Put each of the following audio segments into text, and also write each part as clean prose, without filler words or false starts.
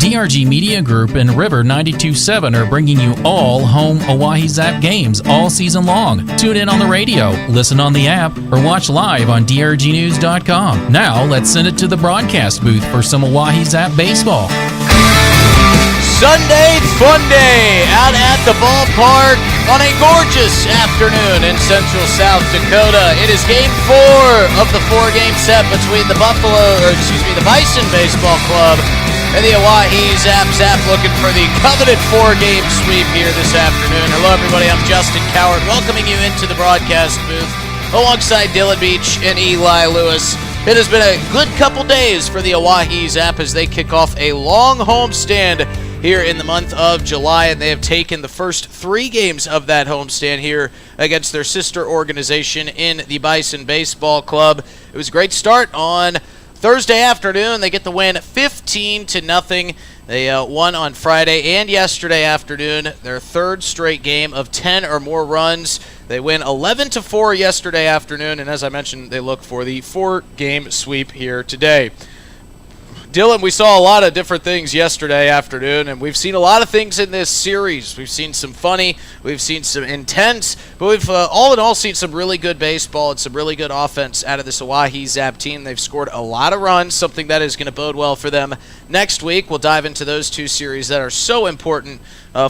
DRG Media Group and River 92.7 are bringing you all home Oahe Zap games all season long. Tune in on the radio, listen on the app, or watch live on drgnews.com. Now, let's send it to the broadcast booth for some Oahe Zap baseball. Sunday Fun Day out at the ballpark on a gorgeous afternoon in central South Dakota. It is game 4 of the 4-game set between the Bison Baseball Club and the Oahe Zap. Zap looking for the coveted 4-game sweep here this afternoon. Hello, everybody. I'm Justin Cowart, welcoming you into the broadcast booth alongside Dylan Beach and Eli Lewis. It has been a good couple days for the Oahe Zap as they kick off a long homestand here in the month of July, and they have taken the first 3 games of that homestand here against their sister organization in the Bison Baseball Club. It was a great start on Thursday afternoon. They get the win 15-0. They won on Friday and yesterday afternoon, their 3rd straight game of 10 or more runs. They win 11-4 yesterday afternoon, and as I mentioned, they look for the 4-game sweep here today. Dylan, we saw a lot of different things yesterday afternoon, and we've seen a lot of things in this series. We've seen some funny, we've seen some intense, but we've all in all seen some really good baseball and some really good offense out of this Oahe Zap team. They've scored a lot of runs, something that is going to bode well for them next week. We'll dive into those 2 series that are so important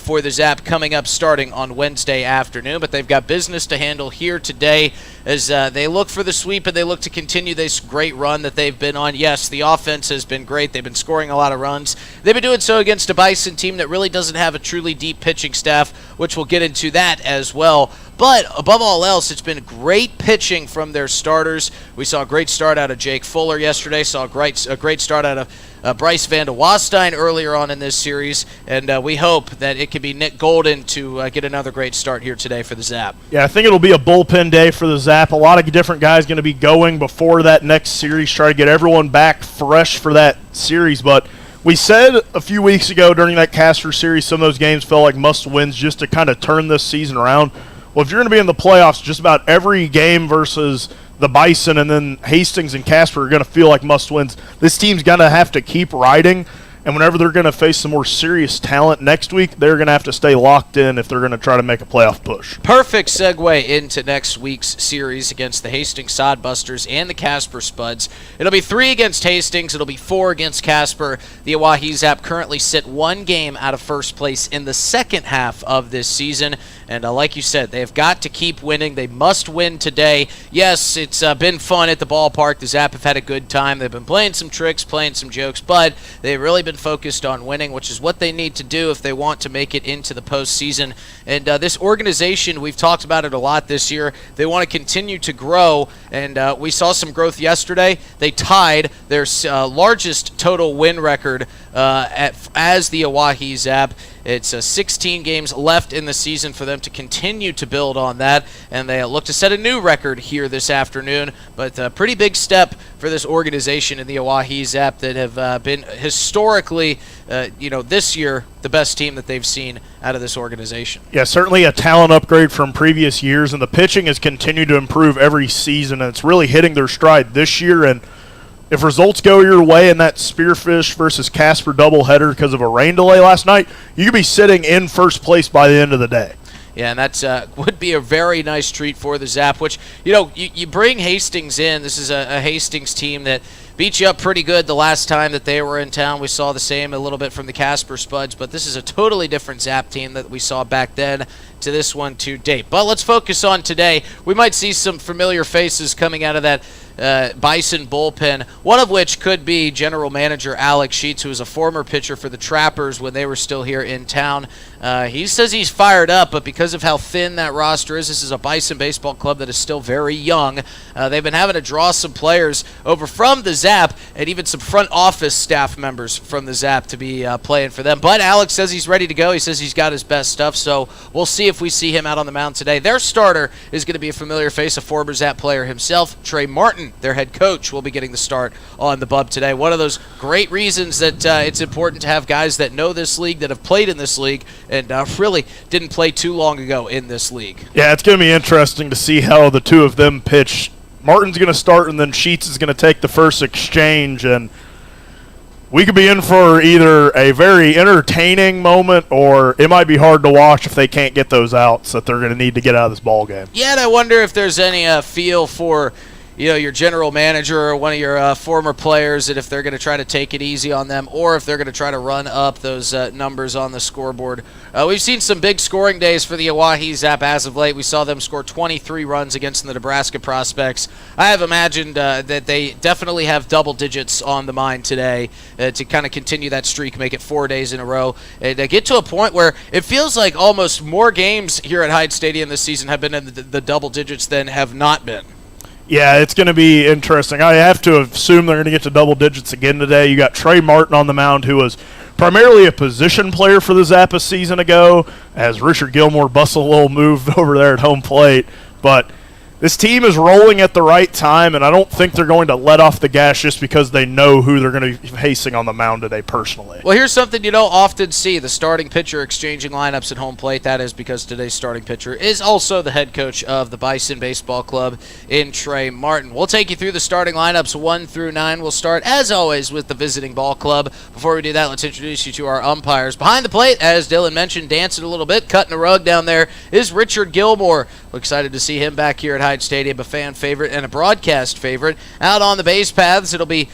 for the Zap coming up starting on Wednesday afternoon, but they've got business to handle here today as they look for the sweep and they look to continue this great run that they've been on. Yes, the offense has been great. They've been scoring a lot of runs. They've been doing so against a Bison team that really doesn't have a truly deep pitching staff, which we'll get into that as well. But above all else, it's been great pitching from their starters. We saw a great start out of Jake Fuller yesterday, saw a great start out of Bryce Van de Wastein earlier on in this series, and we hope that it can be Nick Golden to get another great start here today for the Zap. Yeah, I think it'll be a bullpen day for the Zap. A lot of different guys going to be going before that next series, try to get everyone back fresh for that series. But we said a few weeks ago during that Casper series, some of those games felt like must-wins just to kind of turn this season around. Well, if you're going to be in the playoffs, just about every game versus the Bison and then Hastings and Casper are going to feel like must-wins. This team's going to have to keep riding, and whenever they're going to face some more serious talent next week, they're going to have to stay locked in if they're going to try to make a playoff push. Perfect segue into next week's series against the Hastings Sodbusters and the Casper Spuds. It'll be 3 against Hastings. It'll be 4 against Casper. The Oahe Zap currently sit 1 game out of first place in the second half of this season. And like you said, they've got to keep winning. They must win today. Yes, it's been fun at the ballpark. The Zap have had a good time. They've been playing some tricks, playing some jokes, but they've really been focused on winning, which is what they need to do if they want to make it into the postseason. And this organization, we've talked about it a lot this year. They want to continue to grow, and we saw some growth yesterday. They tied their largest total win record as the Oahe Zap. It's 16 games left in the season for them to continue to build on that, and they look to set a new record here this afternoon. But a pretty big step for this organization in the Oahe Zap that have been historically, this year, the best team that they've seen out of this organization. Yeah, certainly a talent upgrade from previous years, and the pitching has continued to improve every season, and it's really hitting their stride this year. And if results go your way in that Spearfish versus Casper doubleheader because of a rain delay last night, you could be sitting in first place by the end of the day. Yeah, and that would be a very nice treat for the Zap, which, you bring Hastings in. This is a Hastings team that beat you up pretty good the last time that they were in town. We saw the same a little bit from the Casper Spuds, but this is a totally different Zap team that we saw back then to this one to date. But let's focus on today. We might see some familiar faces coming out of that Bison bullpen, one of which could be general manager Alex Sheets, who was a former pitcher for the Trappers when they were still here in town. He says he's fired up, but because of how thin that roster is, this is a Bison Baseball Club that is still very young. They've been having to draw some players over from the Zap and even some front office staff members from the Zap to be playing for them. But Alex says he's ready to go. He says he's got his best stuff, so we'll see if we see him out on the mound today. Their starter is going to be a familiar face, a former Zap player himself, Trey Martin. Their head coach will be getting the start on the bub today. One of those great reasons that it's important to have guys that know this league, that have played in this league, and really didn't play too long ago in this league. Yeah, it's going to be interesting to see how the two of them pitch. Martin's going to start, and then Sheets is going to take the first exchange. And we could be in for either a very entertaining moment or it might be hard to watch if they can't get those outs that they're going to need to get out of this ball game. Yeah, and I wonder if there's any feel for your general manager or one of your former players, and if they're going to try to take it easy on them or if they're going to try to run up those numbers on the scoreboard. We've seen some big scoring days for the Oahe Zap as of late. We saw them score 23 runs against the Nebraska Prospects. I have imagined that they definitely have double digits on the mind today to kind of continue that streak, make it 4 days in a row, and get to a point where it feels like almost more games here at Hyde Stadium this season have been in the double digits than have not been. Yeah, it's going to be interesting. I have to assume they're going to get to double digits again today. You got Trey Martin on the mound, who was primarily a position player for the Zap a season ago, as Richard Gilmore busted a little move over there at home plate. But this team is rolling at the right time, and I don't think they're going to let off the gas just because they know who they're going to be facing on the mound today personally. Well, here's something you don't often see, the starting pitcher exchanging lineups at home plate. That is because today's starting pitcher is also the head coach of the Bison Baseball Club in Trey Martin. We'll take you through the starting lineups 1 through 9. We'll start, as always, with the visiting ball club. Before we do that, let's introduce you to our umpires. Behind the plate, as Dylan mentioned, dancing a little bit, cutting a rug down there, is Richard Gilmore. We're excited to see him back here at Hyde Stadium, a fan favorite and a broadcast favorite. Out on the base paths, it'll be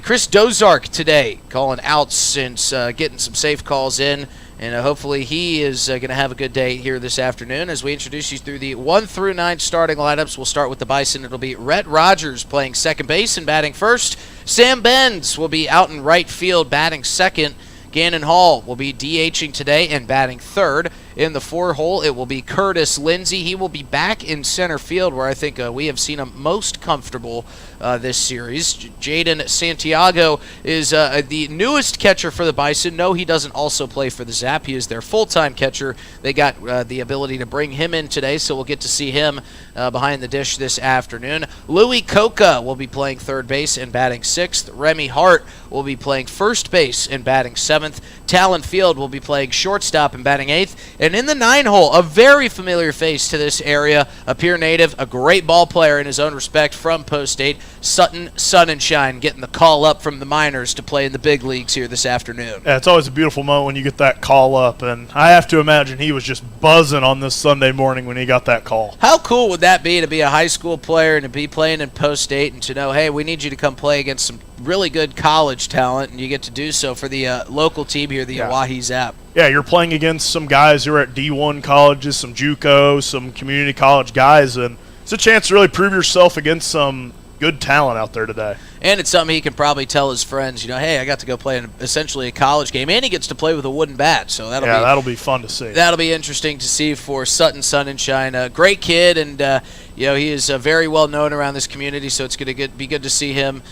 Chris Dozark today, calling outs since getting some safe calls in, and hopefully he is going to have a good day here this afternoon. As we introduce you through the 1 through 9 starting lineups, we'll start with the Bison. It'll be Rhett Rogers playing second base and batting first. Sam Benz will be out in right field batting second. Gannon Hall will be DHing today and batting third. In the 4-hole, it will be Curtis Lindsay. He will be back in center field, where I think we have seen him most comfortable this series. Jaden Santiago is the newest catcher for the Bison. No, he doesn't also play for the Zap. He is their full-time catcher. They got the ability to bring him in today, so we'll get to see him behind the dish this afternoon. Louis Coca will be playing third base and batting sixth. Remy Hart will be playing first base and batting seventh. Talon Field will be playing shortstop and batting eighth. And in the 9-hole, a very familiar face to this area, a Pierre native, a great ball player in his own respect from Post State, Sutton Sunshine, getting the call up from the minors to play in the big leagues here this afternoon. Yeah, it's always a beautiful moment when you get that call up, and I have to imagine he was just buzzing on this Sunday morning when he got that call. How cool would that be to be a high school player and to be playing in Post State and to know, hey, we need you to come play against some really good college talent, and you get to do so for the local team here, the Oahe Zap. Yeah, you're playing against some guys who are at D1 colleges, some JUCO, some community college guys, and it's a chance to really prove yourself against some good talent out there today. And it's something he can probably tell his friends, hey, I got to go play in essentially a college game, and he gets to play with a wooden bat, so that'll be fun to see. That'll be interesting to see for Sutton Sunshine. A great kid, and he is very well known around this community, so it's going to be good to see him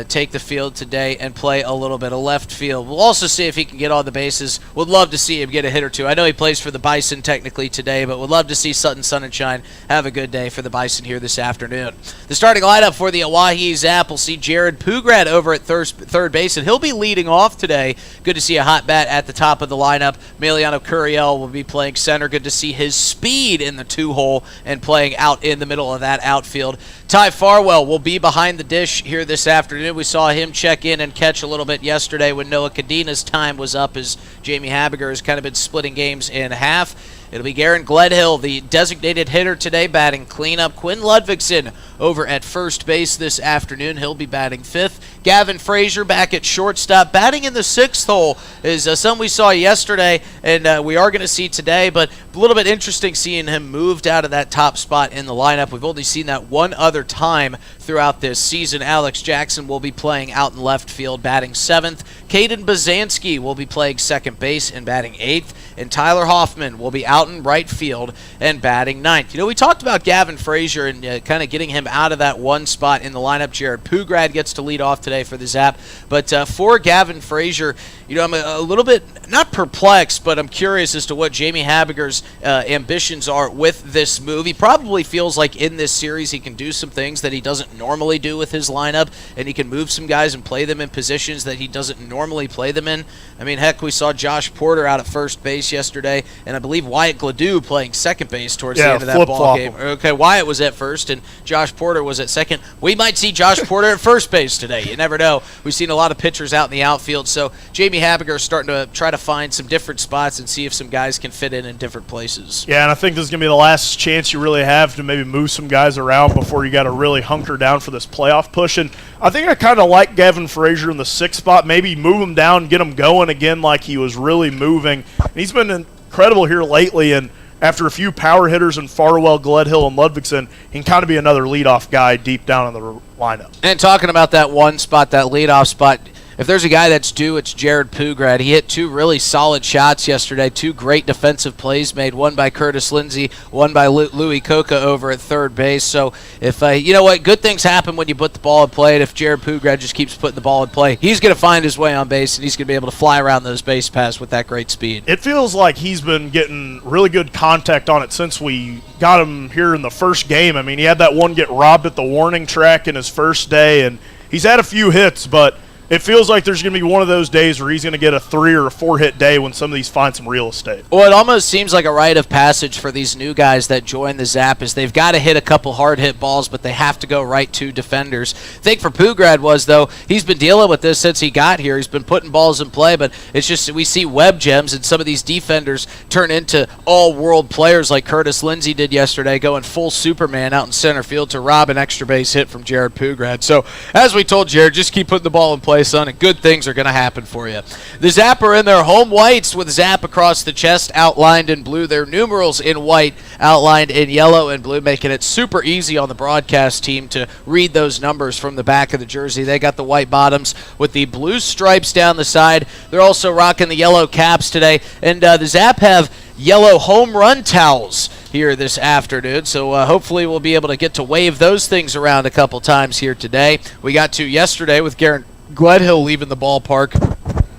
take the field today and play a little bit of left field. We'll also see if he can get on the bases. Would love to see him get a hit or two. I know he plays for the Bison technically today, but would love to see Sutton Sunshine have a good day for the Bison here this afternoon. The starting lineup for the Oahe Zap will see Jared Pugrad over at third base, and he'll be leading off today. Good to see a hot bat at the top of the lineup. Emiliano Curiel will be playing center. Good to see his speed in the 2-hole and playing out in the middle of that outfield. Ty Farwell will be behind the dish here this afternoon. We saw him check in and catch a little bit yesterday when Noah Cadina's time was up, as Jamie Habiger has kind of been splitting games in half. It'll be Garen Gledhill, the designated hitter today, batting cleanup. Quinn Ludvigsen over at first base this afternoon. He'll be batting fifth. Gavin Frazier back at shortstop. Batting in the 6th hole is something we saw yesterday, and we are going to see today, but a little bit interesting seeing him moved out of that top spot in the lineup. We've only seen that one other time throughout this season. Alex Jackson will be playing out in left field, batting 7th. Caden Bazanski will be playing second base and batting 8th. And Tyler Hoffman will be out in right field and batting 9th. We talked about Gavin Frazier and kind of getting him out of that one spot in the lineup. Jared Pugrad gets to lead off today for the Zap. But for Gavin Frazier, I'm a little bit, not perplexed, but I'm curious as to what Jamie Habiger's ambitions are with this move. He probably feels like in this series he can do some things that he doesn't normally do with his lineup, and he can move some guys and play them in positions that he doesn't normally play them in. I mean, heck, we saw Josh Porter out at first base yesterday, and I believe Wyatt Gladue playing second base towards the end of that ball game. Okay, Wyatt was at first, and Josh Porter was at second. We might see Josh Porter at first base today. You never know. We've seen a lot of pitchers out in the outfield, so Jamie Habiger is starting to try to find some different spots and see if some guys can fit in different places. Yeah, and I think this is going to be the last chance you really have to maybe move some guys around before you got to really hunker down for this playoff push. And I think I kind of like Gavin Frazier in the 6th spot. Maybe move him down, get him going again like he was really moving. And he's been incredible here lately, and after a few power hitters in Farwell, Gledhill, and Ludvigsen, he can kind of be another leadoff guy deep down in the lineup. And talking about that one spot, that leadoff spot, if there's a guy that's due, it's Jared Pugrad. He hit 2 really solid shots yesterday, 2 great defensive plays made, one by Curtis Lindsey, one by Louis Coca over at third base. So if, you know what, good things happen when you put the ball in play, and if Jared Pugrad just keeps putting the ball in play, he's going to find his way on base, and he's going to be able to fly around those base paths with that great speed. It feels like he's been getting really good contact on it since we got him here in the first game. I mean, he had that one get robbed at the warning track in his first day, and he's had a few hits, but it feels like there's going to be one of those days where he's going to get a 3 or a 4 hit day when some of these find some real estate. Well, it almost seems like a rite of passage for these new guys that join the Zap is they've got to hit a couple hard hit balls, but they have to go right to defenders. The thing for Pugrad was, though, he's been dealing with this since he got here. He's been putting balls in play, but it's just we see web gems, and some of these defenders turn into all-world players like Curtis Lindsey did yesterday, going full Superman out in center field to rob an extra base hit from Jared Pugrad. So, as we told Jared, just keep putting the ball in play, son, and good things are going to happen for you. The Zap are in their home whites with Zap across the chest outlined in blue. Their numerals in white outlined in yellow and blue, making it super easy on the broadcast team to read those numbers from the back of the jersey. They got the white bottoms with the blue stripes down the side. They're also rocking the yellow caps today. And the Zap have yellow home run towels here this afternoon, so hopefully we'll be able to get to wave those things around a couple times here today. We got to yesterday with Garrett Gledhill leaving the ballpark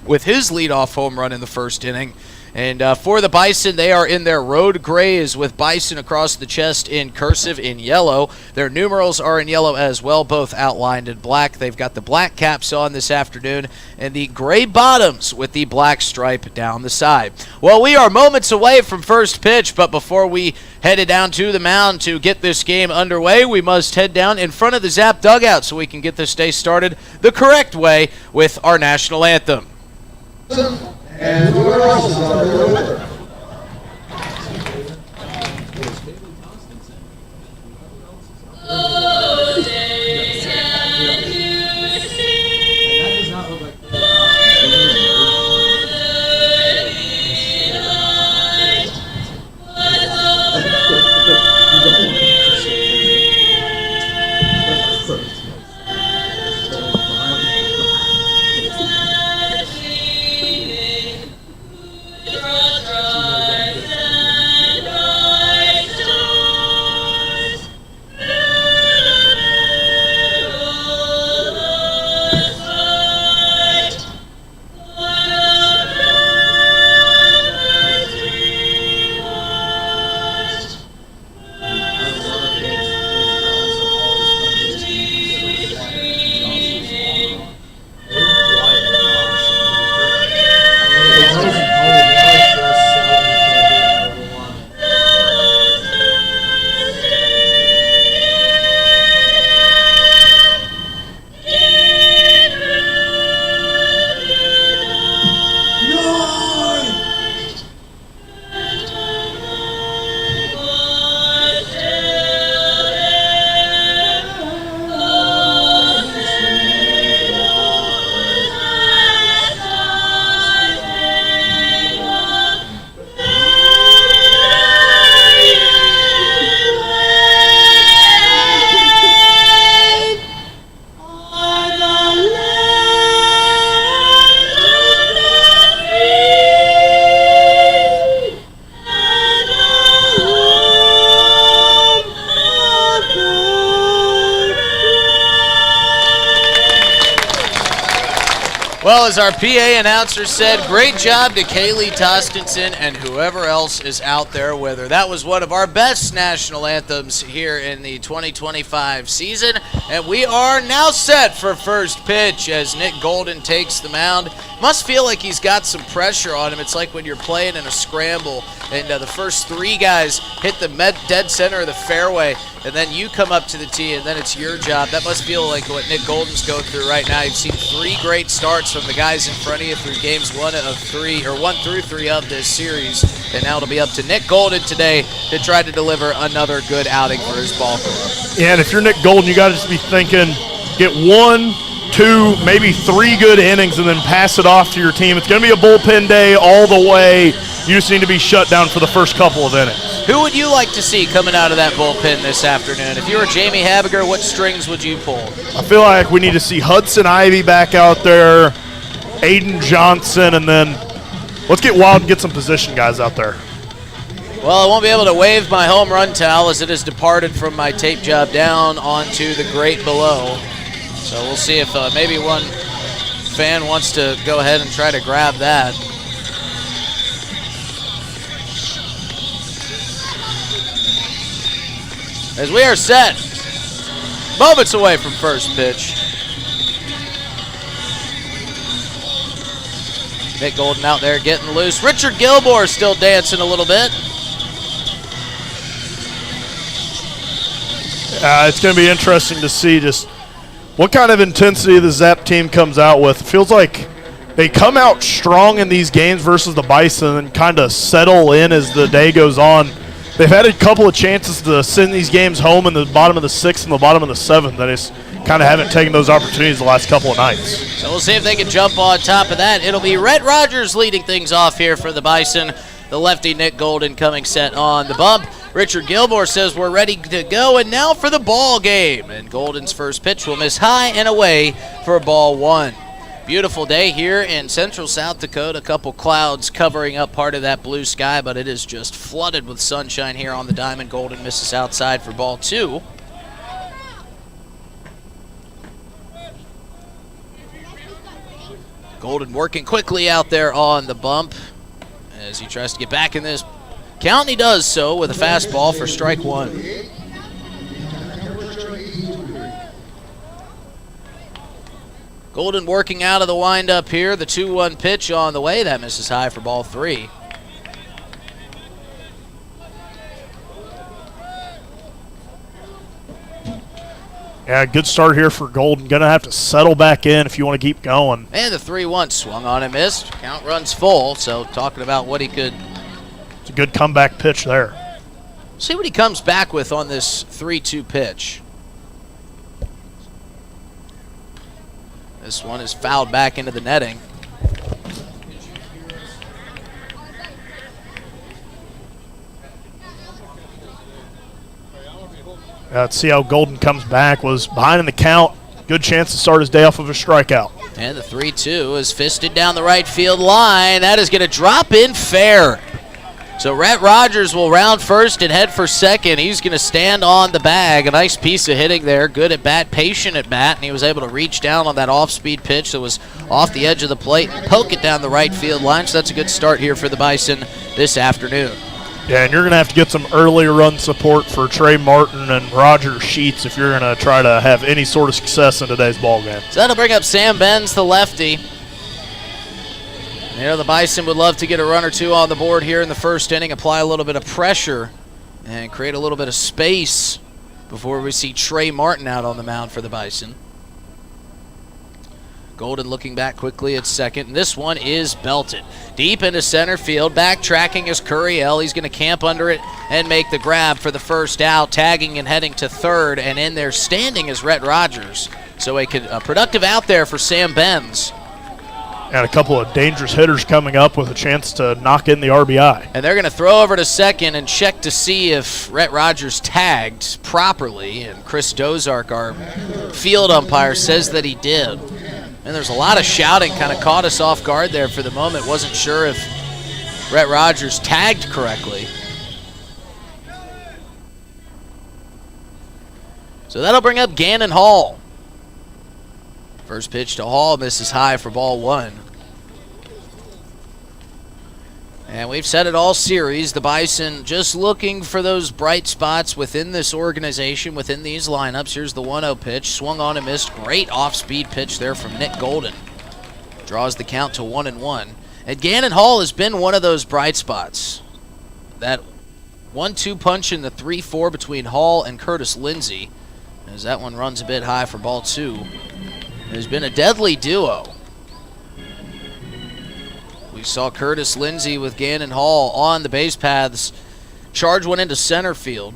with his leadoff home run in the first inning. And for the Bison, they are in their road grays with Bison across the chest in cursive in yellow. Their numerals are in yellow as well, both outlined in black. They've got the black caps on this afternoon and the gray bottoms with the black stripe down the side. Well, we are moments away from first pitch, but before we headed down to the mound to get this game underway, we must head down in front of the Zap dugout so we can get this day started the correct way with our national anthem. And whoever else is on there, go with her. Well, as our PA announcer said, great job to Kaylee Tostenson and whoever else is out there with her. That was one of our best national anthems here in the 2025 season. And we are now set for first pitch as Nick Golden takes the mound. Must feel like he's got some pressure on him. It's like when you're playing in a scramble and the first three guys hit the dead center of the fairway, and then you come up to the tee, and then it's your job. That must feel like what Nick Golden's going through right now. You've seen three great starts from the guys in front of you through games 1 through 3 of this series, and now it'll be up to Nick Golden today to try to deliver another good outing for his ball club. Yeah, and if you're Nick Golden, you got to just be thinking, get 1, 2, maybe 3 good innings and then pass it off to your team. It's going to be a bullpen day all the way. You just need to be shut down for the first couple of innings. Who would you like to see coming out of that bullpen this afternoon? If you were Jamie Habiger, what strings would you pull? I feel like we need to see Hudson Ivey back out there, Aiden Johnson, and then let's get wild and get some position guys out there. Well, I won't be able to wave my home run towel as it has departed from my tape job down onto the grate below. So we'll see if maybe one fan wants to go ahead and try to grab that. As we are set, moments away from first pitch. Nick Golden out there getting loose. Richard Gilmore still dancing a little bit. It's going to be interesting to see just what kind of intensity the Zap team comes out with. It feels like they come out strong in these games versus the Bison and kind of settle in as the day goes on. They've had a couple of chances to send these games home in the bottom of the 6th and the bottom of the 7th. They just kind of haven't taken those opportunities the last couple of nights. So we'll see if they can jump on top of that. It'll be Rhett Rogers leading things off here for the Bison. The lefty Nick Golden coming set on the bump. Richard Gilmore says we're ready to go, and now for the ball game. And Golden's first pitch will miss high and away for ball 1. Beautiful day here in central South Dakota. A couple clouds covering up part of that blue sky, but it is just flooded with sunshine here on the diamond. Golden misses outside for ball 2. Golden working quickly out there on the bump as he tries to get back in this count, and he does so with a fastball for strike 1. Golden working out of the windup here. The 2-1 pitch on the way. That misses high for ball 3. Yeah, good start here for Golden. Going to have to settle back in if you want to keep going. And the 3-1 swung on and missed. Count runs full, so talking about what he could... It's a good comeback pitch there. See what he comes back with on this 3-2 pitch. This one is fouled back into the netting. Let's see how Golden comes back. Was behind in the count. Good chance to start his day off of a strikeout. And the 3-2 is fisted down the right field line. That is going to drop in fair. So Rhett Rogers will round first and head for second. He's going to stand on the bag. A nice piece of hitting there. Good at bat, patient at bat, and he was able to reach down on that off-speed pitch that was off the edge of the plate and poke it down the right field line. So that's a good start here for the Bison this afternoon. Yeah, and you're going to have to get some early run support for Trey Martin and Roger Sheets if you're going to try to have any sort of success in today's ballgame. So that'll bring up Sam Benz, the lefty. You know, the Bison would love to get a run or two on the board here in the first inning, apply a little bit of pressure, and create a little bit of space before we see Trey Martin out on the mound for the Bison. Golden looking back quickly at second, and this one is belted. Deep into center field, backtracking is Curiel. He's going to camp under it and make the grab for the first out, tagging and heading to third, and in there standing is Rhett Rogers. So a productive out there for Sam Benz. And a couple of dangerous hitters coming up with a chance to knock in the RBI. And they're going to throw over to second and check to see if Rhett Rogers tagged properly. And Chris Dozark, our field umpire, says that he did. And there's a lot of shouting, kind of caught us off guard there for the moment. Wasn't sure if Rhett Rogers tagged correctly. So that'll bring up Gannon Hall. First pitch to Hall, misses high for ball 1. And we've said it all series, the Bison just looking for those bright spots within this organization, within these lineups. Here's the 1-0 pitch, swung on and missed. Great off-speed pitch there from Nick Golden. Draws the count to 1-1. And Gannon Hall has been one of those bright spots. That 1-2 punch in the 3-4 between Hall and Curtis Lindsey, as that one runs a bit high for ball 2. It has been a deadly duo. We saw Curtis Lindsey with Gannon Hall on the base paths. Charge one into center field,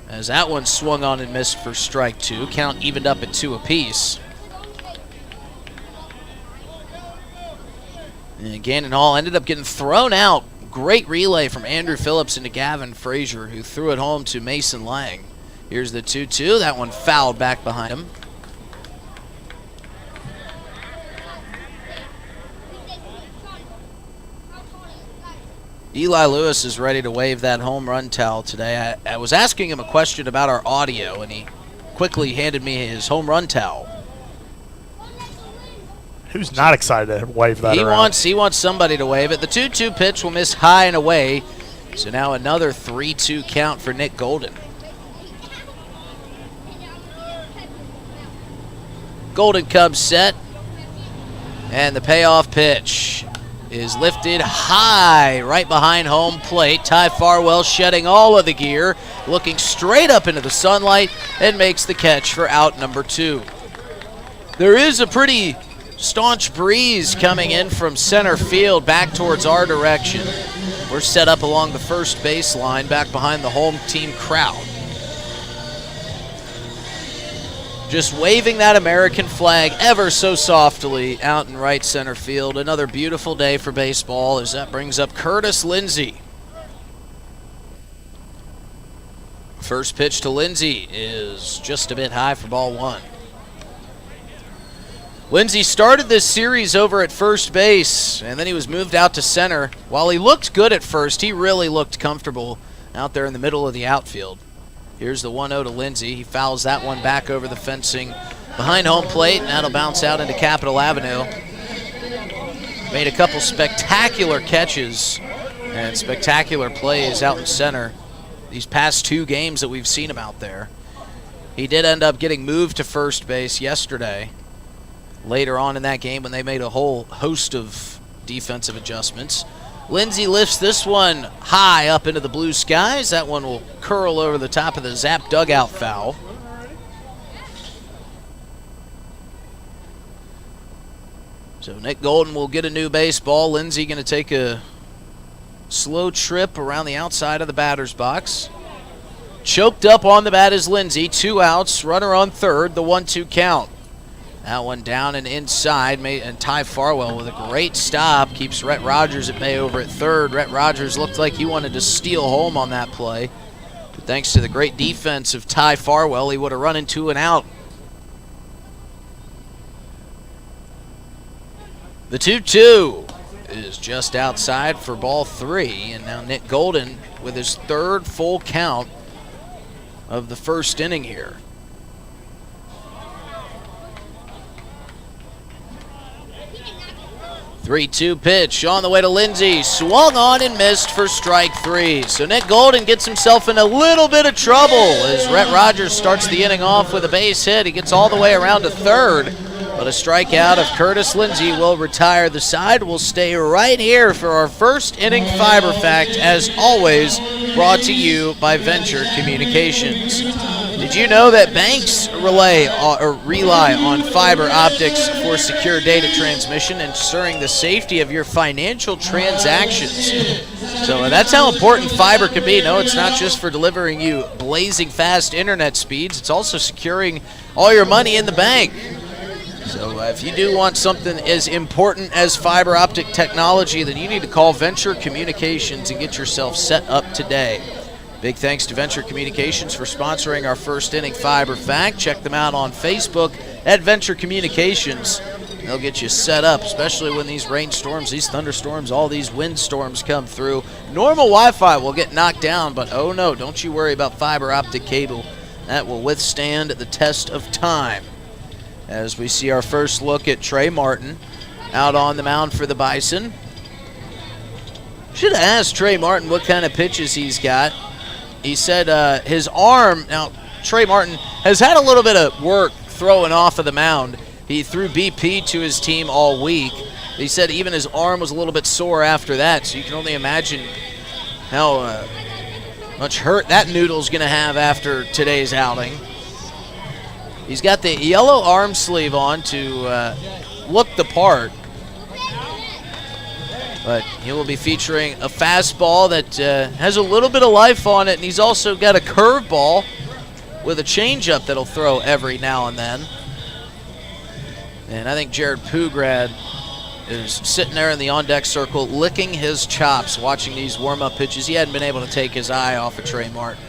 as that one swung on and missed for strike 2. Count evened up at 2 apiece. And Gannon Hall ended up getting thrown out. Great relay from Andrew Phillips into Gavin Frazier, who threw it home to Mason Lang. Here's the 2-2. That one fouled back behind him. Eli Lewis is ready to wave that home run towel today. I was asking him a question about our audio, and he quickly handed me his home run towel. Who's not excited to wave that around? He wants somebody to wave it. The 2-2 pitch will miss high and away. So now another 3-2 count for Nick Golden. Golden Cubs set. And the payoff pitch is lifted high right behind home plate. Ty Farwell shedding all of the gear, looking straight up into the sunlight, and makes the catch for out number 2. There is a pretty staunch breeze coming in from center field back towards our direction. We're set up along the first baseline back behind the home team crowd. Just waving that American flag ever so softly out in right center field. Another beautiful day for baseball as that brings up Curtis Lindsey. First pitch to Lindsey is just a bit high for ball 1. Lindsey started this series over at first base, and then he was moved out to center. While he looked good at first, he really looked comfortable out there in the middle of the outfield. Here's the 1-0 to Lindsey. He fouls that one back over the fencing behind home plate, and that'll bounce out into Capitol Avenue. Made a couple spectacular catches and spectacular plays out in center these past 2 games that we've seen him out there. He did end up getting moved to first base yesterday, later on in that game when they made a whole host of defensive adjustments. Lindsey lifts this one high up into the blue skies. That one will curl over the top of the Zap dugout foul. So Nick Golden will get a new baseball. Lindsey going to take a slow trip around the outside of the batter's box. Choked up on the bat is Lindsey. 2 outs, runner on third, the 1-2 count. That one down and inside, and Ty Farwell with a great stop keeps Rhett Rogers at bay over at third. Rhett Rogers looked like he wanted to steal home on that play, but thanks to the great defense of Ty Farwell, he would have run into an out. The 2-2 is just outside for ball 3, and now Nick Golden with his 3rd full count of the first inning here. 3-2 pitch on the way to Lindsey. Swung on and missed for strike 3. So Nick Golden gets himself in a little bit of trouble as Rhett Rogers starts the inning off with a base hit. He gets all the way around to third, but a strikeout of Curtis Lindsey will retire the side. We'll stay right here for our first inning Fiber Fact, as always, brought to you by Venture Communications. Did you know that banks rely on fiber optics for secure data transmission, ensuring the safety of your financial transactions? So that's how important fiber can be. No, it's not just for delivering you blazing fast internet speeds. It's also securing all your money in the bank. So if you do want something as important as fiber optic technology, then you need to call Venture Communications and get yourself set up today. Big thanks to Venture Communications for sponsoring our first inning Fiber Fact. Check them out on Facebook at Venture Communications. They'll get you set up, especially when these rainstorms, these thunderstorms, all these windstorms come through. Normal Wi-Fi will get knocked down, but oh no, don't you worry about fiber optic cable. That will withstand the test of time. as we see our first look at Trey Martin out on the mound for the Bison. Should have asked Trey Martin what kind of pitches he's got. He said his arm, now Trey Martin has had a little bit of work throwing off of the mound. He threw BP to his team all week. He said even his arm was a little bit sore after that, so you can only imagine how much hurt that noodle's going to have after today's outing. He's got the yellow arm sleeve on to look the part, but he will be featuring a fastball that has a little bit of life on it, and he's also got a curveball with a changeup that'll throw every now and then. And I think Jared Pugrad is sitting there in the on-deck circle licking his chops watching these warm-up pitches. He hadn't been able to take his eye off of Trey Martin.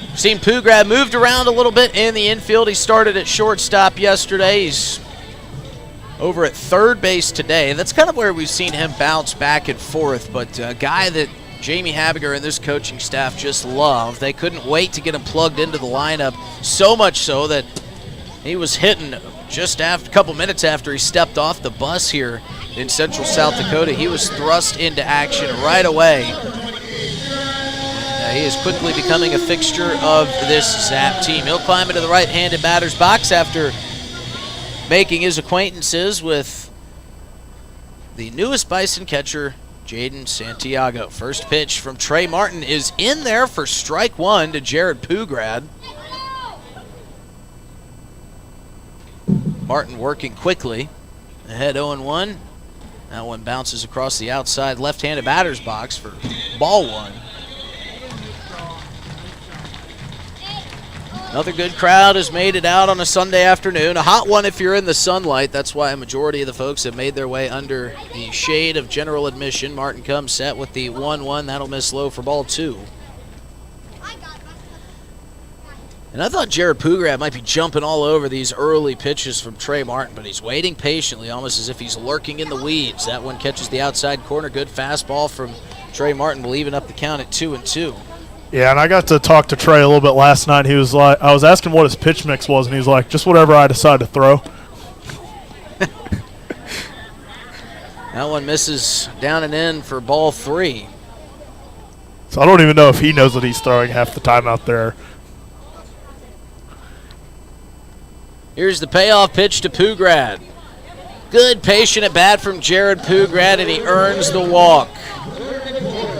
We've seen Pugrad moved around a little bit in the infield. He started at shortstop yesterday. He's over at third base today. That's kind of where we've seen him bounce back and forth, but a guy that Jamie Habiger and this coaching staff just love. They couldn't wait to get him plugged into the lineup, so much so that he was hitting just after a couple minutes after he stepped off the bus here in Central South Dakota. He was thrust into action right away. He is quickly becoming a fixture of this Zap team. He'll climb into the right-handed batter's box after making his acquaintances with the newest Bison catcher, Jaden Santiago. First pitch from Trey Martin is in there for strike one to Jared Pugrad. Martin working quickly. Ahead 0-1. That one bounces across the outside left-handed batter's box for ball one. Another good crowd has made it out on a Sunday afternoon. A hot one if you're in the sunlight. That's why a majority of the folks have made their way under the shade of general admission. Martin comes set with the 1-1. That'll miss low for ball two. And I thought Jared Pugrad might be jumping all over these early pitches from Trey Martin, but he's waiting patiently, almost as if he's lurking in the weeds. That one catches the outside corner. Good fastball from Trey Martin, will even up the count at 2-2. Yeah, and I got to talk to Trey a little bit last night. He was like, I was asking what his pitch mix was, and he was like, just whatever I decide to throw. That one misses down and in for ball three. So I don't even know if he knows what he's throwing half the time out there. Here's the payoff pitch to Pugrad. Good patient at bat from Jared Pugrad, and he earns the walk.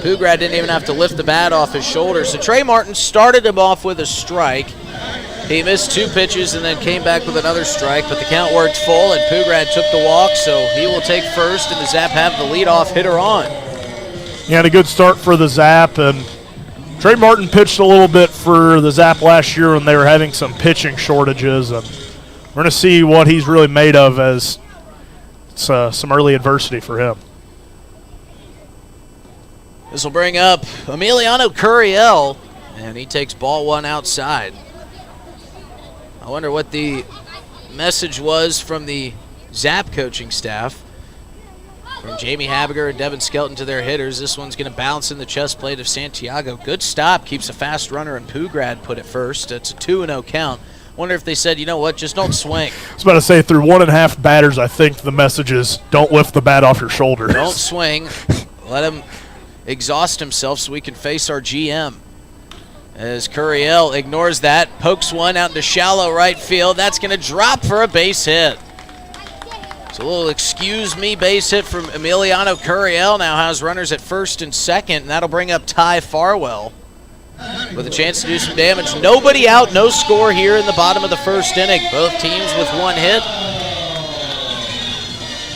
Pugrad didn't even have to lift the bat off his shoulder. So Trey Martin started him off with a strike. He missed two pitches and then came back with another strike, but the count worked full, and Pugrad took the walk, so he will take first, and the Zap have the leadoff hitter on. He had a good start for the Zap, and Trey Martin pitched a little bit for the Zap last year when they were having some pitching shortages, and we're going to see what he's really made of as some early adversity for him. This will bring up Emiliano Curiel, and he takes ball one outside. I wonder what the message was from the Zap coaching staff. From Jamie Habiger and Devin Skelton to their hitters. This one's going to bounce in the chest plate of Santiago. Good stop, keeps a fast runner, and Pugrad put it first. It's a 2-0 count. Wonder if they said, you know what, just don't swing. I was about to say, through 1.5 batters, I think the message is don't lift the bat off your shoulders. Don't swing. Let him exhaust himself so we can face our GM. As Curiel ignores that, pokes one out into shallow right field. That's going to drop for a base hit. So a little excuse me base hit from Emiliano Curiel. Now has runners at first and second, and that'll bring up Ty Farwell with a chance to do some damage. Nobody out, no score here in the bottom of the first inning. Both teams with one hit.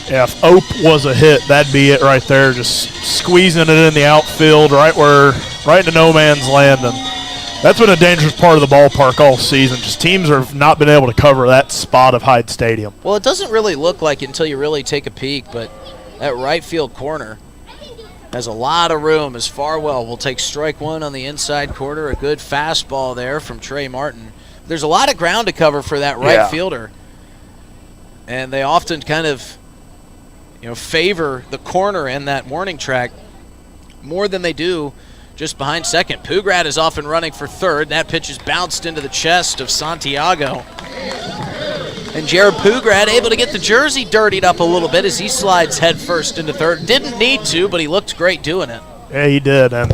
Yeah, if Ope was a hit, that'd be it right there. Just squeezing it in the outfield right into no man's land. And that's been a dangerous part of the ballpark all season. Just teams have not been able to cover that spot of Hyde Stadium. Well, it doesn't really look like it until you really take a peek, but that right field corner has a lot of room as Farwell will take strike one on the inside corner. A good fastball there from Trey Martin. There's a lot of ground to cover for that right fielder. And they often kind of, favor the corner in that warning track more than they do just behind second. Pugrad is off and running for third. That pitch is bounced into the chest of Santiago. And Jared Pugrad able to get the jersey dirtied up a little bit as he slides headfirst into third. Didn't need to, but he looked great doing it. Yeah, he did. And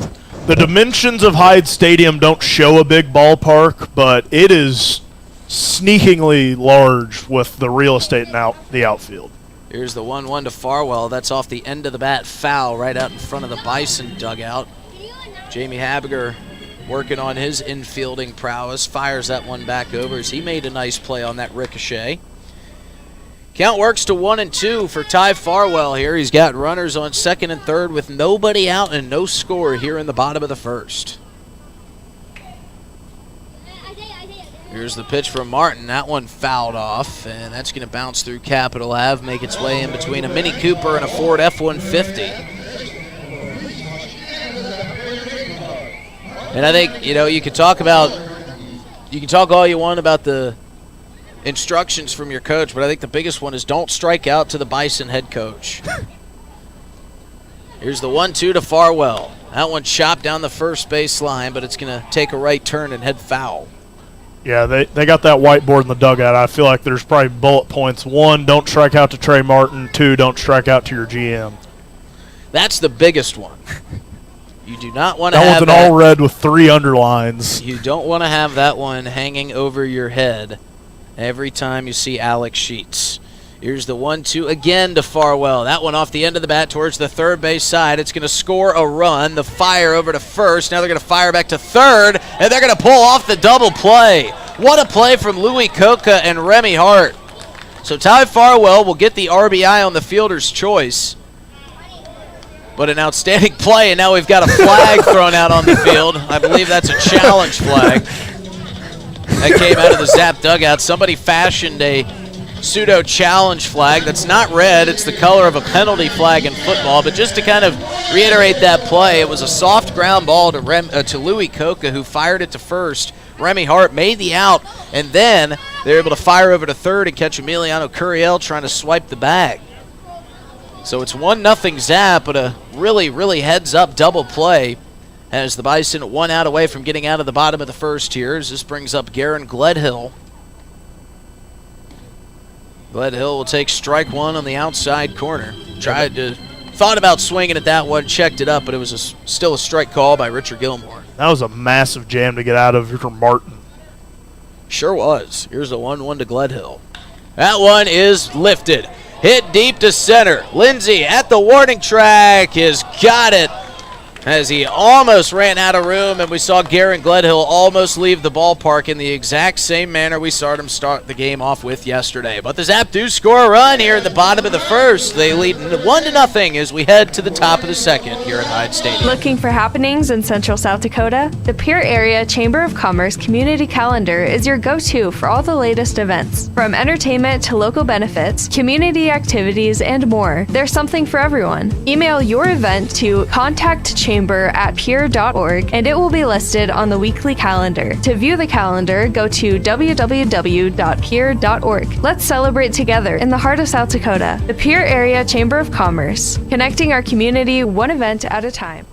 the dimensions of Hyde Stadium don't show a big ballpark, but it is sneakingly large with the real estate in the outfield. Here's the 1-1 to Farwell. That's off the end of the bat foul right out in front of the Bison dugout. Jamie Habiger working on his infielding prowess. Fires that one back over as he made a nice play on that ricochet. Count works to 1-2 for Ty Farwell here. He's got runners on second and third with nobody out and no score here in the bottom of the first. Here's the pitch from Martin. That one fouled off, and that's going to bounce through Capitol Ave, make its way in between a Mini Cooper and a Ford F-150. And I think, you can talk all you want about the instructions from your coach, but I think the biggest one is don't strike out to the Bison head coach. Here's the 1-2 to Farwell. That one chopped down the first base line, but it's going to take a right turn and head foul. Yeah, they got that whiteboard in the dugout. I feel like there's probably bullet points. 1, don't strike out to Trey Martin. 2, don't strike out to your GM. That's the biggest one. You do not want to have that. That one's an all red with 3 underlines. You don't want to have that one hanging over your head every time you see Alex Sheets. Here's the 1-2 again to Farwell. That one off the end of the bat towards the third base side. It's going to score a run. The fire over to first. Now they're going to fire back to third, and they're going to pull off the double play. What a play from Louis Coca and Remy Hart. So Ty Farwell will get the RBI on the fielder's choice. But an outstanding play, and now we've got a flag thrown out on the field. I believe that's a challenge flag. That came out of the Zap dugout. Somebody fashioned a pseudo challenge flag that's not red. It's the color of a penalty flag in football. But just to kind of reiterate that play, it was a soft ground ball to Louis Coca, who fired it to first. Remy Hart made the out, and then they were able to fire over to third and catch Emiliano Curiel trying to swipe the bag. So it's 1-0 Zap, but a really, really heads-up double play as the Bison 1 out away from getting out of the bottom of the first here. As this brings up Garen Gledhill. Gledhill will take strike 1 on the outside corner. Thought about swinging at that one, checked it up, but it was still a strike call by Richard Gilmore. That was a massive jam to get out of for Martin. Sure was. Here's the 1-1 to Gledhill. That one is lifted. Hit deep to center. Lindsay at the warning track has got it as he almost ran out of room, and we saw Garen Gledhill almost leave the ballpark in the exact same manner we saw him start the game off with yesterday. But the Zap do score a run here at the bottom of the first. They lead 1-0 as we head to the top of the second here at Hyde Stadium. Looking for happenings in Central South Dakota? The Pierre Area Chamber of Commerce Community Calendar is your go-to for all the latest events. From entertainment to local benefits, community activities, and more, there's something for everyone. Email your event to contactchamber@pierre.org and it will be listed on the weekly calendar. To view the calendar, go to www.pierre.org. Let's celebrate together in the heart of South Dakota. The Pierre Area Chamber of Commerce, connecting our community one event at a time.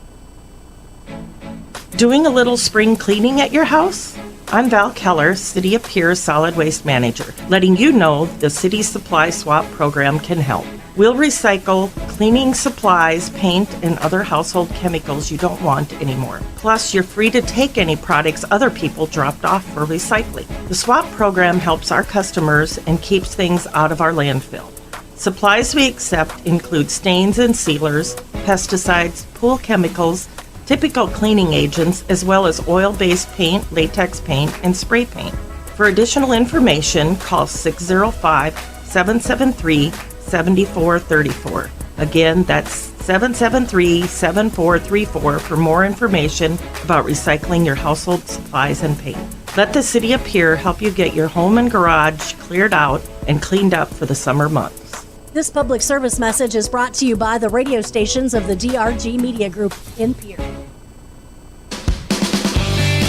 Doing a little spring cleaning at your house? I'm Val Keller, City of Pierre's Solid Waste Manager, letting you know the City Supply Swap program can help. We'll recycle cleaning supplies, paint, and other household chemicals you don't want anymore. Plus, you're free to take any products other people dropped off for recycling. The swap program helps our customers and keeps things out of our landfill. Supplies we accept include stains and sealers, pesticides, pool chemicals, typical cleaning agents, as well as oil-based paint, latex paint, and spray paint. For additional information, call 605-773-7434. Again, that's 773-7434 for more information about recycling your household supplies and paint. Let the City of Pierre help you get your home and garage cleared out and cleaned up for the summer months. This public service message is brought to you by the radio stations of the DRG Media Group in Pierre.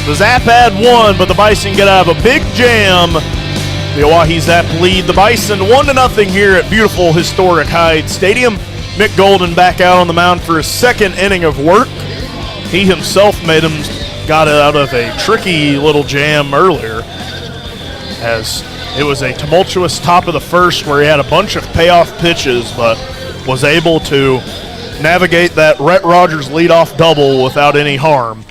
The Zap had one, but the Bison get out of a big jam. The Oahe Zap lead the Bison 1-0 here at beautiful historic Hyde Stadium. Mick Golden back out on the mound for his second inning of work. He himself got it out of a tricky little jam earlier as It was a tumultuous top of the first where he had a bunch of payoff pitches, but was able to navigate that Rhett Rogers leadoff double without any harm.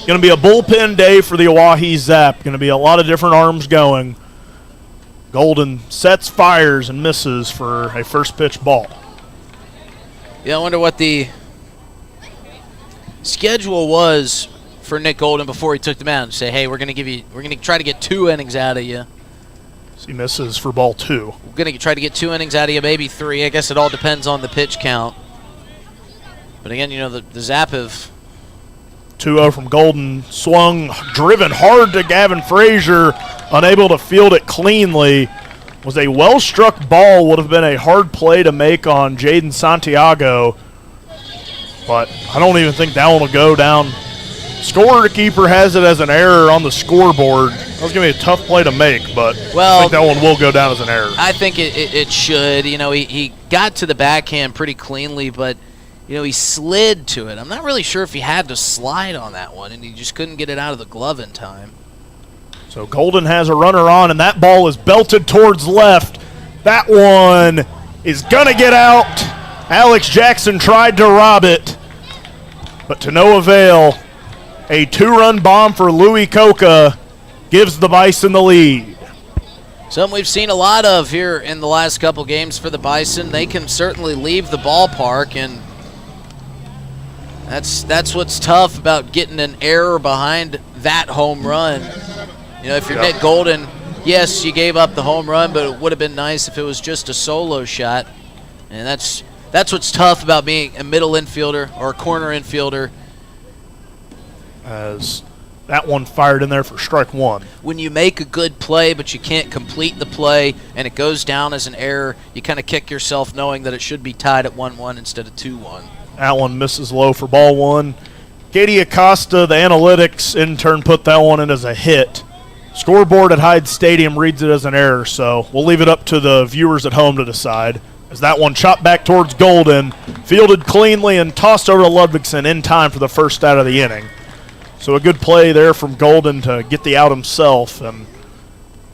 Going to be a bullpen day for the Oahe Zap. Going to be a lot of different arms going. Golden sets, fires, and misses for a first pitch ball. Yeah, I wonder what the schedule was for Nick Golden before he took the mound. Say, hey, we're going to try to get 2 innings out of you. So he misses for ball 2. We're going to try to get 2 innings out of you, maybe 3. I guess it all depends on the pitch count. But again, the Zap have 2-0 from Golden, swung, driven hard to Gavin Frazier, unable to field it cleanly. Was a well-struck ball, would have been a hard play to make on Jaden Santiago, but I don't even think that one will go down. Scorekeeper has it as an error on the scoreboard. That was going to be a tough play to make, but I think that one will go down as an error. I think it should. He got to the backhand pretty cleanly, but he slid to it. I'm not really sure if he had to slide on that one, and he just couldn't get it out of the glove in time. So Golden has a runner on, and that ball is belted towards left. That one is going to get out. Alex Jackson tried to rob it, but to no avail. A 2-run bomb for Louis Coca gives the Bison the lead. Something we've seen a lot of here in the last couple games for the Bison. They can certainly leave the ballpark, and that's what's tough about getting an error behind that home run. If you're Nick Golden, yes, you gave up the home run, but it would have been nice if it was just a solo shot. And that's what's tough about being a middle infielder or a corner infielder. As that one fired in there for strike 1. When you make a good play, but you can't complete the play, and it goes down as an error, you kind of kick yourself knowing that it should be tied at 1-1 instead of 2-1. That one misses low for ball 1. Katie Acosta, the analytics intern, put that one in as a hit. Scoreboard at Hyde Stadium reads it as an error, so we'll leave it up to the viewers at home to decide. As that one chopped back towards Golden, fielded cleanly and tossed over to Ludvigsen in time for the first out of the inning. So a good play there from Golden to get the out himself and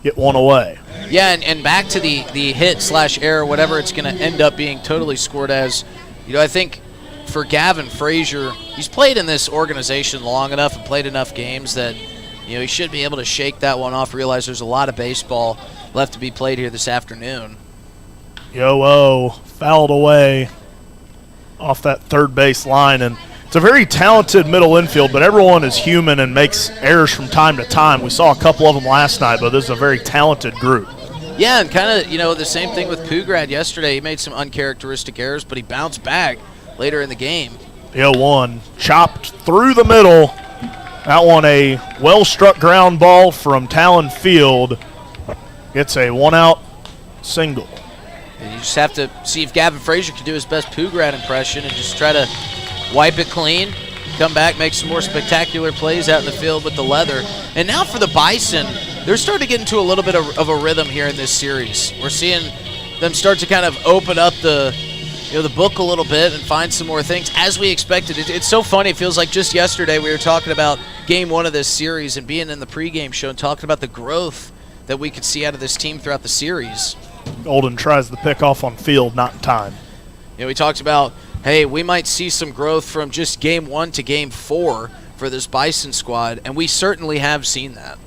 get one away. Yeah, and back to the hit/error, whatever it's going to end up being totally scored as. I think for Gavin Frazier, he's played in this organization long enough and played enough games that he should be able to shake that one off, realize there's a lot of baseball left to be played here this afternoon. Fouled away off that third base line, and it's a very talented middle infield, but everyone is human and makes errors from time to time. We saw a couple of them last night, but this is a very talented group. Yeah, and kind of, the same thing with Pugrad yesterday. He made some uncharacteristic errors, but he bounced back later in the game. The 0-1 chopped through the middle. That one a well-struck ground ball from Talon Field. Gets a 1-out single. And you just have to see if Gavin Frazier can do his best Pugrad impression and just try to wipe it clean, come back, make some more spectacular plays out in the field with the leather. And now for the Bison, they're starting to get into a little bit of a rhythm here in this series. We're seeing them start to kind of open up the book a little bit and find some more things as we expected. It's so funny. It feels like just yesterday we were talking about game 1 of this series and being in the pregame show and talking about the growth that we could see out of this team throughout the series. Golden tries the pickoff on field, not in time. We talked about, hey, we might see some growth from just game 1 to game 4 for this Bison squad, and we certainly have seen that.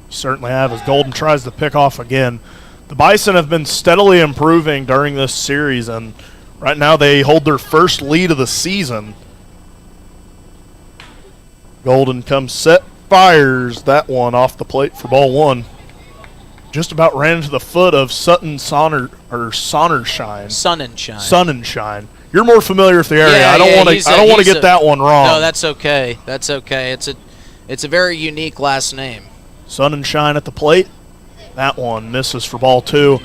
Certainly have, as Golden tries the pickoff again. The Bison have been steadily improving during this series, and right now they hold their first lead of the season. Golden comes set, fires that one off the plate for ball 1. Just about ran into the foot of Sonnenshine. Sonnenshine. You're more familiar with the area. Yeah, I don't want to get that one wrong. No, that's okay. That's okay. It's a very unique last name. Sonnenshine at the plate. That one misses for ball 2.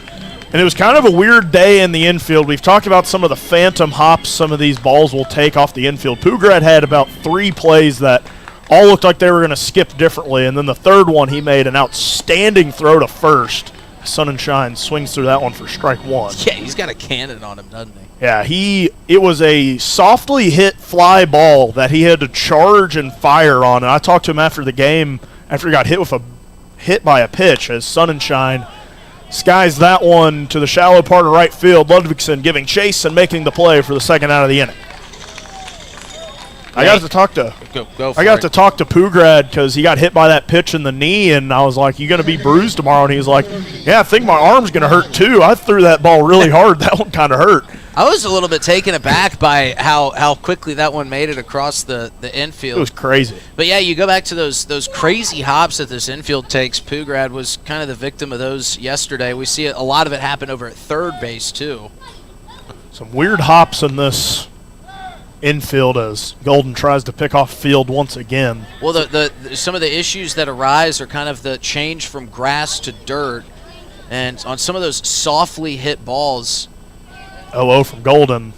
And it was kind of a weird day in the infield. We've talked about some of the phantom hops some of these balls will take off the infield. Pugrad had about 3 plays that all looked like they were going to skip differently, and then the third one he made an outstanding throw to first. Sonnenshine swings through that one for strike 1. Yeah, he's got a cannon on him, doesn't he? Yeah, it was a softly hit fly ball that he had to charge and fire on, and I talked to him after the game, after he got hit hit by a pitch as Sonnenschein skies that one to the shallow part of right field. Ludvigsen giving chase and making the play for the second out of the inning. I got to talk to Pugrad because he got hit by that pitch in the knee, and I was like, "You going to be bruised tomorrow?" And he was like, "Yeah, I think my arm's going to hurt too. I threw that ball really hard. That one kind of hurt." I was a little bit taken aback by how quickly that one made it across the infield. It was crazy. But yeah, you go back to those crazy hops that this infield takes. Pugrad was kind of the victim of those yesterday. We see a lot of it happen over at third base too. Some weird hops in this infield as Golden tries to pick off field once again. Well, the some of the issues that arise are kind of the change from grass to dirt, and on some of those softly hit balls. 0-0 from Golden,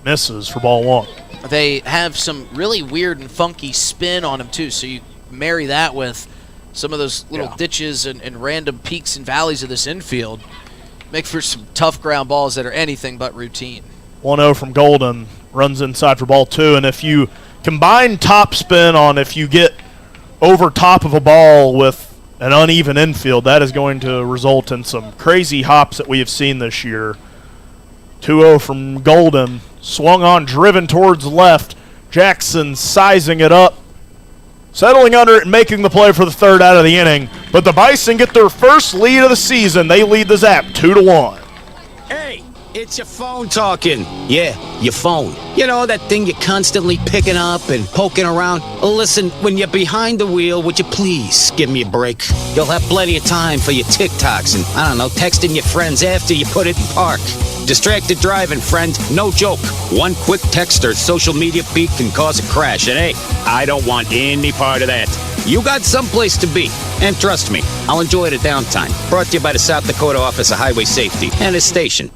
misses for ball one. They have some really weird and funky spin on them too, so you marry that with some of those little ditches and random peaks and valleys of this infield, make for some tough ground balls that are anything but routine. 1-0 from Golden, runs inside for ball two, and if you combine top spin on if you get over top of a ball with an uneven infield, that is going to result in some crazy hops that we have seen this year. 2-0 from Golden, swung on, driven towards left. Jackson sizing it up, settling under it and making the play for the third out of the inning. But the Bison get their first lead of the season. They lead the Zap 2-1. Hey, it's your phone talking. Yeah, your phone. You know, that thing you're constantly picking up and poking around. Listen, when you're behind the wheel, would you please give me a break? You'll have plenty of time for your TikToks and, I don't know, texting your friends after you put it in park. Distracted driving, friend, no joke. One quick text or social media peek can cause a crash, and hey, I don't want any part of that. You got someplace to be, and trust me, I'll enjoy the downtime. Brought to you by the South Dakota Office of Highway Safety and its station.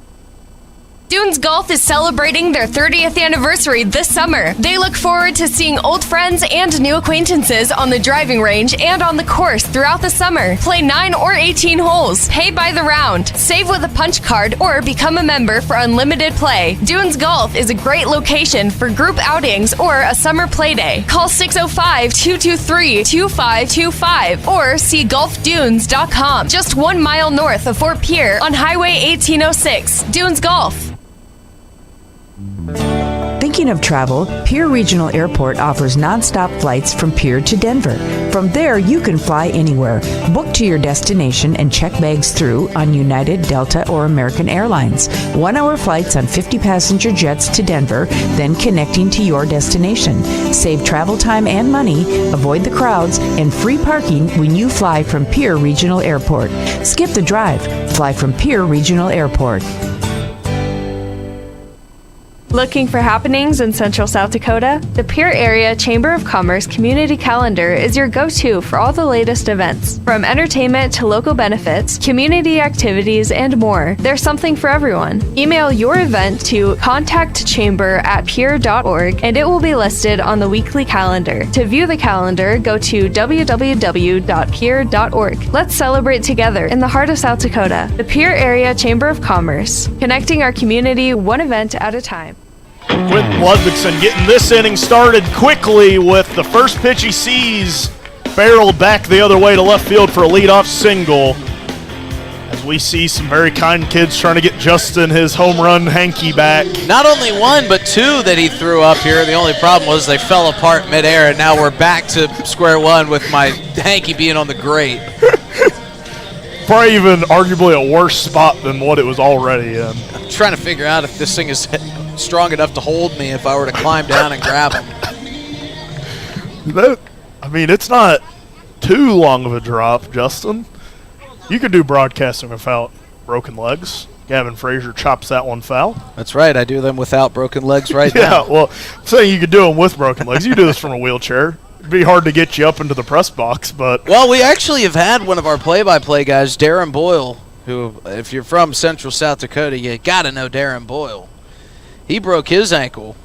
Dunes Golf is celebrating their 30th anniversary this summer. They look forward to seeing old friends and new acquaintances on the driving range and on the course throughout the summer. Play 9 or 18 holes, pay by the round, save with a punch card, or become a member for unlimited play. Dunes Golf is a great location for group outings or a summer play day. Call 605-223-2525 or see golfdunes.com, just 1 mile north of Fort Pierre on Highway 1806. Dunes Golf. Thinking of travel, Pierre Regional Airport offers nonstop flights from Pierre to Denver. From there, you can fly anywhere. Book to your destination and check bags through on United, Delta, or American Airlines. 1-hour flights on 50-passenger jets to Denver, then connecting to your destination. Save travel time and money, avoid the crowds, and free parking when you fly from Pierre Regional Airport. Skip the drive. Fly from Pierre Regional Airport. Looking for happenings in Central South Dakota? The Pierre Area Chamber of Commerce Community Calendar is your go-to for all the latest events. From entertainment to local benefits, community activities, and more, there's something for everyone. Email your event to contactchamber@pierre.org and it will be listed on the weekly calendar. To view the calendar, go to www.pierre.org. Let's celebrate together in the heart of South Dakota. The Pierre Area Chamber of Commerce, connecting our community one event at a time. Quentin Ludvigsen getting this inning started quickly with the first pitch he sees barreled back the other way to left field for a leadoff single. As we see some very kind kids trying to get Justin his home run hanky back. Not only one, but two that he threw up here. The only problem was they fell apart midair, and now we're back to square one with my hanky being on the grate. Probably even arguably a worse spot than what it was already in. I'm trying to figure out if this thing is strong enough to hold me if I were to climb down and grab him. It's not too long of a drop, Justin. You could do broadcasting without broken legs. Gavin Frazier chops that one foul. That's right. I do them without broken legs now. Yeah, well, I'm saying you could do them with broken legs. You do this from a wheelchair. It'd be hard to get you up into the press box, but... Well, we actually have had one of our play-by-play guys, Darren Boyle, who, if you're from Central South Dakota, you got to know Darren Boyle. He broke his ankle.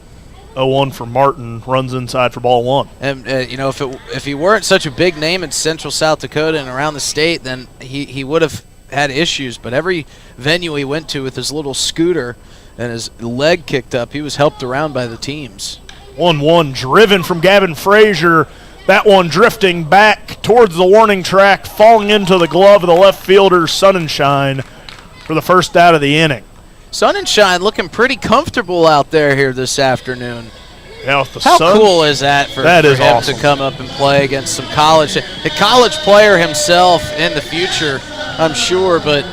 0-1 for Martin, runs inside for ball one. And, if he weren't such a big name in Central South Dakota and around the state, then he would have had issues. But every venue he went to with his little scooter and his leg kicked up, he was helped around by the teams. 1-1 driven from Gavin Frazier. That one drifting back towards the warning track, falling into the glove of the left fielder, Sunshine, for the first out of the inning. Sunshine looking pretty comfortable out there here this afternoon. Yeah, with the How sun, cool is that for that is him awesome. to come up and play against some college, a college player himself in the future, I'm sure, but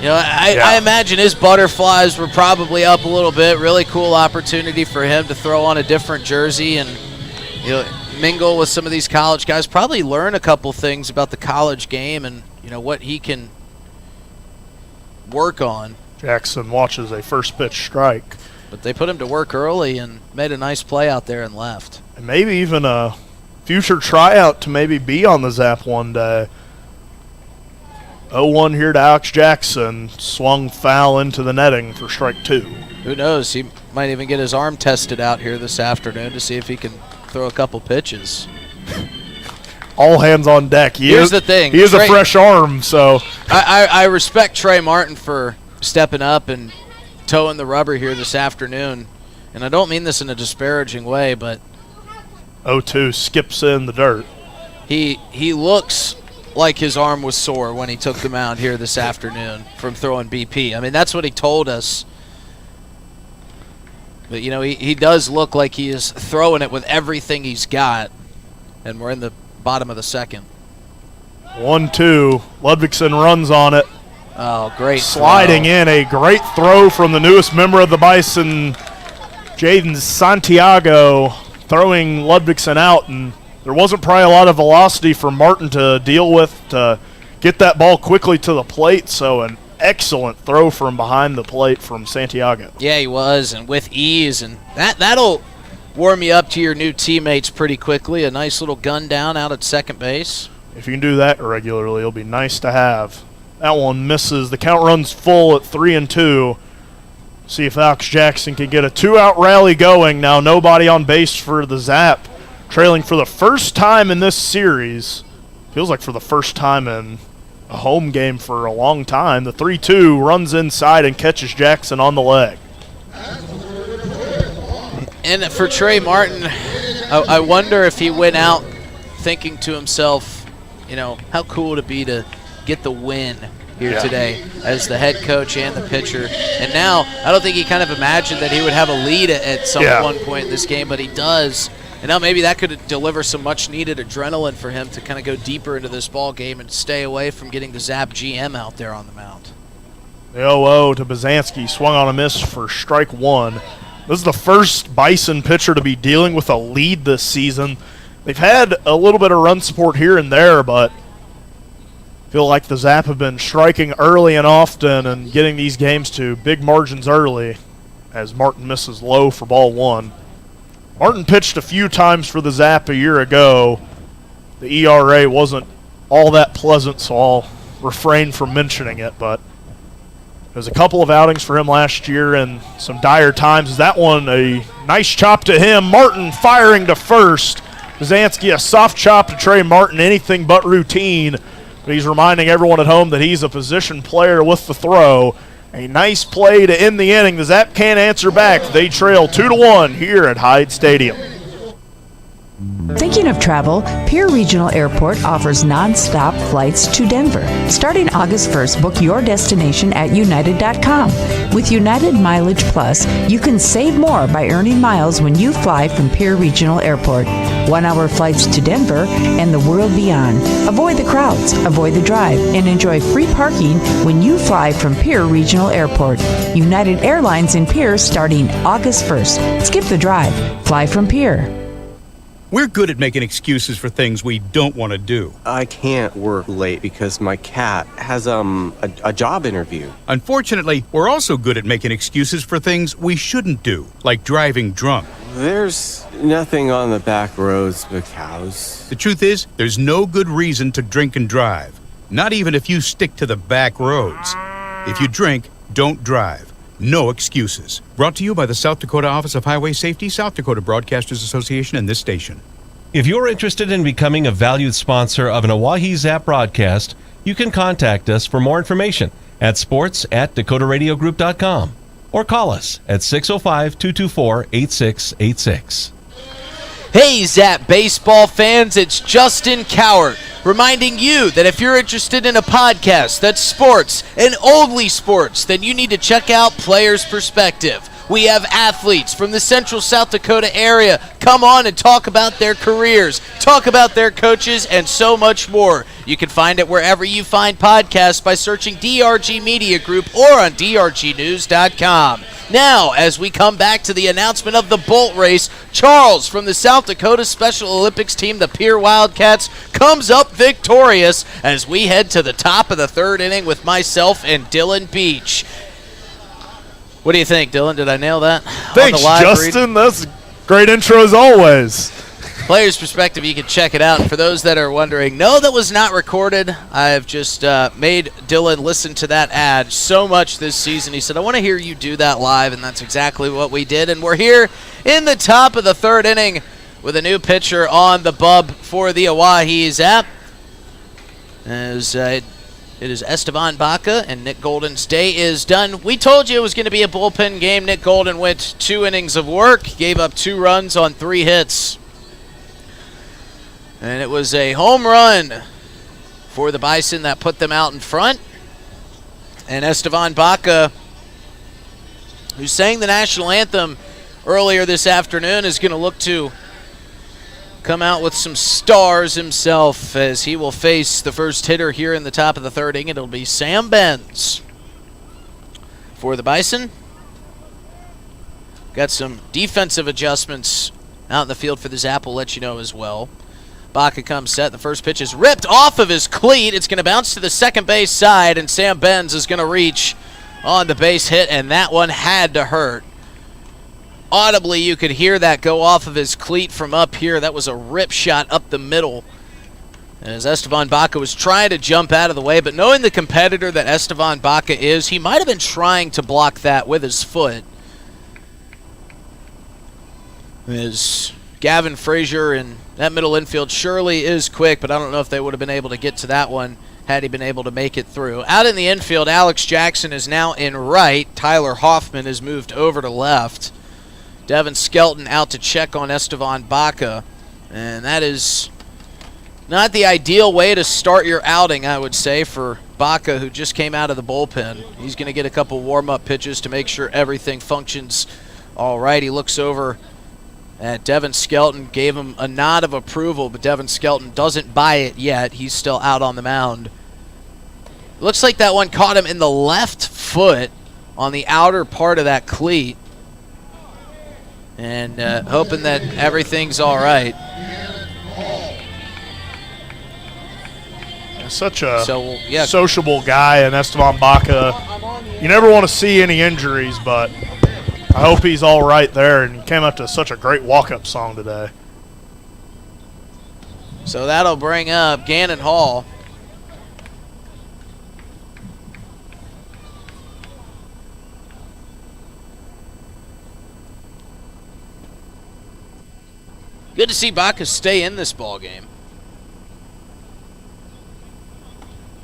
I imagine his butterflies were probably up a little bit. Really cool opportunity for him to throw on a different jersey and mingle with some of these college guys, probably learn a couple things about the college game and what he can work on. Jackson watches a first pitch strike. But they put him to work early and made a nice play out there and left. And maybe even a future tryout to maybe be on the Zap one day. 0-1 here to Alex Jackson. Swung foul into the netting for strike 2. Who knows? He might even get his arm tested out here this afternoon to see if he can throw a couple pitches. All hands on deck. Here's the thing. He has a fresh arm, so. I respect Trey Martin for stepping up and toeing the rubber here this afternoon. And I don't mean this in a disparaging way, but 0-2 skips in the dirt. He looks like his arm was sore when he took the mound here this afternoon from throwing BP. I mean, that's what he told us. But, he does look like he is throwing it with everything he's got. And we're in the bottom of the second. 1-2. Ludvigsen runs on it. Oh, great Sliding in, a great throw from the newest member of the Bison, Jaden Santiago, throwing Ludvigsen out, and there wasn't probably a lot of velocity for Martin to deal with to get that ball quickly to the plate, so an excellent throw from behind the plate from Santiago. Yeah, he was, and with ease, and that'll warm you up to your new teammates pretty quickly. A nice little gun down out at second base. If you can do that regularly, it'll be nice to have. That one misses. The count runs full at 3-2. See if Alex Jackson can get a 2-out rally going. Now nobody on base for the Zap. Trailing for the first time in this series. Feels like for the first time in a home game for a long time. The 3-2 runs inside and catches Jackson on the leg. And for Trey Martin, I wonder if he went out thinking to himself, how cool would it be to get the win here today as the head coach and the pitcher. And now, I don't think he kind of imagined that he would have a lead at some one point in this game, but he does. And now maybe that could deliver some much-needed adrenaline for him to kind of go deeper into this ball game and stay away from getting the Zap GM out there on the mound. The 0-0 to Bazanski, swung on a miss for strike 1. This is the first Bison pitcher to be dealing with a lead this season. They've had a little bit of run support here and there, but feel like the Zap have been striking early and often and getting these games to big margins early as Martin misses low for ball 1. Martin pitched a few times for the Zap a year ago. The ERA wasn't all that pleasant, so I'll refrain from mentioning it, but there's a couple of outings for him last year and some dire times. That one, a nice chop to him. Martin firing to first. Bazanski, a soft chop to Trey Martin, anything but routine. But he's reminding everyone at home that he's a position player with the throw. A nice play to end the inning. The Zap can't answer back. They trail 2-1 here at Hyde Stadium. Thinking of travel? Pierre Regional Airport offers non-stop flights to Denver. Starting August 1st, book your destination at United.com. With United Mileage Plus, you can save more by earning miles when you fly from Pierre Regional Airport. 1-hour flights to Denver and the world beyond. Avoid the crowds, avoid the drive, and enjoy free parking when you fly from Pierre Regional Airport. United Airlines in Pierre starting August 1st. Skip the drive. Fly from Pierre. We're good at making excuses for things we don't want to do. I can't work late because my cat has a job interview. Unfortunately, we're also good at making excuses for things we shouldn't do, like driving drunk. There's nothing on the back roads but cows. The truth is, there's no good reason to drink and drive. Not even if you stick to the back roads. If you drink, don't drive. No excuses. Brought to you by the South Dakota Office of Highway Safety, South Dakota Broadcasters Association, and this station. If you're interested in becoming a valued sponsor of an Oahe Zap broadcast, you can contact us for more information at sports@dakotaradiogroup.com or call us at 605-224-8686. Hey Zap baseball fans, it's Justin Cowart reminding you that if you're interested in a podcast that's sports and only sports, then you need to check out Players Perspective. We have athletes from the Central South Dakota area come on and talk about their careers, talk about their coaches, and so much more. You can find it wherever you find podcasts by searching DRG Media Group or on drgnews.com. Now, as we come back to the announcement of the Bolt Race, Charles from the South Dakota Special Olympics team, the Pierre Wildcats, comes up victorious as we head to the top of the third inning with myself and Dylan Beach. What do you think, Dylan? Did I nail that? Thanks, Justin. That's a great intro as always. Players Perspective, you can check it out. And for those that are wondering, no, that was not recorded. I've just made Dylan listen to that ad so much this season. He said, I want to hear you do that live, and that's exactly what we did. And we're here in the top of the third inning with a new pitcher on the bub for the Oahe Zap. As it is Esteban Baca, and Nick Golden's day is done. We told you it was going to be a bullpen game. Nick Golden went 2 innings of work, gave up 2 runs on 3 hits. And it was a home run for the Bison that put them out in front. And Esteban Baca, who sang the national anthem earlier this afternoon, is going to look to come out with some stars himself as he will face the first hitter here in the top of the third inning. It'll be Sam Benz for the Bison. Got some defensive adjustments out in the field for the Zap. We'll let you know as well. Baca comes set. The first pitch is ripped off of his cleat. It's going to bounce to the second base side, and Sam Benz is going to reach on the base hit, and that one had to hurt. Audibly, you could hear that go off of his cleat from up here. That was a rip shot up the middle. As Esteban Baca was trying to jump out of the way, but knowing the competitor that Esteban Baca is, he might have been trying to block that with his foot. As Gavin Frazier and that middle infield surely is quick, but I don't know if they would have been able to get to that one had he been able to make it through. Out in the infield, Alex Jackson is now in right. Tyler Hoffman has moved over to left. Devin Skelton out to check on Esteban Baca, and that is not the ideal way to start your outing, I would say, for Baca, who just came out of the bullpen. He's going to get a couple warm-up pitches to make sure everything functions all right. He looks over at Devin Skelton, gave him a nod of approval, but Devin Skelton doesn't buy it yet. He's still out on the mound. Looks like that one caught him in the left foot on the outer part of that cleat. And hoping that everything's all right. Such a sociable guy, and Esteban Baca. You never want to see any injuries, but I hope he's all right there. And he came up to such a great walk-up song today. So that'll bring up Gannon Hall. Good to see Baca stay in this ball game.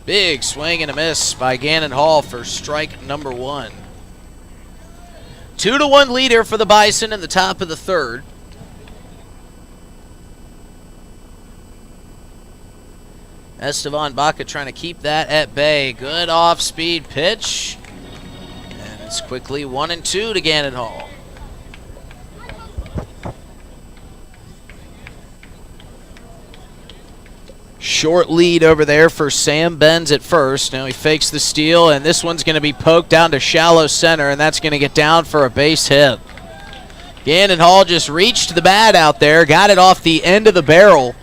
Big swing and a miss by Gannon Hall for strike number 1. 2-1 leader for the Bison in the top of the third. Esteban Baca trying to keep that at bay. Good off-speed pitch. And it's quickly 1-2 to Gannon Hall. Short lead over there for Sam Benz at first. Now he fakes the steal, and this one's going to be poked down to shallow center, and that's going to get down for a base hit. Gannon Hall just reached the bat out there, got it off the end of the barrel,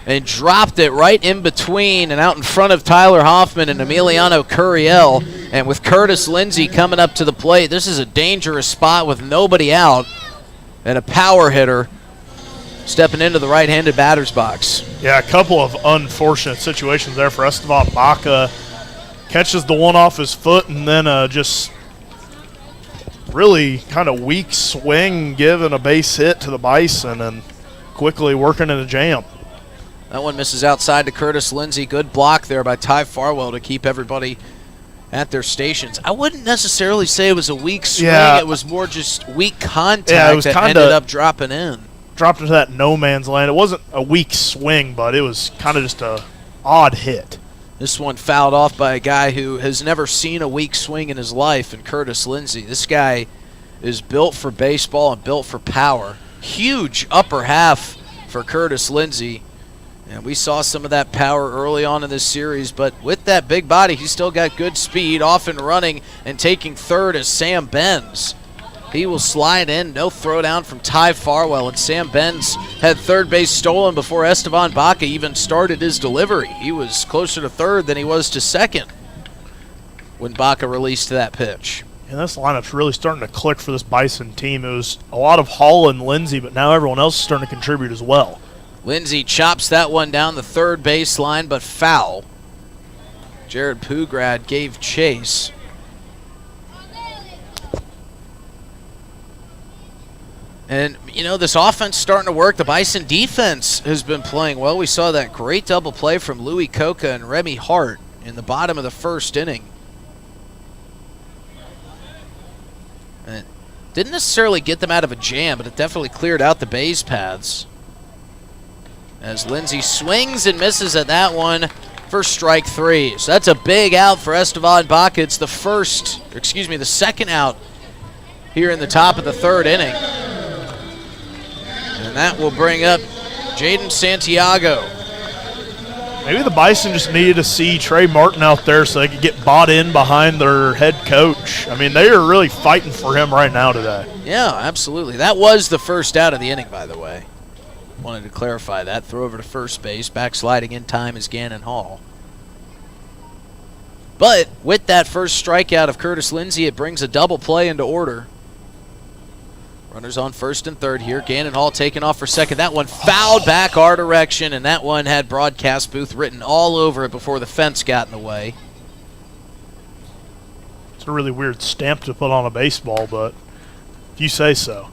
and dropped it right in between and out in front of Tyler Hoffman and Emiliano Curiel. And with Curtis Lindsey coming up to the plate, this is a dangerous spot with nobody out and a power hitter stepping into the right-handed batter's box. Yeah, a couple of unfortunate situations there for Esteban Baca. Catches the one off his foot, and then just really kind of weak swing, giving a base hit to the Bison and quickly working in a jam. That one misses outside to Curtis Lindsey. Good block there by Ty Farwell to keep everybody at their stations. I wouldn't necessarily say it was a weak swing. Yeah. It was more just weak contact it was that kinda ended up dropping in. dropped into that no man's land. It wasn't a weak swing, but it was kind of just a odd hit. This one fouled off by a guy who has never seen a weak swing in his life, and Curtis Lindsey. This guy is built for baseball and built for power. Huge upper half for Curtis Lindsey. And we saw some of that power early on in this series, but with that big body, he's still got good speed, often running and taking third as Sam Benz. He will slide in, no throwdown from Ty Farwell, and Sam Benz had third base stolen before Esteban Baca even started his delivery. He was closer to third than he was to second when Baca released that pitch. And this lineup's really starting to click for this Bison team. It was a lot of Hall and Lindsey, but now everyone else is starting to contribute as well. Lindsey chops that one down the third baseline, but foul. Jared Pugrad gave chase. And, you know, this offense starting to work. The Bison defense has been playing well. We saw that great double play from Louis Coca and Remy Hart in the bottom of the first inning. And it didn't necessarily get them out of a jam, but it definitely cleared out the base paths. As Lindsey swings and misses at that one for strike three. So that's a big out for Esteban Baca. It's the second out here in the top of the third inning. And that will bring up Jaden Santiago. Maybe the Bison just needed to see Trey Martin out there so they could get bought in behind their head coach. I mean, they are really fighting for him right now today. Yeah, absolutely. That was the first out of the inning, by the way. Wanted to clarify that. Throw over to first base. Backsliding in time is Gannon Hall. But with that first strikeout of Curtis Lindsey, it brings a double play into order. Runners on first and third here. Gannon Hall taking off for second. That one fouled back our direction, and that one had broadcast booth written all over it before the fence got in the way. It's a really weird stamp to put on a baseball, but if you say so.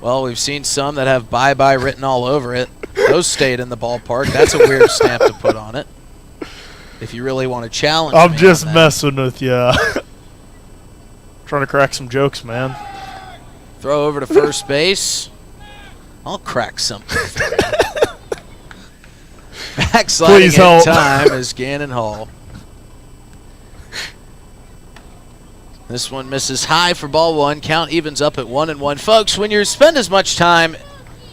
Well, we've seen some that have bye-bye written all over it. Those stayed in the ballpark. That's a weird stamp to put on it. If you really want to challenge me. I'm just messing with you. Trying to crack some jokes, man. Throw over to first base. I'll crack something. Backsliding in time is Gannon Hall. This one misses high for ball one. Count evens up at 1-1. Folks, when you spend as much time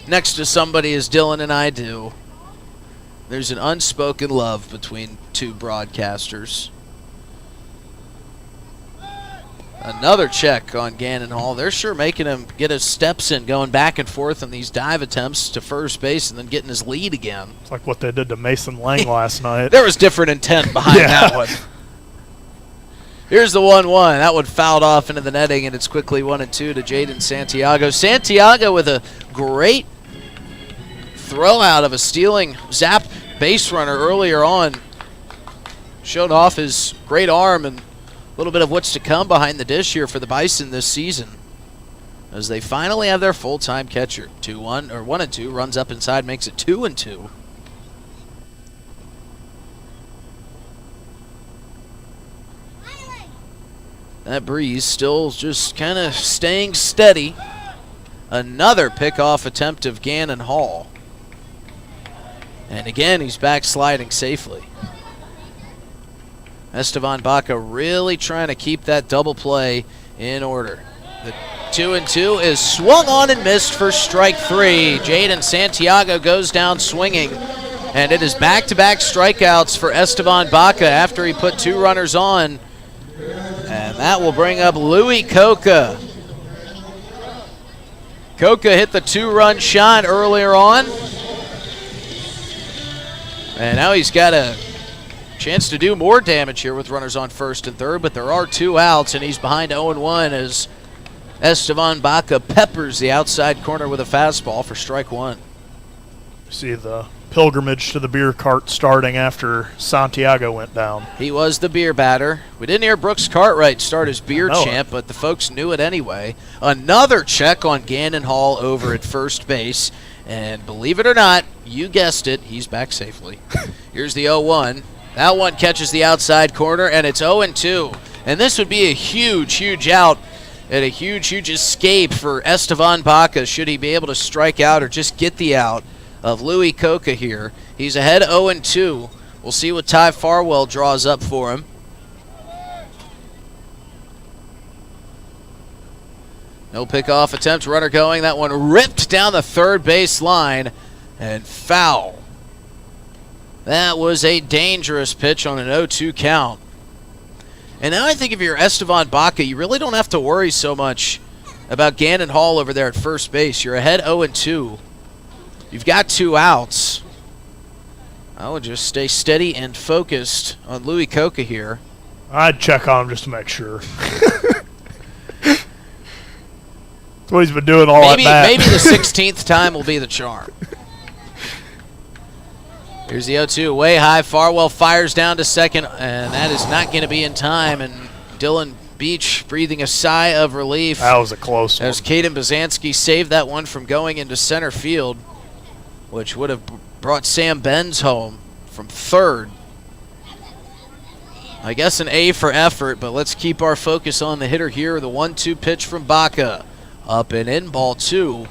next to somebody as Dylan and I do, there's an unspoken love between two broadcasters. Another check on Gannon Hall. They're sure making him get his steps in, going back and forth on these dive attempts to first base and then getting his lead again. It's like what they did to Mason Lang last night. There was different intent behind that one. Here's the 1-1. That one fouled off into the netting, and it's quickly 1-2 to Jaden Santiago. Santiago with a great throw out of a stealing Zap base runner earlier on. Showed off his great arm and a little bit of what's to come behind the dish here for the Bison this season, as they finally have their full-time catcher. 1-2, runs up inside, makes it 2-2. That breeze still just kind of staying steady. Another pickoff attempt of Gannon Hall. And again, he's backsliding safely. Esteban Baca really trying to keep that double play in order. The 2-2 is swung on and missed for strike three. Jaden Santiago goes down swinging. And it is back-to-back strikeouts for Esteban Baca after he put two runners on. And that will bring up Louis Coca. Coca hit the two-run shot earlier on. And now he's got a chance to do more damage here with runners on first and third, but there are two outs, and he's behind 0-1 as Esteban Baca peppers the outside corner with a fastball for strike one. See the pilgrimage to the beer cart starting after Santiago went down. He was the beer batter. We didn't hear Brooks Cartwright start as beer champ, but the folks knew it anyway. Another check on Gannon Hall over at first base. And believe it or not, you guessed it, he's back safely. Here's the 0-1. That one catches the outside corner, and it's 0-2. And this would be a huge, huge out And a huge, huge escape for Estevan Baca should he be able to strike out or just get the out of Louis Coca here. He's ahead 0-2. We'll see what Ty Farwell draws up for him. No pickoff attempt, runner going. That one ripped down the third base line and foul. That was a dangerous pitch on an 0-2 count. And now I think if you're Estevan Baca, you really don't have to worry so much about Gannon Hall over there at first base. You're ahead 0-2. You've got 2 outs. I would just stay steady and focused on Louis Coca here. I'd check on him just to make sure. That's what he's been doing all at bat. Maybe the 16th time will be the charm. Here's the 0-2, way high. Farwell fires down to second, and that is not going to be in time. And Dylan Beach breathing a sigh of relief. That was a close one. As Caden Bazanski saved that one from going into center field, which would have brought Sam Benz home from third. I guess an A for effort, but let's keep our focus on the hitter here. The 1-2 pitch from Baca. Up and in, ball 2.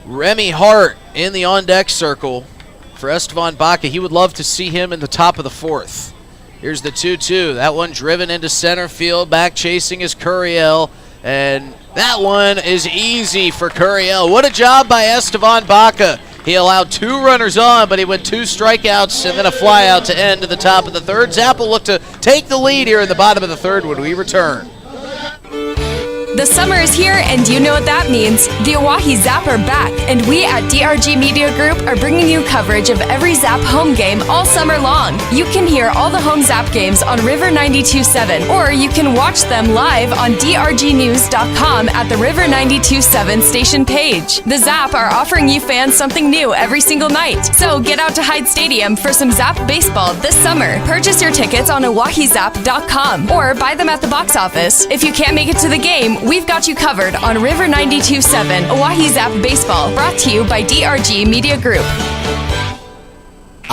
Remy Hart in the on-deck circle for Estevan Baca. He would love to see him in the top of the 4th. Here's the 2-2. That one driven into center field. Back chasing is Curiel. And that one is easy for Curiel. What a job by Estevan Baca. He allowed 2 runners on, but he went 2 strikeouts and then a fly out to end to the top of the 3rd. Zap will look to take the lead here in the bottom of the 3rd when we return. The summer is here, and you know what that means. The Oahe Zap are back, and we at DRG Media Group are bringing you coverage of every Zap home game all summer long. You can hear all the home Zap games on River 92.7, or you can watch them live on drgnews.com at the River 92.7 station page. The Zap are offering you fans something new every single night. So get out to Hyde Stadium for some Zap baseball this summer. Purchase your tickets on OaheZap.com or buy them at the box office. If you can't make it to the game, we've got you covered on River 92.7 Oahe Zap Baseball, brought to you by DRG Media Group. 2-1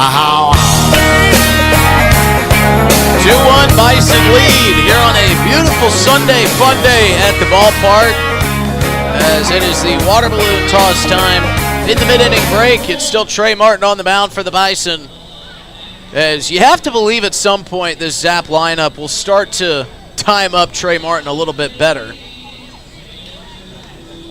Bison lead here on a beautiful Sunday fun day at the ballpark, as it is the water balloon toss time. In the mid-inning break, it's still Trey Martin on the mound for the Bison, as you have to believe at some point this Zap lineup will start to time up Trey Martin a little bit better.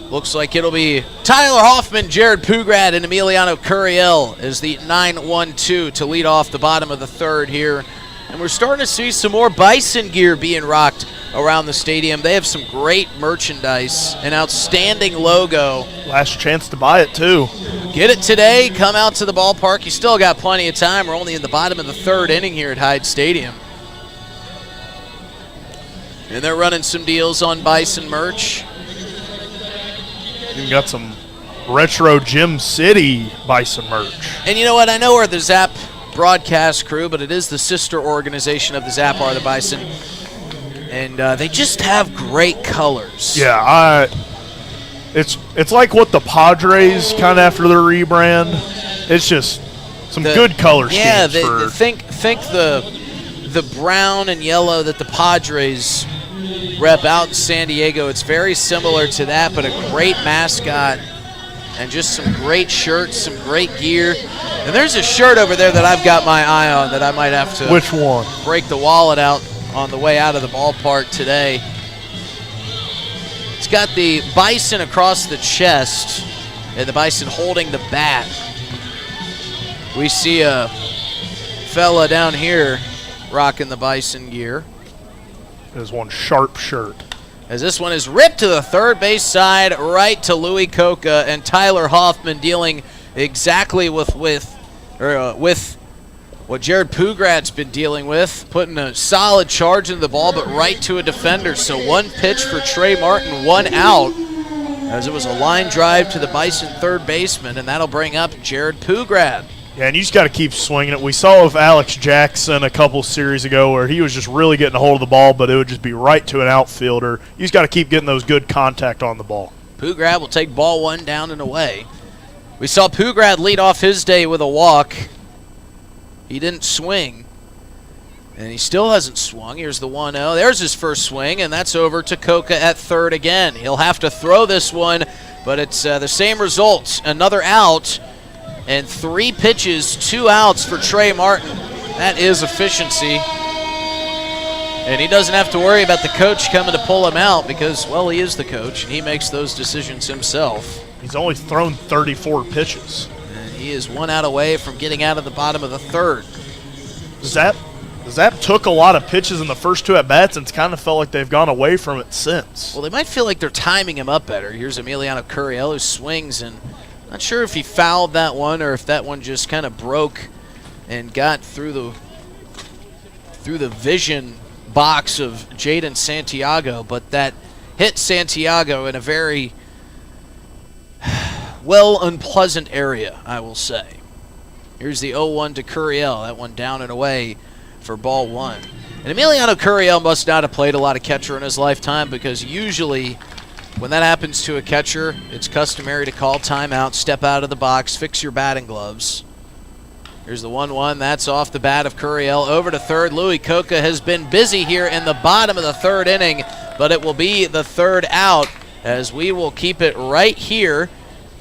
Looks like it'll be Tyler Hoffman, Jared Pugrad, and Emiliano Curiel as the 9-1-2 to lead off the bottom of the 3rd here. And we're starting to see some more Bison gear being rocked around the stadium. They have some great merchandise, an outstanding logo. Last chance to buy it, too. Get it today. Come out to the ballpark. You still got plenty of time. We're only in the bottom of the 3rd inning here at Hyde Stadium. And they're running some deals on Bison merch. Even got some retro Gym City Bison merch. And you know what? I know we're the Zap broadcast crew, but it is the sister organization of the Zap are the Bison. And they just have great colors. Yeah, it's like what the Padres kind of after their rebrand. It's just some good color schemes. Yeah, think the brown and yellow that the Padres rep out in San Diego. It's very similar to that, but a great mascot and just some great shirts, some great gear. And there's a shirt over there that I've got my eye on that I might have to Which one? Break the wallet out on the way out of the ballpark today. It's got the Bison across the chest and the Bison holding the bat. We see a fella down here rocking the Bison gear. There's one sharp shirt. As this one is ripped to the 3rd base side, right to Louis Coca, and Tyler Hoffman dealing exactly with what Jared Pugrad's been dealing with, putting a solid charge into the ball, but right to a defender. So 1 pitch for Trey Martin, 1 out, as it was a line drive to the Bison 3rd baseman, and that'll bring up Jared Pugrad. Yeah, and you just got to keep swinging it. We saw with Alex Jackson a couple series ago where he was just really getting a hold of the ball, but it would just be right to an outfielder. You just got to keep getting those good contact on the ball. Pugrad will take ball 1 down and away. We saw Pugrad lead off his day with a walk. He didn't swing. And he still hasn't swung. Here's the 1-0. There's his first swing, and that's over to Coca at third again. He'll have to throw this one, but it's the same result. Another out, and 3 pitches, 2 outs for Trey Martin. That is efficiency. And he doesn't have to worry about the coach coming to pull him out because, well, he is the coach, and he makes those decisions himself. He's only thrown 34 pitches. And he is 1 out away from getting out of the bottom of the third. Zap took a lot of pitches in the first 2 at-bats, and it's kind of felt like they've gone away from it since. Well, they might feel like they're timing him up better. Here's Emiliano Curiel, who swings, and not sure if he fouled that one or if that one just kind of broke and got through the vision box of Jaden Santiago, but that hit Santiago in a very unpleasant area, I will say. Here's the 0-1 to Curiel. That one down and away for ball 1. And Emiliano Curiel must not have played a lot of catcher in his lifetime, because usually when that happens to a catcher, it's customary to call timeout, step out of the box, fix your batting gloves. Here's the 1-1. That's off the bat of Curiel. Over to third. Louis Coca has been busy here in the bottom of the third inning, but it will be the third out as we will keep it right here.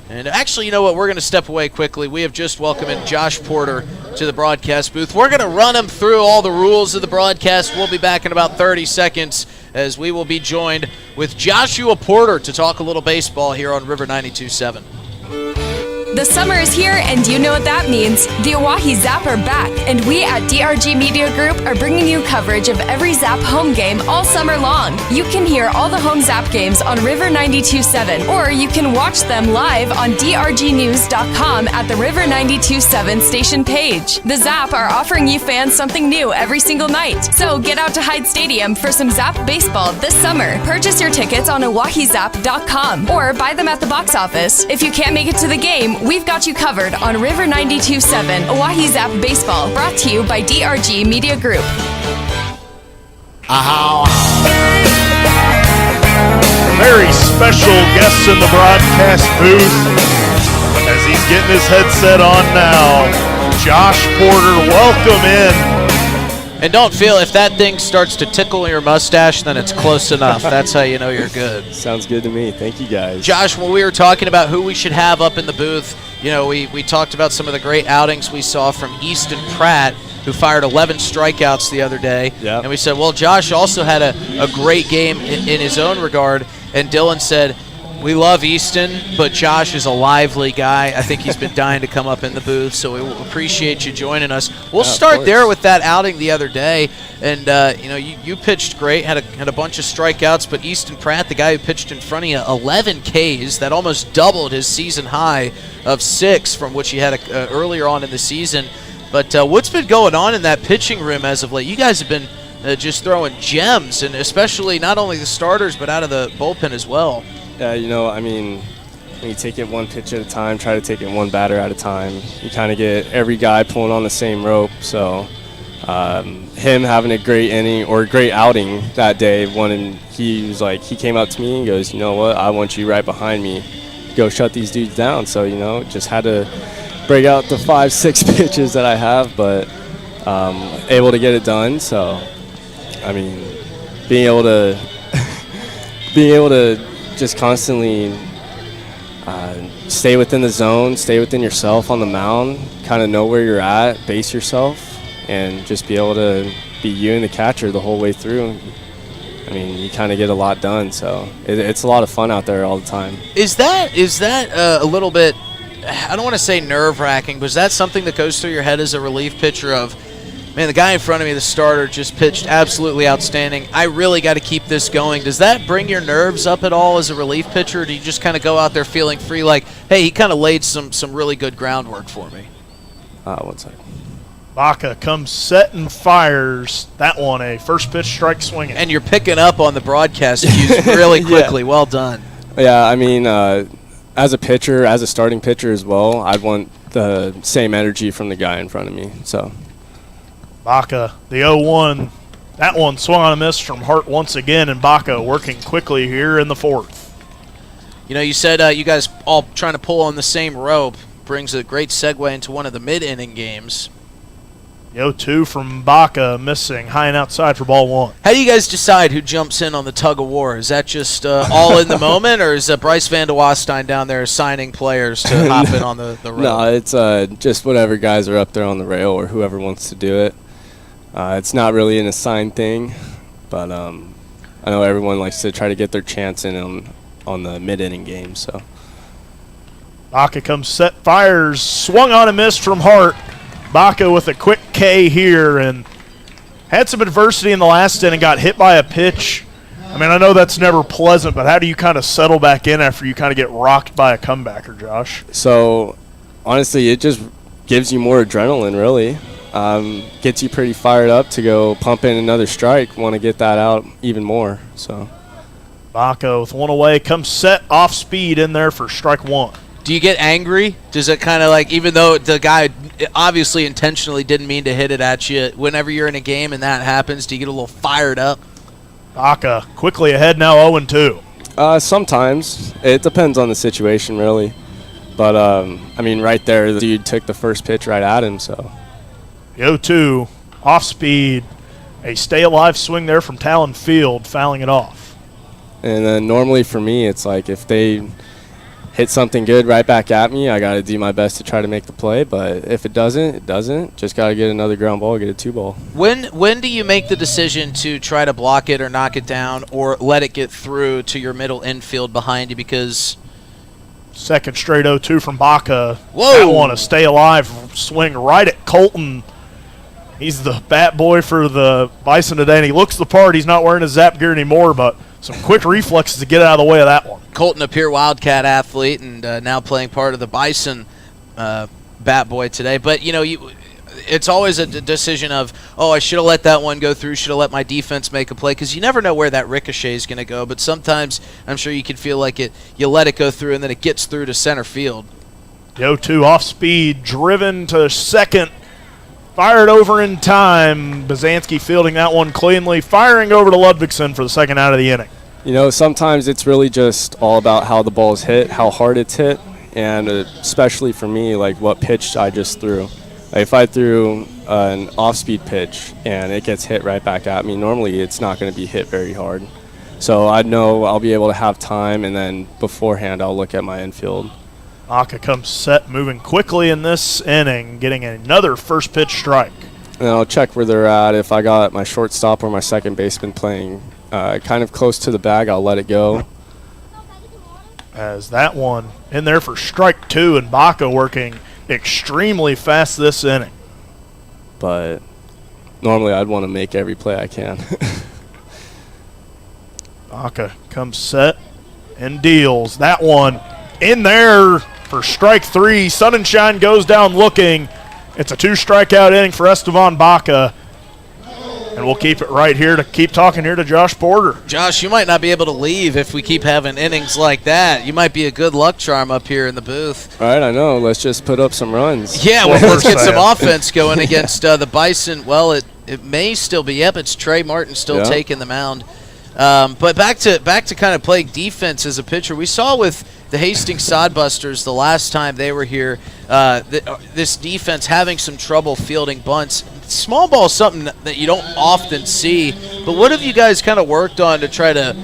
And actually, you know what? We're going to step away quickly. We have just welcomed in Josh Porter to the broadcast booth. We're going to run him through all the rules of the broadcast. We'll be back in about 30 seconds as we will be joined with Joshua Porter to talk a little baseball here on River 92.7. The summer is here, and you know what that means. The Oahe Zap are back, and we at DRG Media Group are bringing you coverage of every Zap home game all summer long. You can hear all the home Zap games on River 92.7, or you can watch them live on drgnews.com at the River 92.7 station page. The Zap are offering you fans something new every single night, so get out to Hyde Stadium for some Zap baseball this summer. Purchase your tickets on oahezap.com or buy them at the box office. If you can't make it to the game, we've got you covered on River 92.7 Oahe Zap Baseball, brought to you by DRG Media Group. Very special guest in the broadcast booth as he's getting his headset on now. Josh Porter, welcome in. And don't feel if that thing starts to tickle your mustache, then it's close enough. That's how you know you're good. Sounds good to me. Thank you, guys. Josh, when we were talking about who we should have up in the booth, you know, we talked about some of the great outings we saw from Easton Pratt, who fired 11 strikeouts the other day. Yep. And we said, well, Josh also had a great game in his own regard. And Dylan said, we love Easton, but Josh is a lively guy. I think he's been dying to come up in the booth, so we appreciate you joining us. We'll start there with that outing the other day. And, you know, you pitched great, had a bunch of strikeouts, but Easton Pratt, the guy who pitched in front of you, 11 Ks, that almost doubled his season high of 6 from which he had earlier on in the season. But what's been going on in that pitching room as of late? You guys have been just throwing gems, and especially not only the starters, but out of the bullpen as well. Yeah, you know, I mean, when you take it one pitch at a time, try to take it one batter at a time, you kind of get every guy pulling on the same rope. So him having a great inning or a great outing that day, he came up to me and goes, you know what, I want you right behind me. Go shut these dudes down. So, you know, just had to break out the 5-6 pitches that I have, but able to get it done. So, I mean, being able to just constantly stay within the zone, stay within yourself on the mound, kind of know where you're at, base yourself, and just be able to be you and the catcher the whole way through. I mean, you kind of get a lot done, so it's a lot of fun out there all the time. Is that a little bit, I don't want to say nerve-wracking, but is that something that goes through your head as a relief pitcher of, man, the guy in front of me, the starter, just pitched absolutely outstanding. I really got to keep this going. Does that bring your nerves up at all as a relief pitcher, or do you just kind of go out there feeling free like, hey, he kind of laid some really good groundwork for me? One second. Baca comes set and fires that one, a first pitch strike swinging. And you're picking up on the broadcast cues really quickly. Yeah. Well done. Yeah, I mean, as a pitcher, as a starting pitcher as well, I'd want the same energy from the guy in front of me, so. Baca, the 0-1. That one swung on a miss from Hart once again, and Baca working quickly here in the fourth. You know, you said you guys all trying to pull on the same rope. Brings a great segue into one of the mid-inning games. The 0-2 from Baca missing, high and outside for ball one. How do you guys decide who jumps in on the tug of war? Is that just all in the moment, or is Bryce Van de Wastein down there signing players to hop in on the rail? No, it's just whatever guys are up there on the rail or whoever wants to do it. It's not really an assigned thing, but I know everyone likes to try to get their chance in on the mid-inning game. So Baca comes set, fires, swung on and missed from Hart. Baca with a quick K here, and had some adversity in the last inning, got hit by a pitch. I mean, I know that's never pleasant, but how do you kind of settle back in after you kind of get rocked by a comebacker, Josh? So, honestly, it just gives you more adrenaline, really. Gets you pretty fired up to go pump in another strike, want to get that out even more. So, Baca with one away, comes set, off speed in there for strike one. Do you get angry? Does it kind of like, even though the guy obviously intentionally didn't mean to hit it at you, whenever you're in a game and that happens, do you get a little fired up? Baca quickly ahead now, 0-2. Sometimes. It depends on the situation, really. But, I mean, right there, the dude took the first pitch right at him, so. The 0-2, off speed, a stay-alive swing there from Talon Field, fouling it off. And then normally for me, it's like if they hit something good right back at me, I got to do my best to try to make the play. But if it doesn't, it doesn't. Just got to get another ground ball, get a 2-ball. When do you make the decision to try to block it or knock it down or let it get through to your middle infield behind you? Because second straight 0-2 from Baca. Whoa! That one, a stay-alive swing right at Colton. He's the bat boy for the Bison today, and he looks the part. He's not wearing his Zap gear anymore, but some quick reflexes to get out of the way of that one. Colton, a pure Wildcat athlete, and now playing part of the Bison bat boy today. But, you know, it's always a decision of, I should have let that one go through, should have let my defense make a play, because you never know where that ricochet is going to go. But sometimes I'm sure you can feel like you let it go through, and then it gets through to center field. The 0-2 off speed, driven to second. Fired over in time. Bazanski fielding that one cleanly. Firing over to Ludvigsen for the second out of the inning. You know, sometimes it's really just all about how the ball's hit, how hard it's hit, and especially for me, like what pitch I just threw. Like if I threw an off-speed pitch and it gets hit right back at me, normally it's not going to be hit very hard. So I know I'll be able to have time, and then beforehand I'll look at my infield. Baca comes set, moving quickly in this inning, getting another first pitch strike. And I'll check where they're at. If I got my shortstop or my second baseman playing kind of close to the bag, I'll let it go. As that one in there for strike two, and Baca working extremely fast this inning. But normally I'd want to make every play I can. Baca comes set and deals. That one in there for strike three. Sun and Shine goes down looking. It's a 2-strikeout inning for Esteban Baca. And we'll keep it right here to keep talking here to Josh Porter. Josh, you might not be able to leave if we keep having innings like that. You might be a good luck charm up here in the booth. All right, I know. Let's just put up some runs. Yeah, well, let's get some offense going against the Bison. Well, it may still be. Yep, it's Trey Martin still taking the mound. But back to kind of playing defense as a pitcher. We saw with the Hastings Sodbusters the last time they were here, this defense having some trouble fielding bunts. Small ball is something that you don't often see, but what have you guys kind of worked on to try to,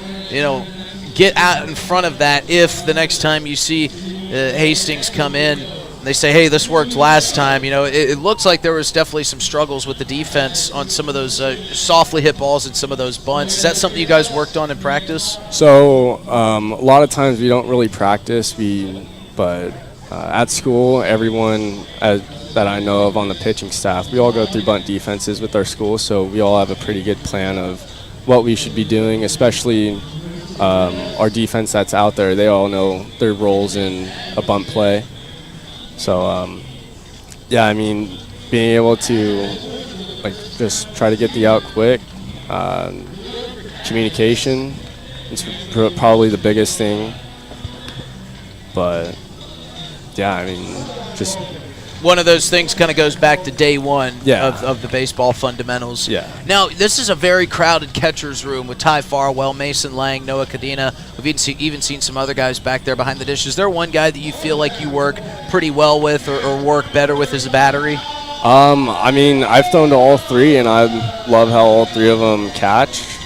get out in front of that if the next time you see Hastings come in and they say, hey, this worked last time? It looks like there was definitely some struggles with the defense on some of those softly hit balls and some of those bunts. Is that something you guys worked on in practice? So a lot of times we don't really practice, but at school, everyone that I know of on the pitching staff, we all go through bunt defenses with our school, so we all have a pretty good plan of what we should be doing, especially our defense that's out there. They all know their roles in a bunt play. So, being able to just try to get the out quick, communication is probably the biggest thing. But, just one of those things kind of goes back to day one of the baseball fundamentals. Yeah. Now, this is a very crowded catcher's room with Ty Farwell, Mason Lang, Noah Cadena. We've even seen some other guys back there behind the dish. Is there one guy that you feel like you work pretty well with or work better with as a battery? I mean, I've thrown to all three, and I love how all three of them catch.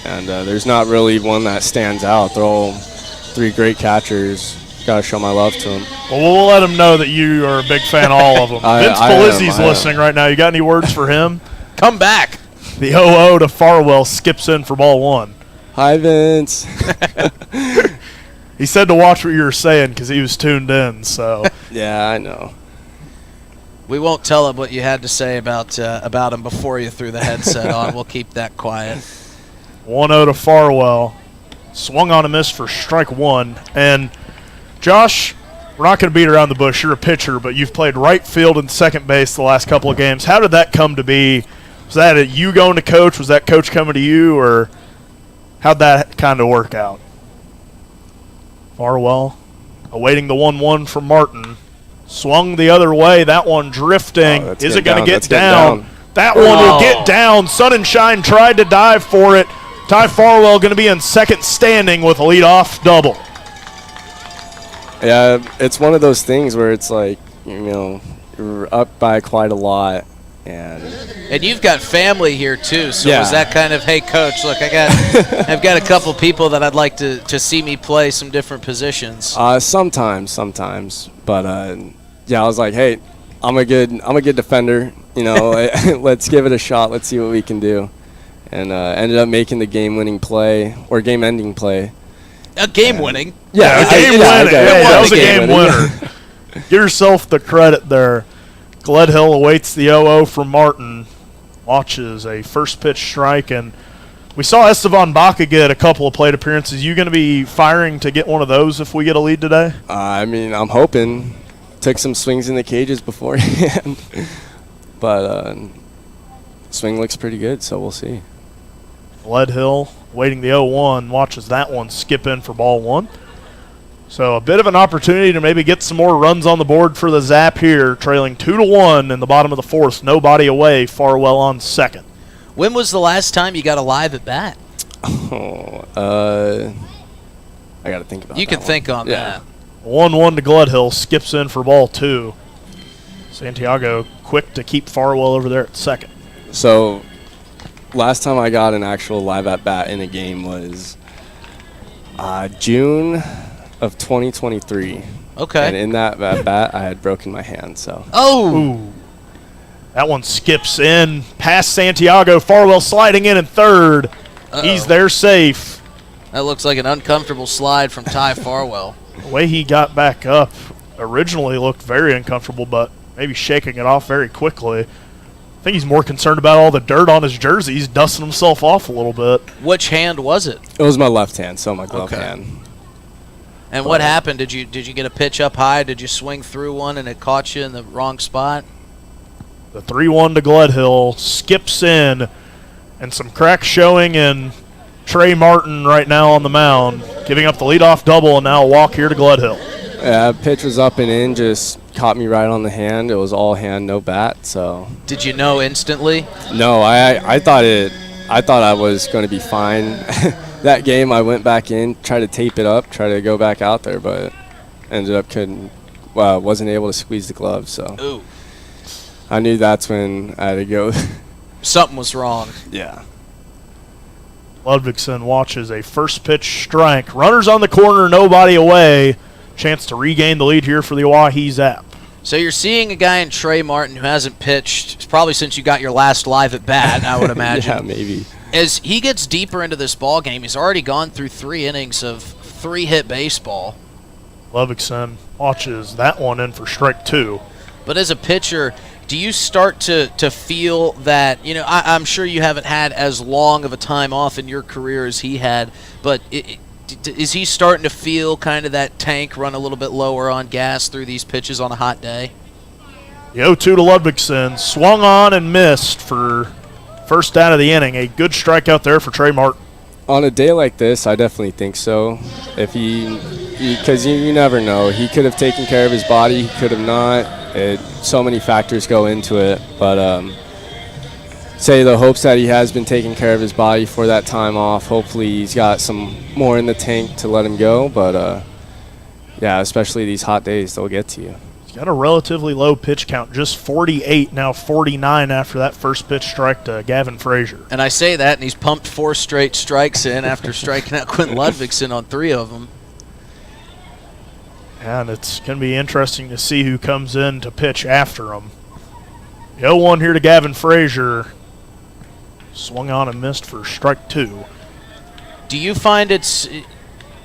And there's not really one that stands out. They're all three great catchers. Got to show my love to them. Well, we'll let him know that you are a big fan of all of them. Vince Polizzi's listening right now. You got any words for him? Come back. The 0-0 to Farwell skips in for ball one. Hi, Vince. He said to watch what you were saying because he was tuned in. So yeah, I know. We won't tell him what you had to say about him before you threw the headset on. We'll keep that quiet. 1-0 to Farwell. Swung on a miss for strike one. And, Josh, we're not going to beat around the bush. You're a pitcher, but you've played right field and second base the last couple of games. How did that come to be? Was that you going to coach? Was that coach coming to you? Or how'd that kind of work out? Farwell awaiting the 1-1 from Martin. Swung the other way. That one drifting. Is it going to get down? That one will get down. Sun and Shine tried to dive for it. Ty Farwell going to be in second standing with a leadoff double. Yeah, it's one of those things where it's like, you're up by quite a lot. And you've got family here too, so yeah. Was that kind of, hey coach, look, I've got a couple people that I'd like to see me play some different positions. Sometimes, but yeah, I was like, hey, I'm a good defender, let's give it a shot, let's see what we can do, and ended up making the game-winning play or game-ending play. A game-winning? Yeah, a game-winning. That was a game winner. Give yourself the credit there. Gledhill awaits the 0-0 from Martin. Watches a first pitch strike, and we saw Estevan Baca get a couple of plate appearances. You going to be firing to get one of those if we get a lead today? I mean, I'm hoping. Took some swings in the cages beforehand, but swing looks pretty good, so we'll see. Gledhill waiting the 0-1, watches that one skip in for ball one. So a bit of an opportunity to maybe get some more runs on the board for the Zap here, trailing 2-1 in the bottom of the fourth. Nobody away, Farwell on second. When was the last time you got a live at bat? I got to think about that. You can think on that. 1-1 to Gledhill, skips in for ball two. Santiago quick to keep Farwell over there at second. So last time I got an actual live at bat in a game was June of 2023. Okay. And in that at bat, I had broken my hand. So. Oh. Ooh. That one skips in past Santiago. Farwell sliding in third. He's there safe. That looks like an uncomfortable slide from Ty Farwell. The way he got back up originally looked very uncomfortable, but maybe shaking it off very quickly. I think he's more concerned about all the dirt on his jersey. He's dusting himself off a little bit. Which hand was it? It was my left hand, so my glove hand. And what happened? Did you get a pitch up high? Did you swing through one and it caught you in the wrong spot? The 3-1 to Gledhill skips in, and some cracks showing in Trey Martin right now on the mound, giving up the leadoff double, and now a walk here to Gledhill. Yeah, pitch was up and in, just caught me right on the hand. It was all hand, no bat. So. Did you know instantly? No, I thought I was going to be fine. That game, I went back in, tried to tape it up, tried to go back out there, but ended up wasn't able to squeeze the glove. So. Ooh. I knew that's when I had to go. Something was wrong. Yeah. Ludvigsen watches a first pitch strike. Runners on the corner, nobody away. Chance to regain the lead here for the Oahe Zap. So you're seeing a guy in Trey Martin who hasn't pitched probably since you got your last live at bat, I would imagine. Yeah, maybe. As he gets deeper into this ball game, he's already gone through 3 innings of 3-hit baseball. Ludvigsen watches that one in for strike two. But as a pitcher, do you start to feel that, I'm sure you haven't had as long of a time off in your career as he had, but is he starting to feel kind of that tank run a little bit lower on gas through these pitches on a hot day? The 0-2 to Ludvigsen, swung on and missed for first out of the inning. A good strikeout there for Trey Martin. On a day like this, I definitely think so. If because you never know. He could have taken care of his body, he could have not. So many factors go into it, but say the hopes that he has been taking care of his body for that time off. Hopefully he's got some more in the tank to let him go, but yeah, especially these hot days, they'll get to you. He's got a relatively low pitch count, just 48, now 49 after that first pitch strike to Gavin Frazier. And I say that, and he's pumped 4 straight strikes in after striking out Quentin Ludvigsen on 3 of them. And it's going to be interesting to see who comes in to pitch after him. The 0-1 here to Gavin Frazier. Swung on and missed for strike 2. Do you find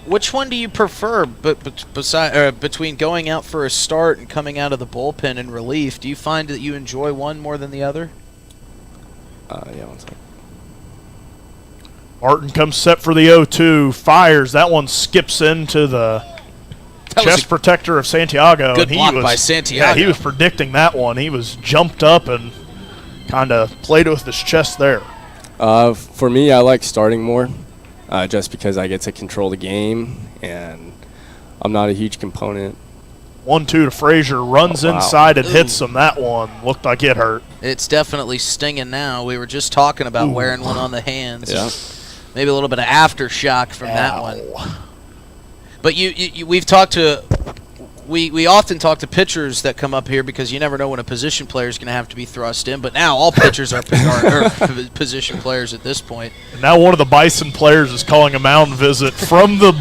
which one do you prefer between going out for a start and coming out of the bullpen in relief? Do you find that you enjoy one more than the other? Yeah, one second. Martin comes set for the 0-2, fires. That one skips into the chest protector of Santiago. Good block by Santiago. Yeah, he was predicting that one. He was jumped up and kind of played with his chest there. For me, I like starting more. Just because I get to control the game, and I'm not a huge component. 1-2 to Frazier, runs inside and hits him. That one looked like it hurt. It's definitely stinging now. We were just talking about wearing one on the hands. Yeah. Maybe a little bit of aftershock from that one. But we've talked to we often talk to pitchers that come up here because you never know when a position player is going to have to be thrust in. But now all pitchers are position players at this point. And now one of the Bison players is calling a mound visit from the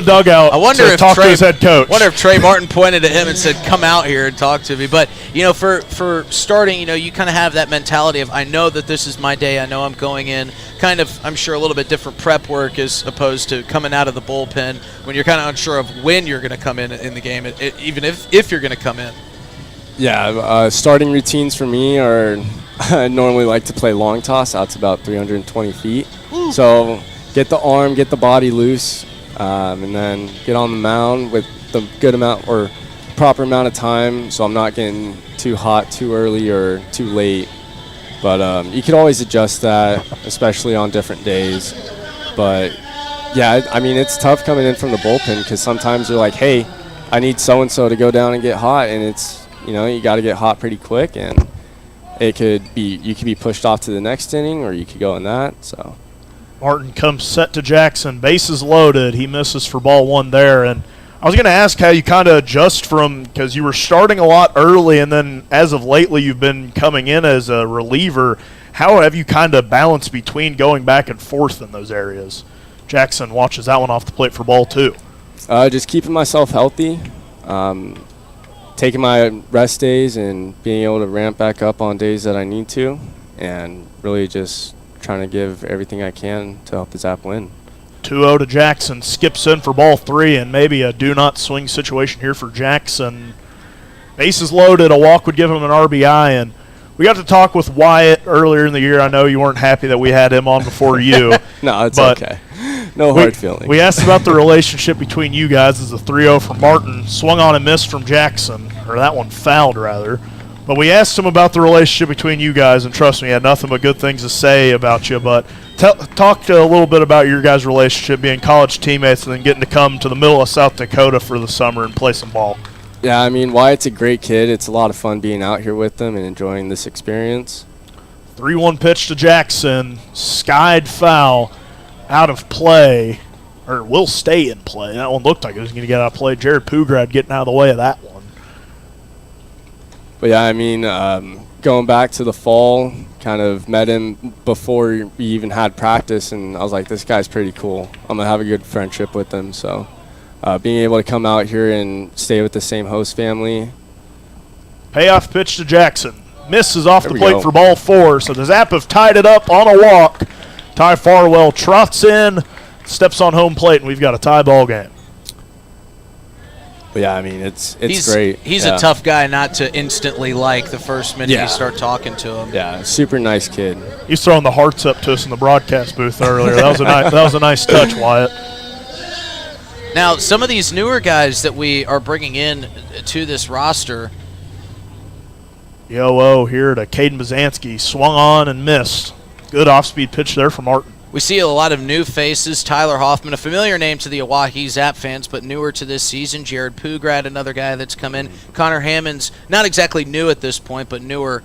dugout. I wonder to if talk to his head coach. Wonder if Trey Martin pointed at him and said, "Come out here and talk to me." But for starting, you kind of have that mentality of I know that this is my day. I know I'm going in. Kind of, I'm sure, a little bit different prep work as opposed to coming out of the bullpen when you're kind of unsure of when you're going to come in the game, even if you're going to come in. Yeah, starting routines for me are I normally like to play long toss out to about 320 feet. Ooh. So get the arm, get the body loose, and then get on the mound with the good amount or proper amount of time so I'm not getting too hot too early or too late. But you could always adjust that, especially on different days. But, yeah, I mean, it's tough coming in from the bullpen because sometimes you're like, hey, I need so-and-so to go down and get hot. And it's, you got to get hot pretty quick. And you could be pushed off to the next inning or you could go in that. So Martin comes set to Jackson. Bases loaded. He misses for ball 1 there. And I was going to ask how you kind of adjust from, because you were starting a lot early, and then as of lately you've been coming in as a reliever. How have you kind of balanced between going back and forth in those areas? Jackson watches that one off the plate for ball 2. Just keeping myself healthy, taking my rest days and being able to ramp back up on days that I need to, and really just trying to give everything I can to help the Zap win. 2-0 to Jackson, skips in for ball 3, and maybe a do-not-swing situation here for Jackson. Bases loaded, a walk would give him an RBI, and we got to talk with Wyatt earlier in the year. I know you weren't happy that we had him on before you. No, it's okay. No hard feelings. We asked about the relationship between you guys as a 3-0 for Martin. Swung on and missed from Jackson, or that one fouled, rather. But we asked him about the relationship between you guys, and trust me, he had nothing but good things to say about you. But talk a little bit about your guys' relationship, being college teammates and then getting to come to the middle of South Dakota for the summer and play some ball. Yeah, I mean, Wyatt's a great kid. It's a lot of fun being out here with them and enjoying this experience. 3-1 pitch to Jackson, skied foul, out of play, or will stay in play. That one looked like it was going to get out of play. Jared Pugrad getting out of the way of that one. But yeah, I mean, going back to the fall, kind of met him before we even had practice, and I was like, this guy's pretty cool. I'm going to have a good friendship with him. So being able to come out here and stay with the same host family. Payoff pitch to Jackson. Misses off the plate for ball 4, so the Zap have tied it up on a walk. Ty Farwell trots in, steps on home plate, and we've got a tie ball game. But yeah, I mean, it's great. He's a tough guy not to instantly like the first minute you start talking to him. Yeah, super nice kid. He's throwing the hearts up to us in the broadcast booth earlier. That was a nice touch, Wyatt. Now, some of these newer guys that we are bringing in to this roster. The 0-0 here to Caden Bazanski. Swung on and missed. Good off-speed pitch there from Martin. We see a lot of new faces. Tyler Hoffman, a familiar name to the Oahe Zap fans, but newer to this season. Jared Pugrad, another guy that's come in. Connor Hammonds, not exactly new at this point, but newer.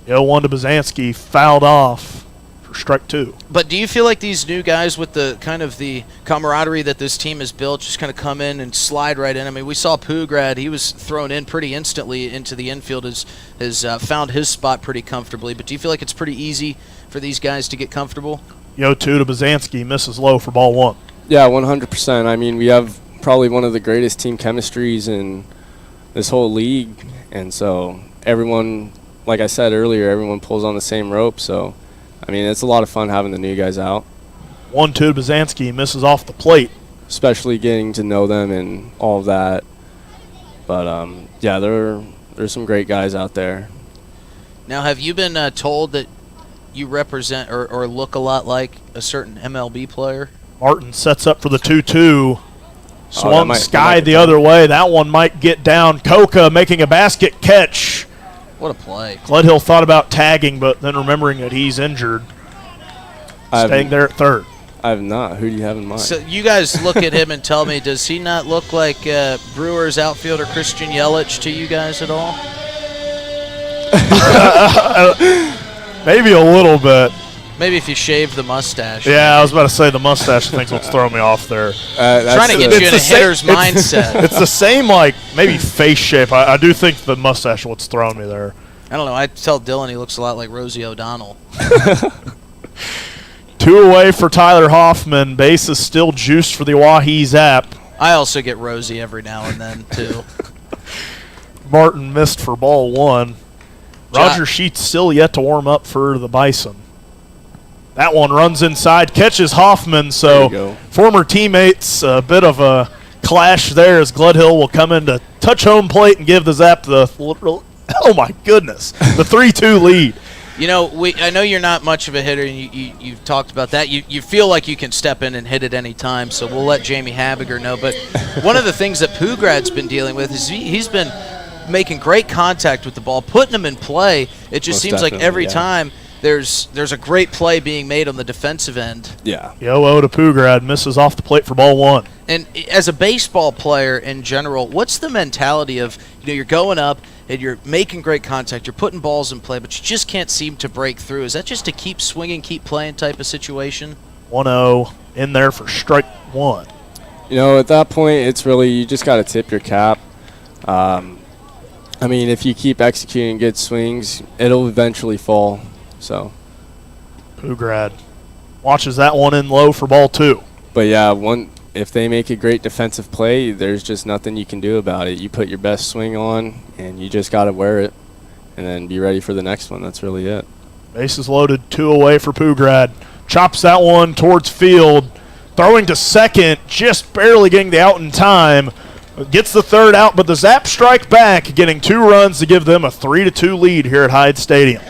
0-1 to Bazanski, fouled off for for strike 2. But do you feel like these new guys with the kind of the camaraderie that this team has built just kind of come in and slide right in? I mean, we saw Pugrad. He was thrown in pretty instantly into the infield, has found his spot pretty comfortably. But do you feel like it's pretty easy for these guys to get comfortable? 0-2 to Bazanski, misses low for ball 1. Yeah, 100%. I mean, we have probably one of the greatest team chemistries in this whole league. And so everyone, like I said earlier, everyone pulls on the same rope. So, I mean, it's a lot of fun having the new guys out. 1-2 to Bazanski, misses off the plate. Especially getting to know them and all of that. But, yeah, there's some great guys out there. Now, have you been told that you represent or look a lot like a certain MLB player? Martin sets up for the 2-2. Swung that Sky might the other way. That one might get down. Coca making a basket catch. What a play. Gledhill thought about tagging, but then remembering that he's injured, staying there at third. I have not. Who do you have in mind? So you guys look at him and tell me, does he not look like Brewers outfielder Christian Yelich to you guys at all? Maybe a little bit. Maybe if you shave the mustache. Yeah, I was about to say the mustache I think what's throwing me off there. Trying to get you in a hitter's mindset. It's the same, like, maybe face shape. I do think the mustache is what's throwing me there. I don't know. I tell Dylan he looks a lot like Rosie O'Donnell. 2 away for Tyler Hoffman. Base is still juiced for the Oahe Zap. I also get Rosie every now and then, too. Martin missed for ball 1. Roger Sheets still yet to warm up for the Bison. That one runs inside, catches Hoffman, so former teammates, a bit of a clash there as Gledhill will come in to touch home plate and give the Zap the, oh my goodness, the 3-2 lead. You know, I know you're not much of a hitter, and you've talked about that. You feel like you can step in and hit at any time, so we'll let Jamie Habiger know. But one of the things that Pugrad's been dealing with is he's been making great contact with the ball, putting him in play. It just seems like every time there's a great play being made on the defensive end. Yeah. Yo-O to Pugrad, misses off the plate for ball 1. And as a baseball player in general, what's the mentality of, you're going up and you're making great contact, you're putting balls in play, but you just can't seem to break through? Is that just a keep swinging, keep playing type of situation? 1-0 in there for strike 1. At that point, it's really, you just got to tip your cap. I mean, if you keep executing good swings, it'll eventually fall. So, Pugrad watches that one in low for ball 2. But yeah, if they make a great defensive play, there's just nothing you can do about it. You put your best swing on, and you just got to wear it, and then be ready for the next one. That's really it. Bases loaded, 2 away for Pugrad. Chops that one towards field, throwing to second, just barely getting the out in time. Gets the third out, but the Zap strike back, getting 2 runs to give them a 3-2 lead here at Hyde Stadium.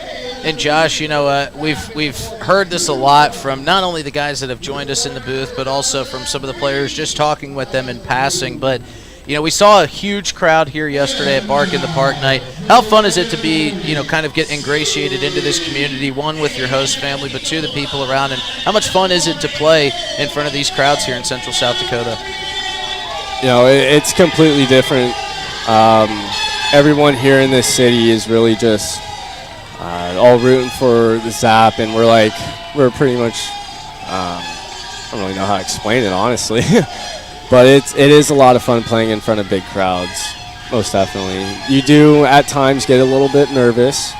And Josh, we've heard this a lot from not only the guys that have joined us in the booth, but also from some of the players just talking with them in passing. But we saw a huge crowd here yesterday at Bark in the Park night. How fun is it to be, kind of get ingratiated into this community? 1, with your host family, but 2, the people around. And how much fun is it to play in front of these crowds here in Central South Dakota? It's completely different. Everyone here in this city is really just all rooting for the Zap, and we're pretty much, I don't really know how to explain it, honestly. But it is a lot of fun playing in front of big crowds, most definitely. You do at times get a little bit nervous,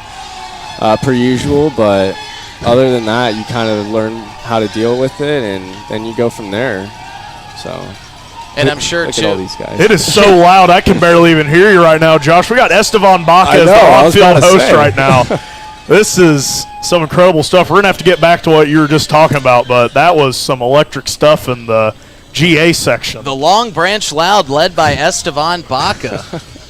per usual, but other than that, you kind of learn how to deal with it, and then you go from there. So. And I'm sure, Look too. at all these guys. It is so loud, I can barely even hear you right now, Josh. We got Estevan Baca as the on-field host right now. This is some incredible stuff. We're going to have to get back to what you were just talking about, but that was some electric stuff in the GA section. The Long Branch Loud led by Estevan Baca.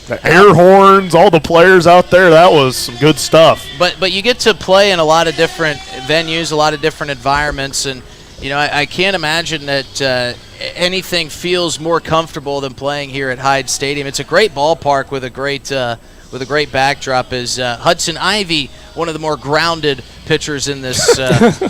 The air horns, all the players out there, that was some good stuff. But you get to play in a lot of different venues, a lot of different environments, and I can't imagine that anything feels more comfortable than playing here at Hyde Stadium. It's a great ballpark with a great backdrop. As Hudson Ivey, one of the more grounded pitchers in this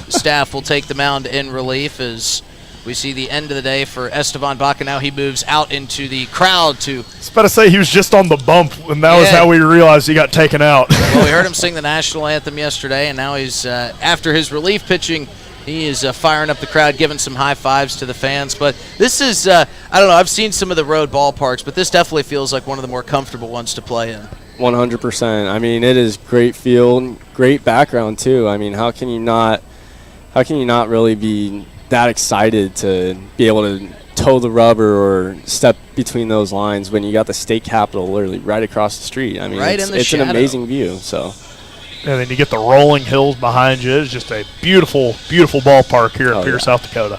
staff, will take the mound in relief as we see the end of the day for Esteban Baca. Now he moves out into the crowd to... I was about to say he was just on the bump, and that was how we realized he got taken out. Well, we heard him sing the national anthem yesterday, and now he's, after his relief pitching, he is firing up the crowd, giving some high fives to the fans. But this is, I don't know, I've seen some of the road ballparks, but this definitely feels like one of the more comfortable ones to play in. 100%. I mean, it is great field, great background too. I mean, how can you not really be that excited to be able to toe the rubber or step between those lines when you got the state capitol literally right across the street? I mean, it's an amazing view. So. And then you get the rolling hills behind you. It's just a beautiful, beautiful ballpark here at Pierre, South Dakota.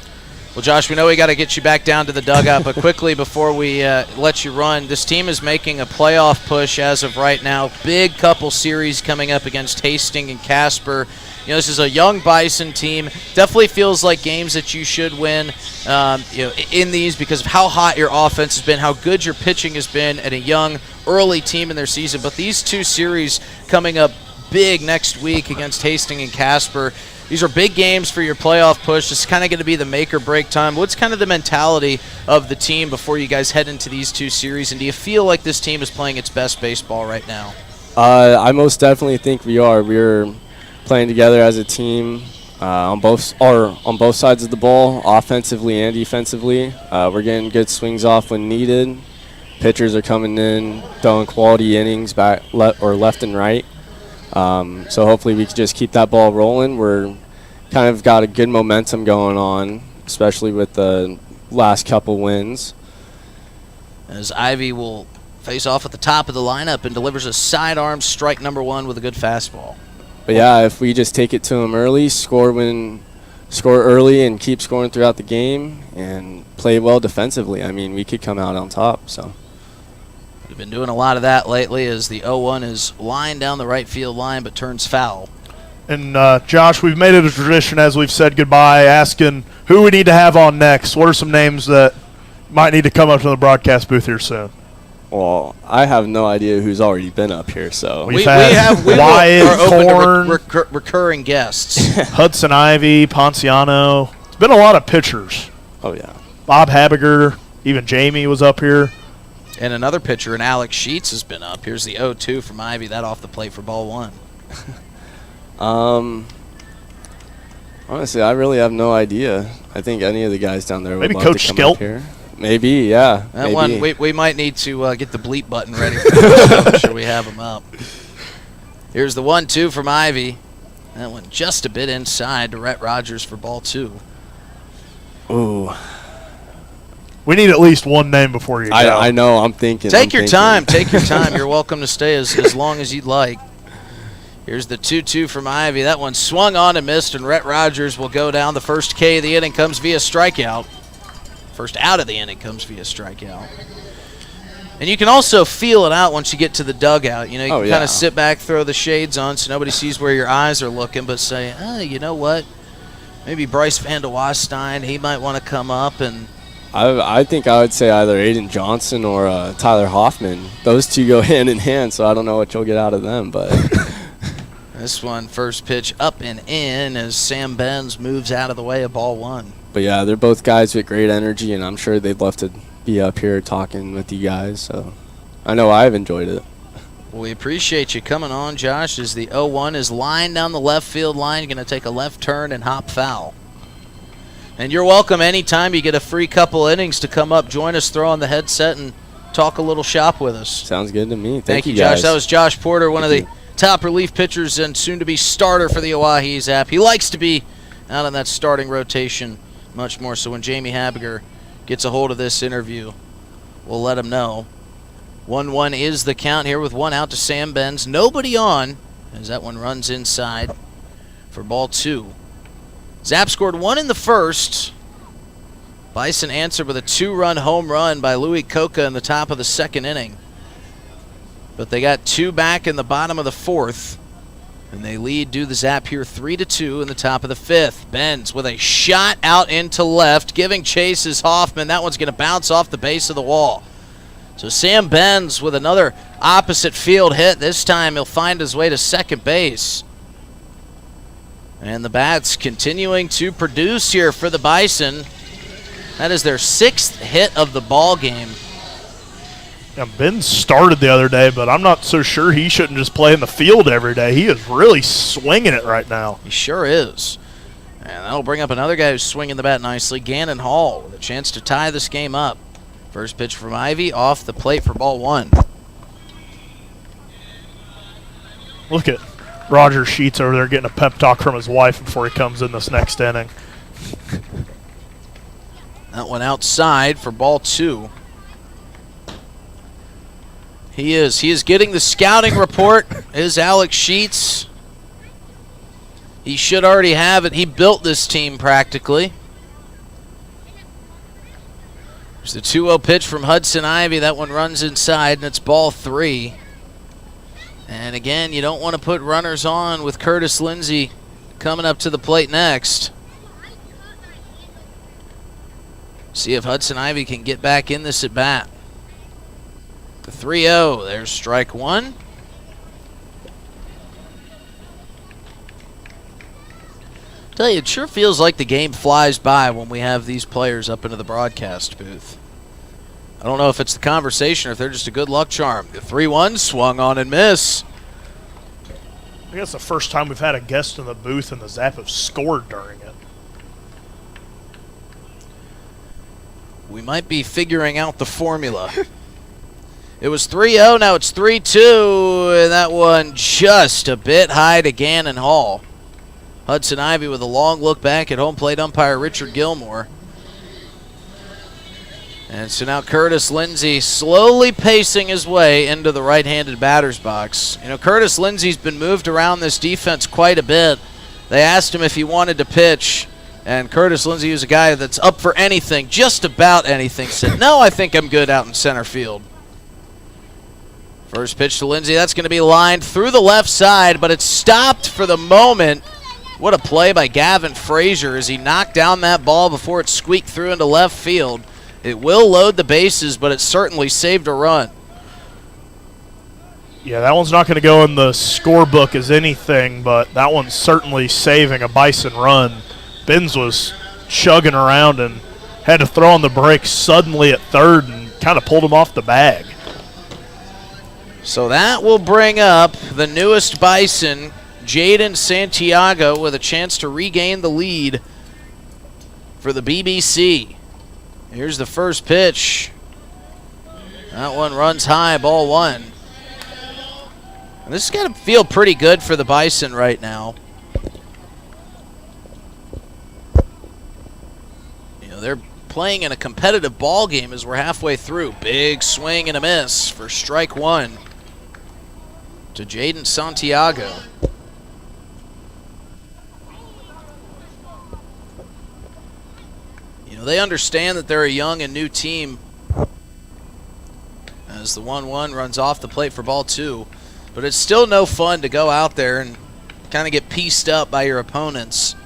Well, Josh, we know we got to get you back down to the dugout, but quickly before we let you run, this team is making a playoff push as of right now. Big couple series coming up against Hastings and Casper. You know, this is a young Bison team. Definitely feels like games that you should win in these because of how hot your offense has been, how good your pitching has been, and a young, early team in their season. But these two series coming up big next week against Hastings and Casper. These are big games for your playoff push. It's kind of going to be the make or break time. What's kind of the mentality of the team before you guys head into these two series? And do you feel like this team is playing its best baseball right now? I most definitely think we are. We're playing together as a team on both sides of the ball, offensively and defensively. We're getting good swings off when needed. Pitchers are coming in, throwing quality innings back left and right. So hopefully we can just keep that ball rolling. We're kind of got a good momentum going on, especially with the last couple wins. As Ivy will face off at the top of the lineup and delivers a sidearm strike number one with a good fastball. But yeah, if we just take it to him early, score early and keep scoring throughout the game and play well defensively, I mean, we could come out on top. So. We've been doing a lot of that lately as the 0-1 is lined down the right field line but turns foul. And, Josh, we've made it a tradition as we've said goodbye, asking who we need to have on next. What are some names that might need to come up to the broadcast booth here soon? Well, I have no idea who's already been up here, so. We have Wyatt, Thorne, recurring guests. Hudson Ivy, Ponciano. It's been a lot of pitchers. Oh, yeah. Bob Habiger, even Jamie was up here. And another pitcher, and Alex Sheets has been up. Here's the 0-2 from Ivy. That off the plate for ball one. Honestly, I really have no idea. I think any of the guys down there would maybe love Coach to come Skilt up here. Maybe, yeah. That one, we might need to get the bleep button ready for this. I'm sure we have him up. Here's the 1-2 from Ivy. That one just a bit inside to Rhett Rogers for ball two. Ooh. We need at least one name before you go. I know. I'm thinking. Take your time. Take your time. You're welcome to stay as long as you'd like. Here's the 2-2 from Ivy. That one swung on and missed, and Rhett Rogers will go down. The first K of the inning comes via strikeout. First out of the inning comes via strikeout. And you can also feel it out once you get to the dugout. You know, you can kind of sit back, throw the shades on so nobody sees where your eyes are looking, but say, you know what? Maybe Bryce Van de Wastein, he might want to come up and I think I would say either Aiden Johnson or Tyler Hoffman. Those two go hand in hand, so I don't know what you'll get out of them. But this one, first pitch up and in as Sam Benz moves out of the way of ball one. But, yeah, they're both guys with great energy, and I'm sure they'd love to be up here talking with you guys. So I know I've enjoyed it. Well, we appreciate you coming on, Josh, as the 0-1 is lined down the left field line. You're going to take a left turn and hop foul. And you're welcome anytime you get a free couple innings to come up, join us, throw on the headset, and talk a little shop with us. Sounds good to me. Thank you, guys. Josh. That was Josh Porter, one of the top relief pitchers and soon-to-be starter for the Oahe Zap. He likes to be out in that starting rotation much more, so when Jamie Habiger gets a hold of this interview, we'll let him know. 1-1 is the count here with one out to Sam Benz. Nobody on as that one runs inside for ball two. Zap scored one in the first. Bison answered with a two-run home run by Louis Coca in the top of the second inning. But they got two back in the bottom of the fourth. And they lead the Zap here 3-2 in the top of the fifth. Benz with a shot out into left. Giving chase is Hoffman. That one's going to bounce off the base of the wall. So Sam Benz with another opposite field hit. This time he'll find his way to second base. And the bats continuing to produce here for the Bison. That is their 6th hit of the ball game. Yeah, Ben started the other day, but I'm not so sure he shouldn't just play in the field every day. He is really swinging it right now. He sure is. And that'll bring up another guy who's swinging the bat nicely, Gannon Hall, with a chance to tie this game up. First pitch from Ivy, off the plate for ball 1. Look at Roger Sheets over there getting a pep talk from his wife before he comes in this next inning. That one outside for ball 2. He is getting the scouting report, is Alex Sheets. He should already have it. He built this team practically. There's the 2-0 pitch from Hudson Ivy. That one runs inside, and it's ball 3. And again, you don't want to put runners on with Curtis Lindsay coming up to the plate next. See if Hudson Ivy can get back in this at bat. The 3-0, there's strike 1. Tell you, it sure feels like the game flies by when we have these players up into the broadcast booth. I don't know if it's the conversation or if they're just a good luck charm. The 3-1 swung on and miss. I think it's the first time we've had a guest in the booth and the Zap have scored during it. We might be figuring out the formula. It was 3-0, now it's 3-2, and that one just a bit high to Gannon Hall. Hudson Ivy with a long look back at home plate umpire Richard Gilmore. And so now Curtis Lindsay slowly pacing his way into the right-handed batter's box. You know, Curtis Lindsay's been moved around this defense quite a bit. They asked him if he wanted to pitch, and Curtis Lindsay, who's a guy that's up for anything, just about anything, said, no, I think I'm good out in center field. First pitch to Lindsay, that's going to be lined through the left side, but it's stopped for the moment. What a play by Gavin Frazier as he knocked down that ball before it squeaked through into left field. It will load the bases, but it certainly saved a run. Yeah, that one's not going to go in the scorebook as anything, but that one's certainly saving a Bison run. Benz was chugging around and had to throw on the brakes suddenly at third and kind of pulled him off the bag. So that will bring up the newest Bison, Jaden Santiago, with a chance to regain the lead for the BBC. Here's the first pitch. That one runs high, ball 1. And this is going to feel pretty good for the Bison right now. You know, they're playing in a competitive ball game as we're halfway through. Big swing and a miss for strike 1 to Jaden Santiago. You know, they understand that they're a young and new team as the 1-1 runs off the plate for ball 2. But it's still no fun to go out there and kind of get pieced up by your opponents.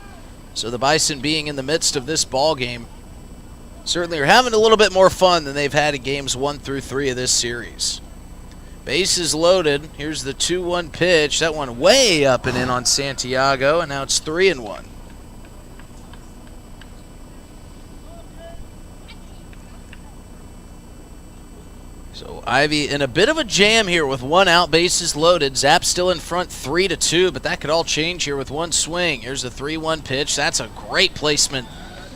So the Bison, being in the midst of this ball game, certainly are having a little bit more fun than they've had in games 1 through 3 of this series. Bases loaded. Here's the 2-1 pitch. That one way up and in on Santiago, and now it's 3-1. So Ivy in a bit of a jam here with 1 out, bases loaded. Zap still in front 3-2, but that could all change here with 1 swing. Here's the 3-1 pitch. That's a great placement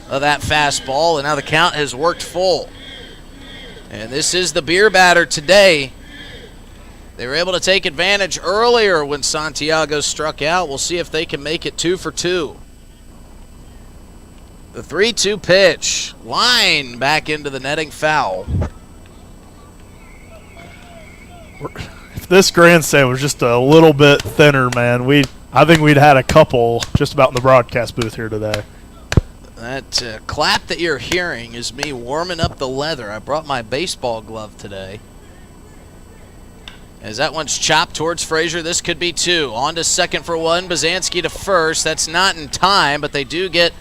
of that fastball, and now the count has worked full. And this is the beer batter today. They were able to take advantage earlier when Santiago struck out. We'll see if they can make it 2 for 2. The 3-2 pitch. Line back into the netting, foul. If this grandstand was just a little bit thinner, man, I think we'd had a couple just about in the broadcast booth here today. That clap that you're hearing is me warming up the leather. I brought my baseball glove today. As that one's chopped towards Frazier, this could be 2. On to second for 1, Bazanski to first. That's not in time, but they do get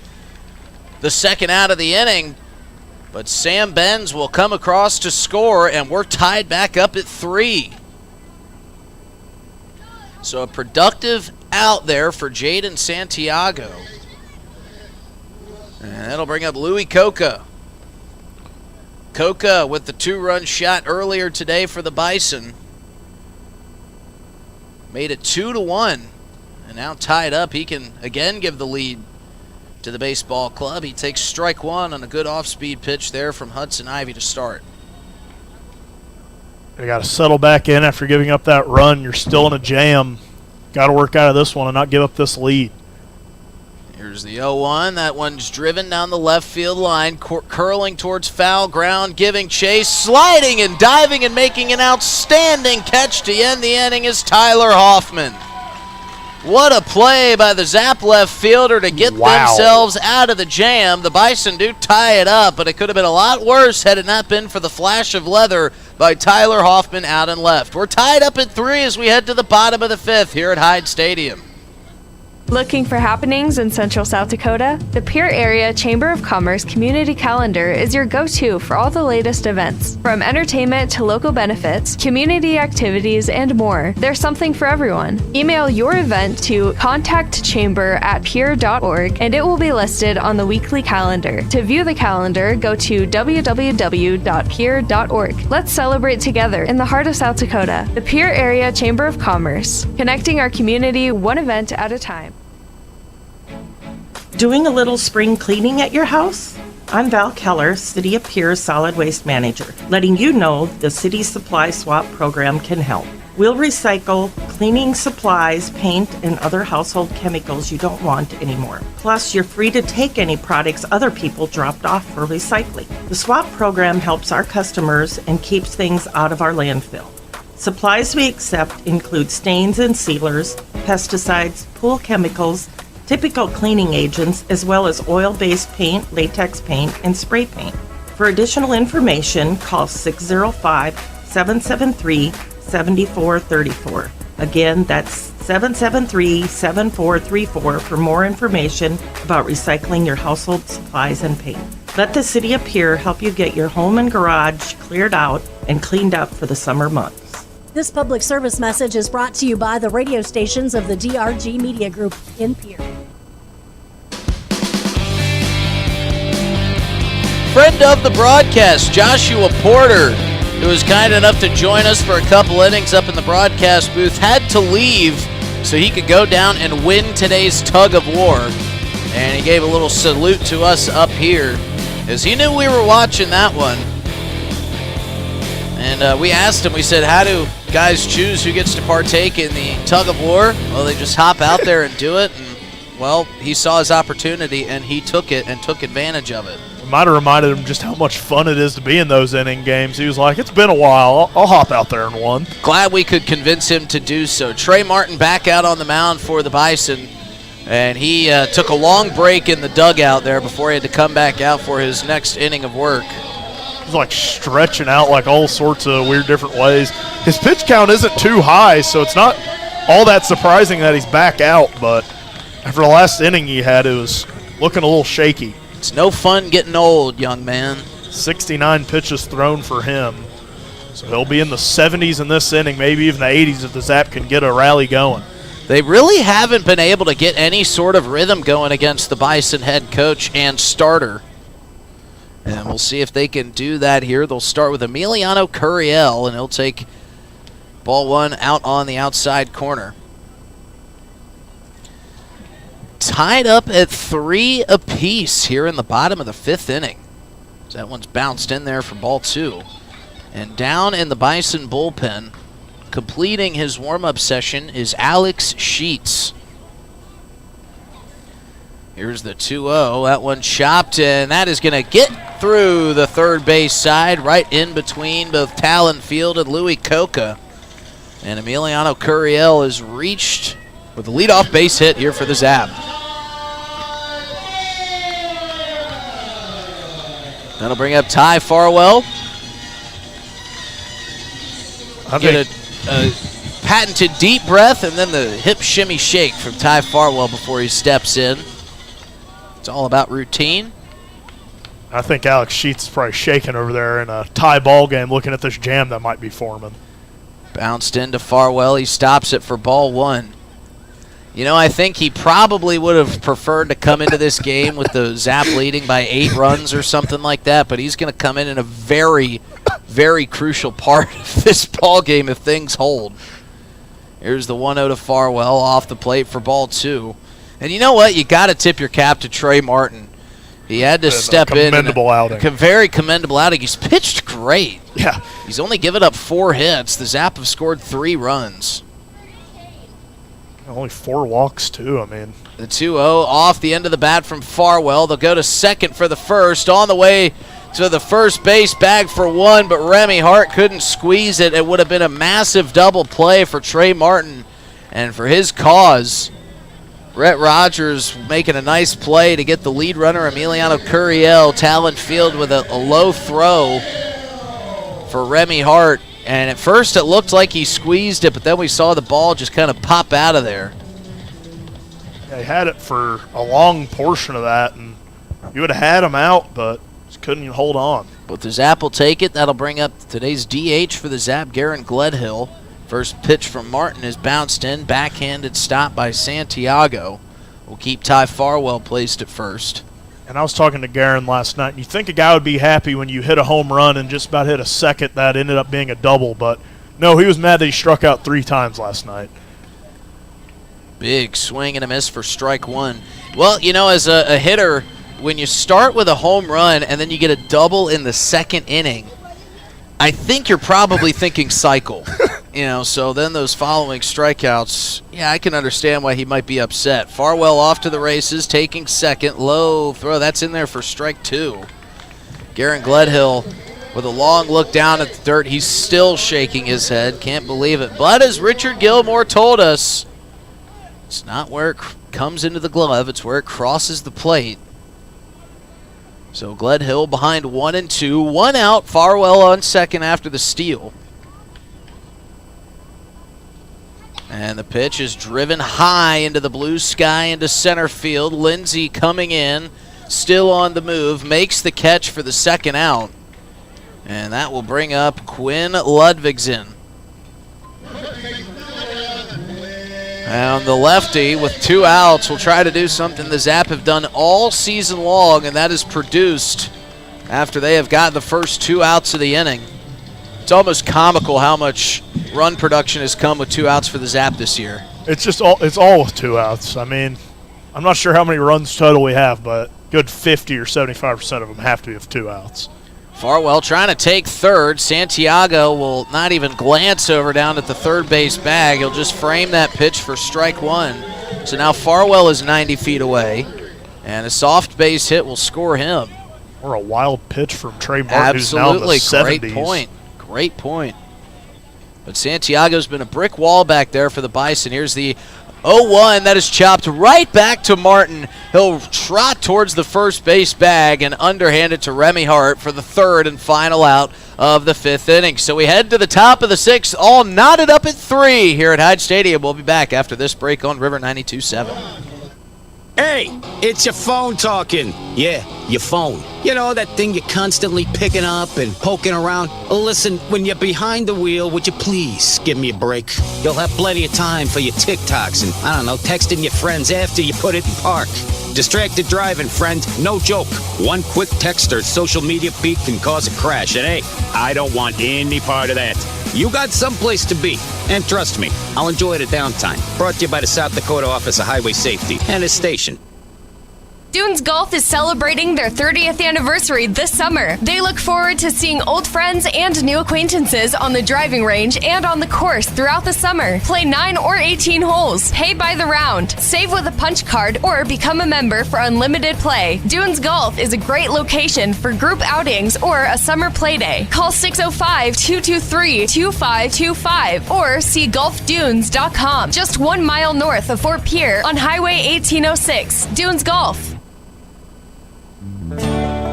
the second out of the inning. But Sam Benz will come across to score, and we're tied back up at 3. So a productive out there for Jaden Santiago. And that'll bring up Louis Coca. Coca with the 2-run shot earlier today for the Bison. Made it 2-1. And now tied up, he can again give the lead to the baseball club. He takes strike one on a good off-speed pitch there from Hudson Ivy to start. You got to settle back in after giving up that run. You're still in a jam. Got to work out of this one and not give up this lead. Here's the 0-1. That one's driven down the left field line, curling towards foul ground, giving chase, sliding and diving and making an outstanding catch to end the inning is Tyler Hoffman. What a play by the Zap left fielder to get themselves out of the jam. The Bison do tie it up, but it could have been a lot worse had it not been for the flash of leather by Tyler Hoffman out and left. We're tied up at 3 as we head to the bottom of the 5th here at Hyde Stadium. Looking for happenings in Central South Dakota? The Pierre Area Chamber of Commerce Community Calendar is your go-to for all the latest events. From entertainment to local benefits, community activities, and more, there's something for everyone. Email your event to contactchamber@pierre.org and it will be listed on the weekly calendar. To view the calendar, go to www.pierre.org. Let's celebrate together in the heart of South Dakota. The Pierre Area Chamber of Commerce, connecting our community one event at a time. Doing a little spring cleaning at your house? I'm Val Keller, City of Pierre's Solid Waste Manager, letting you know the City Supply Swap program can help. We'll recycle cleaning supplies, paint, and other household chemicals you don't want anymore. Plus, you're free to take any products other people dropped off for recycling. The swap program helps our customers and keeps things out of our landfill. Supplies we accept include stains and sealers, pesticides, pool chemicals, typical cleaning agents, as well as oil-based paint, latex paint, and spray paint. For additional information, call 605-773-7434. Again, that's 773-7434 for more information about recycling your household supplies and paint. Let the City of Pierre help you get your home and garage cleared out and cleaned up for the summer months. This public service message is brought to you by the radio stations of the DRG Media Group in Pierre. Friend of the broadcast, Joshua Porter, who was kind enough to join us for a couple innings up in the broadcast booth, had to leave so he could go down and win today's tug of war. And he gave a little salute to us up here as he knew we were watching that one. And we asked him, we said, how do guys choose who gets to partake in the tug of war? Well, they just hop out there and do it. And, well, he saw his opportunity, and he took it and took advantage of it. It might have reminded him just how much fun it is to be in those inning games. He was like, it's been a while. I'll hop out there and one. Glad we could convince him to do so. Trey Martin back out on the mound for the Bison. And he took a long break in the dugout there before he had to come back out for his next inning of work. He's like stretching out like all sorts of weird different ways. His pitch count isn't too high, so it's not all that surprising that he's back out. But after the last inning he had, it was looking a little shaky. It's no fun getting old, young man. 69 pitches thrown for him. So he'll be in the 70s in this inning, maybe even the 80s if the Zap can get a rally going. They really haven't been able to get any sort of rhythm going against the Bison head coach and starter. And we'll see if they can do that here. They'll start with Emiliano Curiel, and he'll take ball one out on the outside corner. Tied up at 3 apiece here in the bottom of the 5th inning. That one's bounced in there for ball 2. And down in the Bison bullpen, completing his warm-up session, is Alex Sheets. Here's the 2-0. That one chopped, and that is going to get through the third base side, right in between both Talon Field and Louis Coca. And Emiliano Curiel is reached with a leadoff base hit here for the Zap. That'll bring up Ty Farwell. Get a patented deep breath and then the hip shimmy shake from Ty Farwell before he steps in. It's all about routine. I think Alex Sheets is probably shaking over there in a tie ball game looking at this jam that might be forming. Bounced into Farwell. He stops it for ball 1. You know, I think he probably would have preferred to come into this game with the Zap leading by 8 runs or something like that, but he's going to come in a very, very crucial part of this ball game if things hold. Here's the 1-0 to Farwell off the plate for ball 2. And you know what? You got to tip your cap to Trey Martin. He had to step in. Commendable outing. A very commendable outing. He's pitched great. Yeah. He's only given up 4 hits. The Zap have scored 3 runs. Only 4 walks, too. I mean, the 2-0 off the end of the bat from Farwell. They'll go to second for the first. On the way to the first base bag for 1, but Remy Hart couldn't squeeze it. It would have been a massive double play for Trey Martin. And for his cause, Brett Rogers making a nice play to get the lead runner, Emiliano Curiel, talent field with a low throw for Remy Hart. And at first it looked like he squeezed it, but then we saw the ball just kind of pop out of there. Yeah, he had it for a long portion of that, and you would have had him out, but just couldn't even hold on. But the Zap will take it. That'll bring up today's DH for the Zap, Garen Gledhill. First pitch from Martin is bounced in, backhanded stop by Santiago. We'll keep Ty Farwell placed at first. And I was talking to Garen last night, and you think a guy would be happy when you hit a home run and just about hit a second that ended up being a double, but no, he was mad that he struck out 3 times last night. Big swing and a miss for strike 1. Well, you know, as a hitter, when you start with a home run and then you get a double in the second inning, I think you're probably thinking cycle. You know, so then those following strikeouts, yeah, I can understand why he might be upset. Farwell off to the races, taking second. Low throw, that's in there for strike 2. Garen Gledhill with a long look down at the dirt. He's still shaking his head, can't believe it. But as Richard Gilmore told us, it's not where it comes into the glove, it's where it crosses the plate. So Gledhill behind 1 and 2. 1 out, Farwell on second after the steal. And the pitch is driven high into the blue sky into center field. Lindsey coming in, still on the move, makes the catch for the second out. And that will bring up Quinn Ludvigsen. And the lefty with 2 outs will try to do something the Zap have done all season long, and that is produced after they have got the first 2 outs of the inning. It's almost comical how much run production has come with 2 outs for the Zap this year. It's all with 2 outs. I mean, I'm not sure how many runs total we have, but good 50 or 75% of them have to be with 2 outs. Farwell trying to take third. Santiago will not even glance over down at the third base bag. He'll just frame that pitch for strike 1. So now Farwell is 90 feet away, and a soft base hit will score him. Or a wild pitch from Trey Martin, who's now in the 70s. Great point. Great point. But Santiago's been a brick wall back there for the Bison. Here's the 0-1 that is chopped right back to Martin. He'll trot towards the first base bag and underhand it to Remy Hart for the third and final out of the 5th inning. So we head to the top of the 6th, all knotted up at 3 here at Hyde Stadium. We'll be back after this break on River 92.7. Hey, it's your phone talking. Yeah, your phone. You know, that thing you're constantly picking up and poking around. Listen, when you're behind the wheel, would you please give me a break? You'll have plenty of time for your TikToks and, I don't know, texting your friends after you put it in park. Distracted driving, friend. No joke. One quick text or social media peek can cause a crash. And hey, I don't want any part of that. You got someplace to be. And trust me, I'll enjoy the downtime. Brought to you by the South Dakota Office of Highway Safety and its station. Dunes Golf is celebrating their 30th anniversary this summer. They look forward to seeing old friends and new acquaintances on the driving range and on the course throughout the summer. Play 9 or 18 holes, pay by the round, save with a punch card, or become a member for unlimited play. Dunes Golf is a great location for group outings or a summer play day. Call 605-223-2525 or see golfdunes.com. Just 1 mile north of Fort Pierre on Highway 1806. Dunes Golf.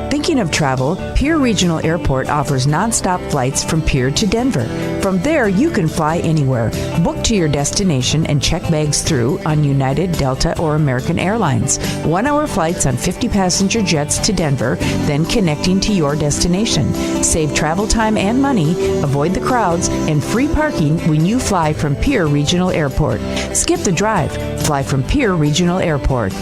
Thinking Speaking of travel, Pierre Regional Airport offers nonstop flights from Pierre to Denver. From there, you can fly anywhere. Book to your destination and check bags through on United, Delta, or American Airlines. 1-hour flights on 50-passenger jets to Denver, then connecting to your destination. Save travel time and money, avoid the crowds, and free parking when you fly from Pierre Regional Airport. Skip the drive. Fly from Pierre Regional Airport.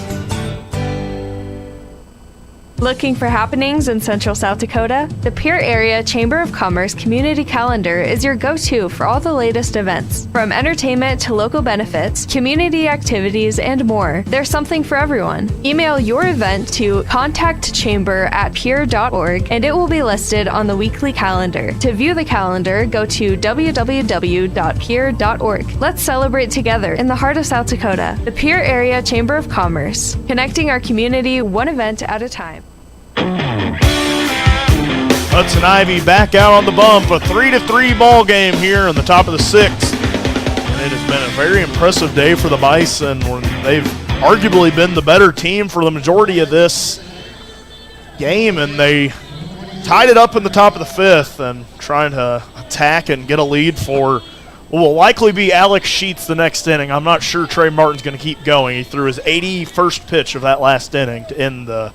Looking for happenings in Central South Dakota? The Pierre Area Chamber of Commerce Community Calendar is your go-to for all the latest events. From entertainment to local benefits, community activities, and more, there's something for everyone. Email your event to contactchamber@pierre.org and it will be listed on the weekly calendar. To view the calendar, go to www.pierre.org. Let's celebrate together in the heart of South Dakota. The Pierre Area Chamber of Commerce, connecting our community one event at a time. Hudson Ivy back out on the bump, a 3-3 ball game here in the top of the 6th. And it has been a very impressive day for the Bison, where they've arguably been the better team for the majority of this game, and they tied it up in the top of the 5th and trying to attack and get a lead for what will likely be Alex Sheets the next inning. I'm not sure Trey Martin's going to keep going. He threw his 81st pitch of that last inning to end the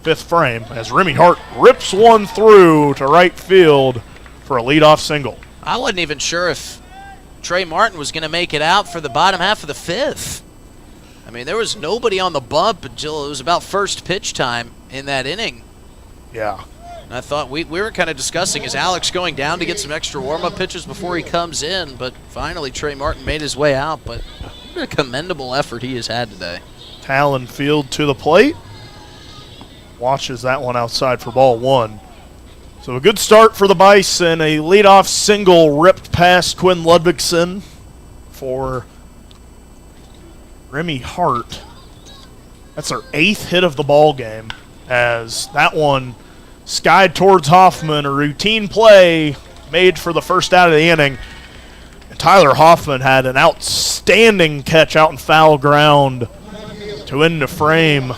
5th frame as Remy Hart rips one through to right field for a leadoff single. I wasn't even sure if Trey Martin was going to make it out for the bottom half of the 5th. I mean, there was nobody on the bump until it was about first pitch time in that inning. Yeah. And I thought we were kind of discussing, is Alex going down to get some extra warm-up pitches before he comes in? But finally Trey Martin made his way out. But what a commendable effort he has had today. Talon Field to the plate. Watches that one outside for ball 1. So a good start for the Bison. A leadoff single ripped past Quinn Ludvigson for Remy Hart. That's their 8th hit of the ball game, as that one skied towards Hoffman. A routine play made for the first out of the inning. And Tyler Hoffman had an outstanding catch out in foul ground to end the frame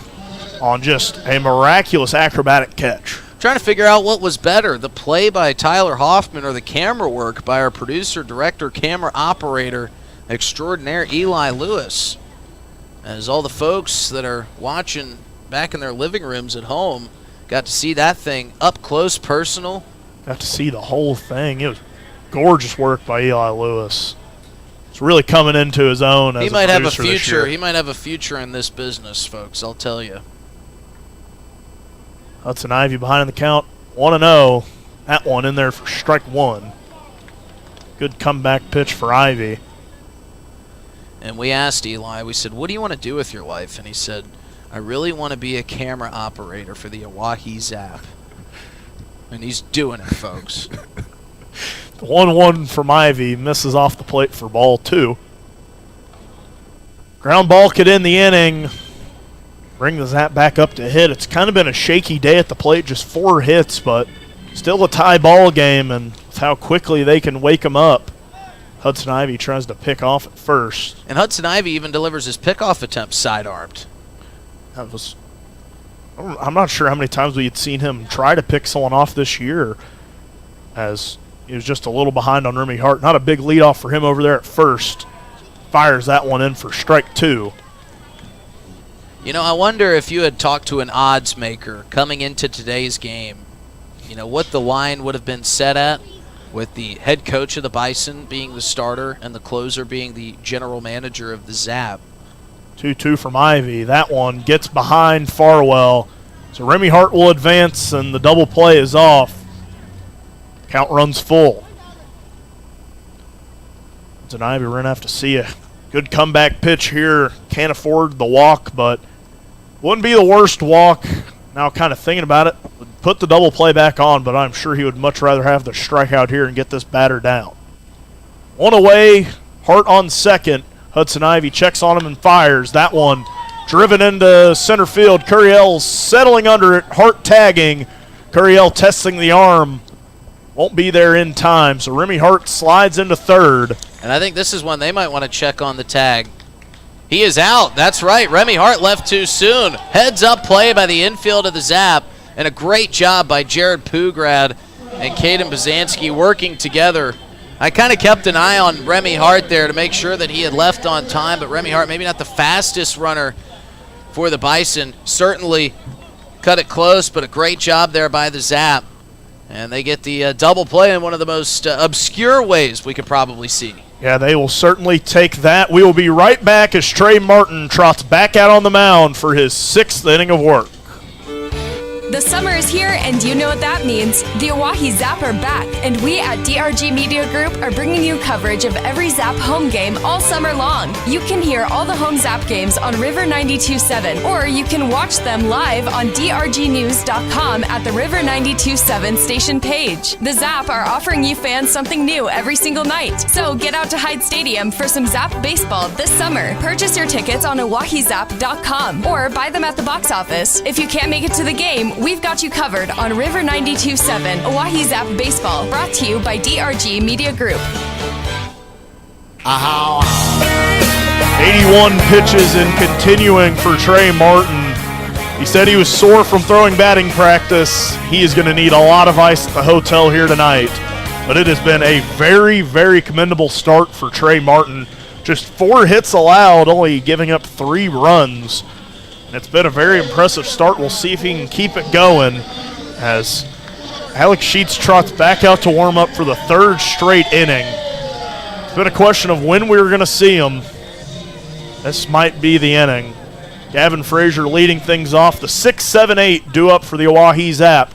on just a miraculous acrobatic catch. Trying to figure out what was better, the play by Tyler Hoffman or the camera work by our producer, director, camera operator extraordinaire Eli Lewis. As all the folks that are watching back in their living rooms at home got to see that thing up close, personal. Got to see the whole thing. It was gorgeous work by Eli Lewis. It's really coming into his own as he might have a producer this future. year. He might have a future in this business, folks, I'll tell you. Hudson Ivy behind in the count, 1-0. That one in there for strike 1. Good comeback pitch for Ivy. And we asked Eli, we said, what do you want to do with your life? And he said, I really want to be a camera operator for the Oahe Zap. And he's doing it, folks. The 1-1 from Ivy misses off the plate for ball 2. Ground ball could end the inning. Bring the Zap back up to hit. It's kind of been a shaky day at the plate, just 4 hits, but still a tie ball game, and with how quickly they can wake them up, Hudson Ivy tries to pick off at first. And Hudson Ivy even delivers his pickoff attempt side-armed. That was, I'm not sure how many times we had seen him try to pick someone off this year, as he was just a little behind on Remy Hart. Not a big leadoff for him over there at first. Fires that one in for strike 2. You know, I wonder if you had talked to an odds maker coming into today's game, you know, what the line would have been set at, with the head coach of the Bison being the starter and the closer being the general manager of the Zap. 2-2 from Ivy. That one gets behind Farwell. So Remy Hart will advance, and the double play is off. Count runs full. Hudson Ivy, we're going to have to see a good comeback pitch here. Can't afford the walk, but wouldn't be the worst walk. Now kind of thinking about it, would put the double play back on, but I'm sure he would much rather have the strikeout here and get this batter down. 1 away, Hart on second. Hudson Ivy checks on him and fires. That one driven into center field. Curiel settling under it, Hart tagging. Curiel testing the arm. Won't be there in time, so Remy Hart slides into third. And I think this is one they might want to check on the tag. He is out. That's right. Remy Hart left too soon. Heads up play by the infield of the Zap. And a great job by Jared Pugrad and Caden Bazanski working together. I kind of kept an eye on Remy Hart there to make sure that he had left on time, but Remy Hart, maybe not the fastest runner for the Bison, certainly cut it close, but a great job there by the Zap. And they get the double play in one of the most obscure ways we could probably see. Yeah, they will certainly take that. We will be right back as Trey Martin trots back out on the mound for his 6th inning of work. The summer is here, and you know what that means. The Oahe Zap are back, and we at DRG Media Group are bringing you coverage of every Zap home game all summer long. You can hear all the home Zap games on River 92.7, or you can watch them live on drgnews.com at the River 92.7 station page. The Zap are offering you fans something new every single night. So get out to Hyde Stadium for some Zap baseball this summer. Purchase your tickets on oahezap.com or buy them at the box office. If you can't make it to the game, we've got you covered on River 92.7 Oahe Zap Baseball, brought to you by DRG Media Group. 81 pitches and continuing for Trey Martin. He said he was sore from throwing batting practice. He is going to need a lot of ice at the hotel here tonight. But it has been a very, very commendable start for Trey Martin. Just 4 hits allowed, only giving up 3 runs. And it's been a very impressive start. We'll see if he can keep it going as Alex Sheets trots back out to warm up for the 3rd straight inning. It's been a question of when we were going to see him. This might be the inning. Gavin Frazier leading things off. The 6-7-8 due up for the Oahe Zap.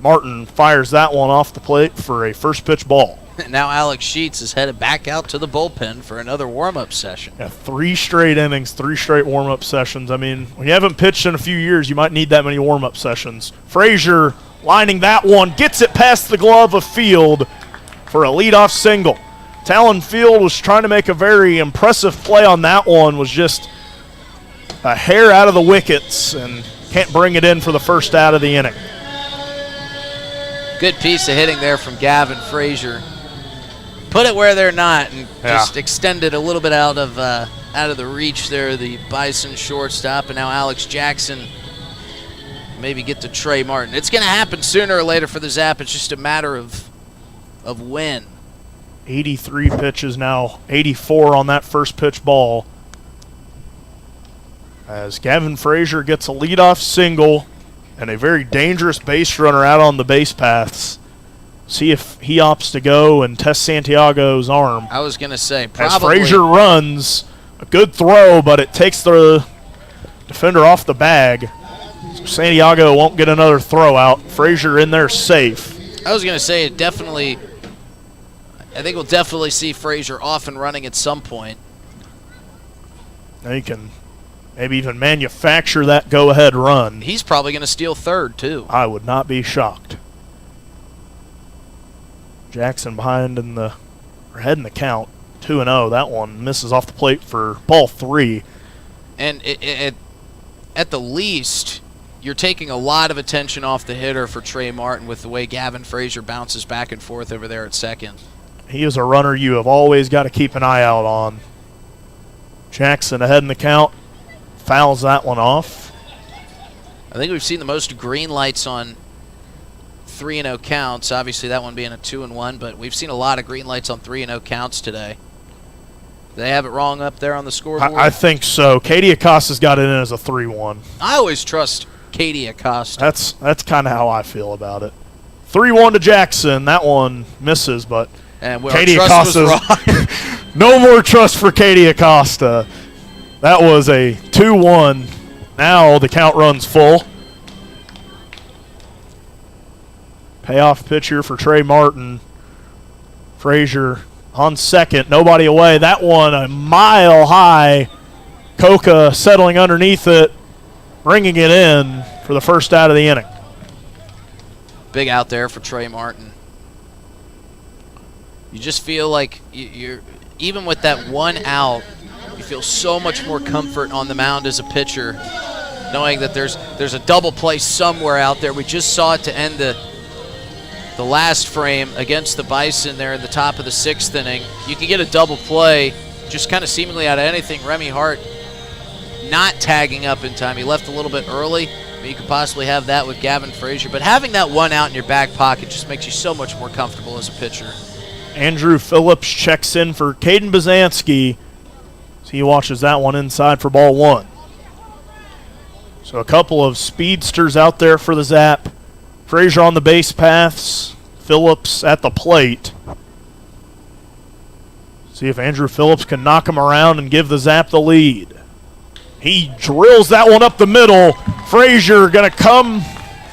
Martin fires that one off the plate for a first pitch ball. Now Alex Sheets is headed back out to the bullpen for another warm-up session. Yeah, 3 straight innings, 3 straight warm-up sessions. I mean, when you haven't pitched in a few years, you might need that many warm-up sessions. Frazier lining that one, gets it past the glove of Field for a leadoff single. Talon Field was trying to make a very impressive play on that one, was just a hair out of the wickets and can't bring it in for the first out of the inning. Good piece of hitting there from Gavin Frazier. Put it where they're not and just extend it a little bit out of the reach there, the Bison shortstop, and now Alex Jackson maybe get to Trey Martin. It's going to happen sooner or later for the Zap. It's just a matter of when. 83 pitches now, 84 on that first pitch ball. As Gavin Frazier gets a leadoff single and a very dangerous base runner out on the base paths. See if he opts to go and test Santiago's arm. I was going to say, probably. As Frazier runs, a good throw, but it takes the defender off the bag. So Santiago won't get another throw out. Frazier in there safe. I was going to say, I think we'll definitely see Frazier off and running at some point. Now you can maybe even manufacture that go-ahead run. He's probably going to steal third, too. I would not be shocked. Jackson behind ahead in the count, 2-0. That one misses off the plate for ball 3. And at the least, you're taking a lot of attention off the hitter for Trey Martin with the way Gavin Frazier bounces back and forth over there at second. He is a runner you have always got to keep an eye out on. Jackson ahead in the count, fouls that one off. I think we've seen the most green lights on 3-0 counts. Obviously, that one being a 2-1, but we've seen a lot of green lights on 3-0 counts today. Do they have it wrong up there on the scoreboard? I think so. Katie Acosta's got it in as a 3-1. I always trust Katie Acosta. That's kind of how I feel about it. 3-1 to Jackson. That one misses, but Katie Acosta's no more trust for Katie Acosta. That was a 2-1. Now the count runs full. Payoff pitch here for Trey Martin. Frazier on second, nobody away. That one a mile high. Coca settling underneath it, bringing it in for the first out of the inning. Big out there for Trey Martin. You just feel like you're even with that one out, you feel so much more comfort on the mound as a pitcher, knowing that there's a double play somewhere out there. We just saw it to end the last frame against the Bison there in the top of the 6th inning. You can get a double play just kind of seemingly out of anything. Remy Hart not tagging up in time. He left a little bit early, You could possibly have that with Gavin Frazier, but having that one out in your back pocket just makes you so much more comfortable as a pitcher. Andrew Phillips checks in for Caden Bazanski. So he watches that one inside for ball one. So a couple of speedsters out there for the Zap. Frazier on the base paths. Phillips at the plate. See if Andrew Phillips can knock him around and give the Zap the lead. He drills that one up the middle. Frazier going to come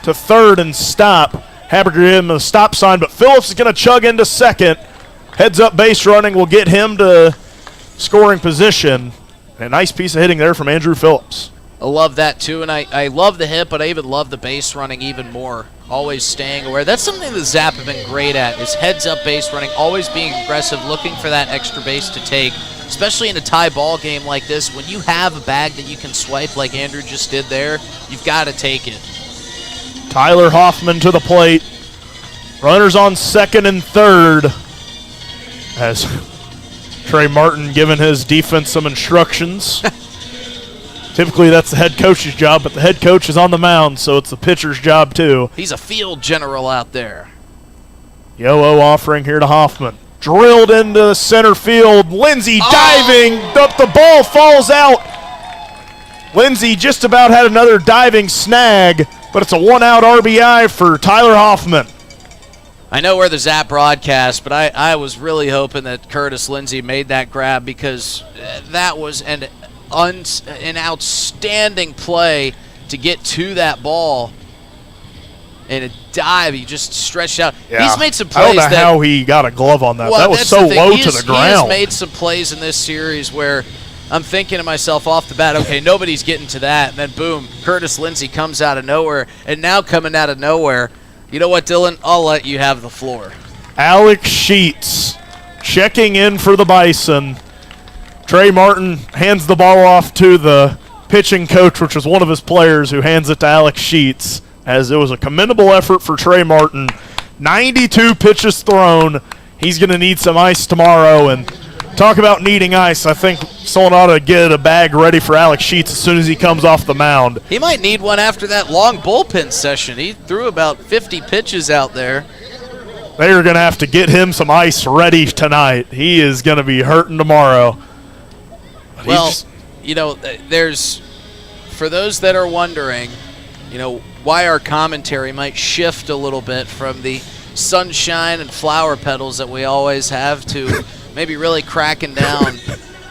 to third and stop. Haberger gave him a stop sign, but Phillips is going to chug into second. Heads up base running will get him to scoring position. A nice piece of hitting there from Andrew Phillips. I love that too, and I love the hit, but I even love the base running even more. Always staying aware. That's something the Zap have been great at, is heads up base running, always being aggressive, looking for that extra base to take, especially in a tie ball game like this. When you have a bag that you can swipe like Andrew just did there, you've got to take it. Tyler Hoffman to the plate. Runners on second and third as Trey Martin giving his defense some instructions. Typically that's the head coach's job, but the head coach is on the mound, so it's the pitcher's job too. He's a field general out there. Yo-O offering here to Hoffman. Drilled into center field. Lindsey diving. The ball falls out. Lindsey just about had another diving snag, but it's a one-out RBI for Tyler Hoffman. I know we're the Zap broadcast, but I was really hoping that Curtis Lindsey made that grab, because that was an outstanding play to get to that ball. And a dive, he just stretched out. Yeah. He's made some plays. I don't know how he got a glove on that. Well, that was so low to the ground. He has made some plays in this series where I'm thinking to myself off the bat, okay, nobody's getting to that. And then, boom, Curtis Lindsey comes out of nowhere. And now coming out of nowhere, you know what, Dylan? I'll let you have the floor. Alex Sheets checking in for the Bison. Trey Martin hands the ball off to the pitching coach, which was one of his players, who hands it to Alex Sheets, as it was a commendable effort for Trey Martin. 92 pitches thrown. He's going to need some ice tomorrow. And talk about needing ice, I think someone ought to get a bag ready for Alex Sheets as soon as he comes off the mound. He might need one after that long bullpen session. He threw about 50 pitches out there. They are going to have to get him some ice ready tonight. He is going to be hurting tomorrow. Well, you know, there's, for those that are wondering, you know, why our commentary might shift a little bit from the sunshine and flower petals that we always have to maybe really cracking down.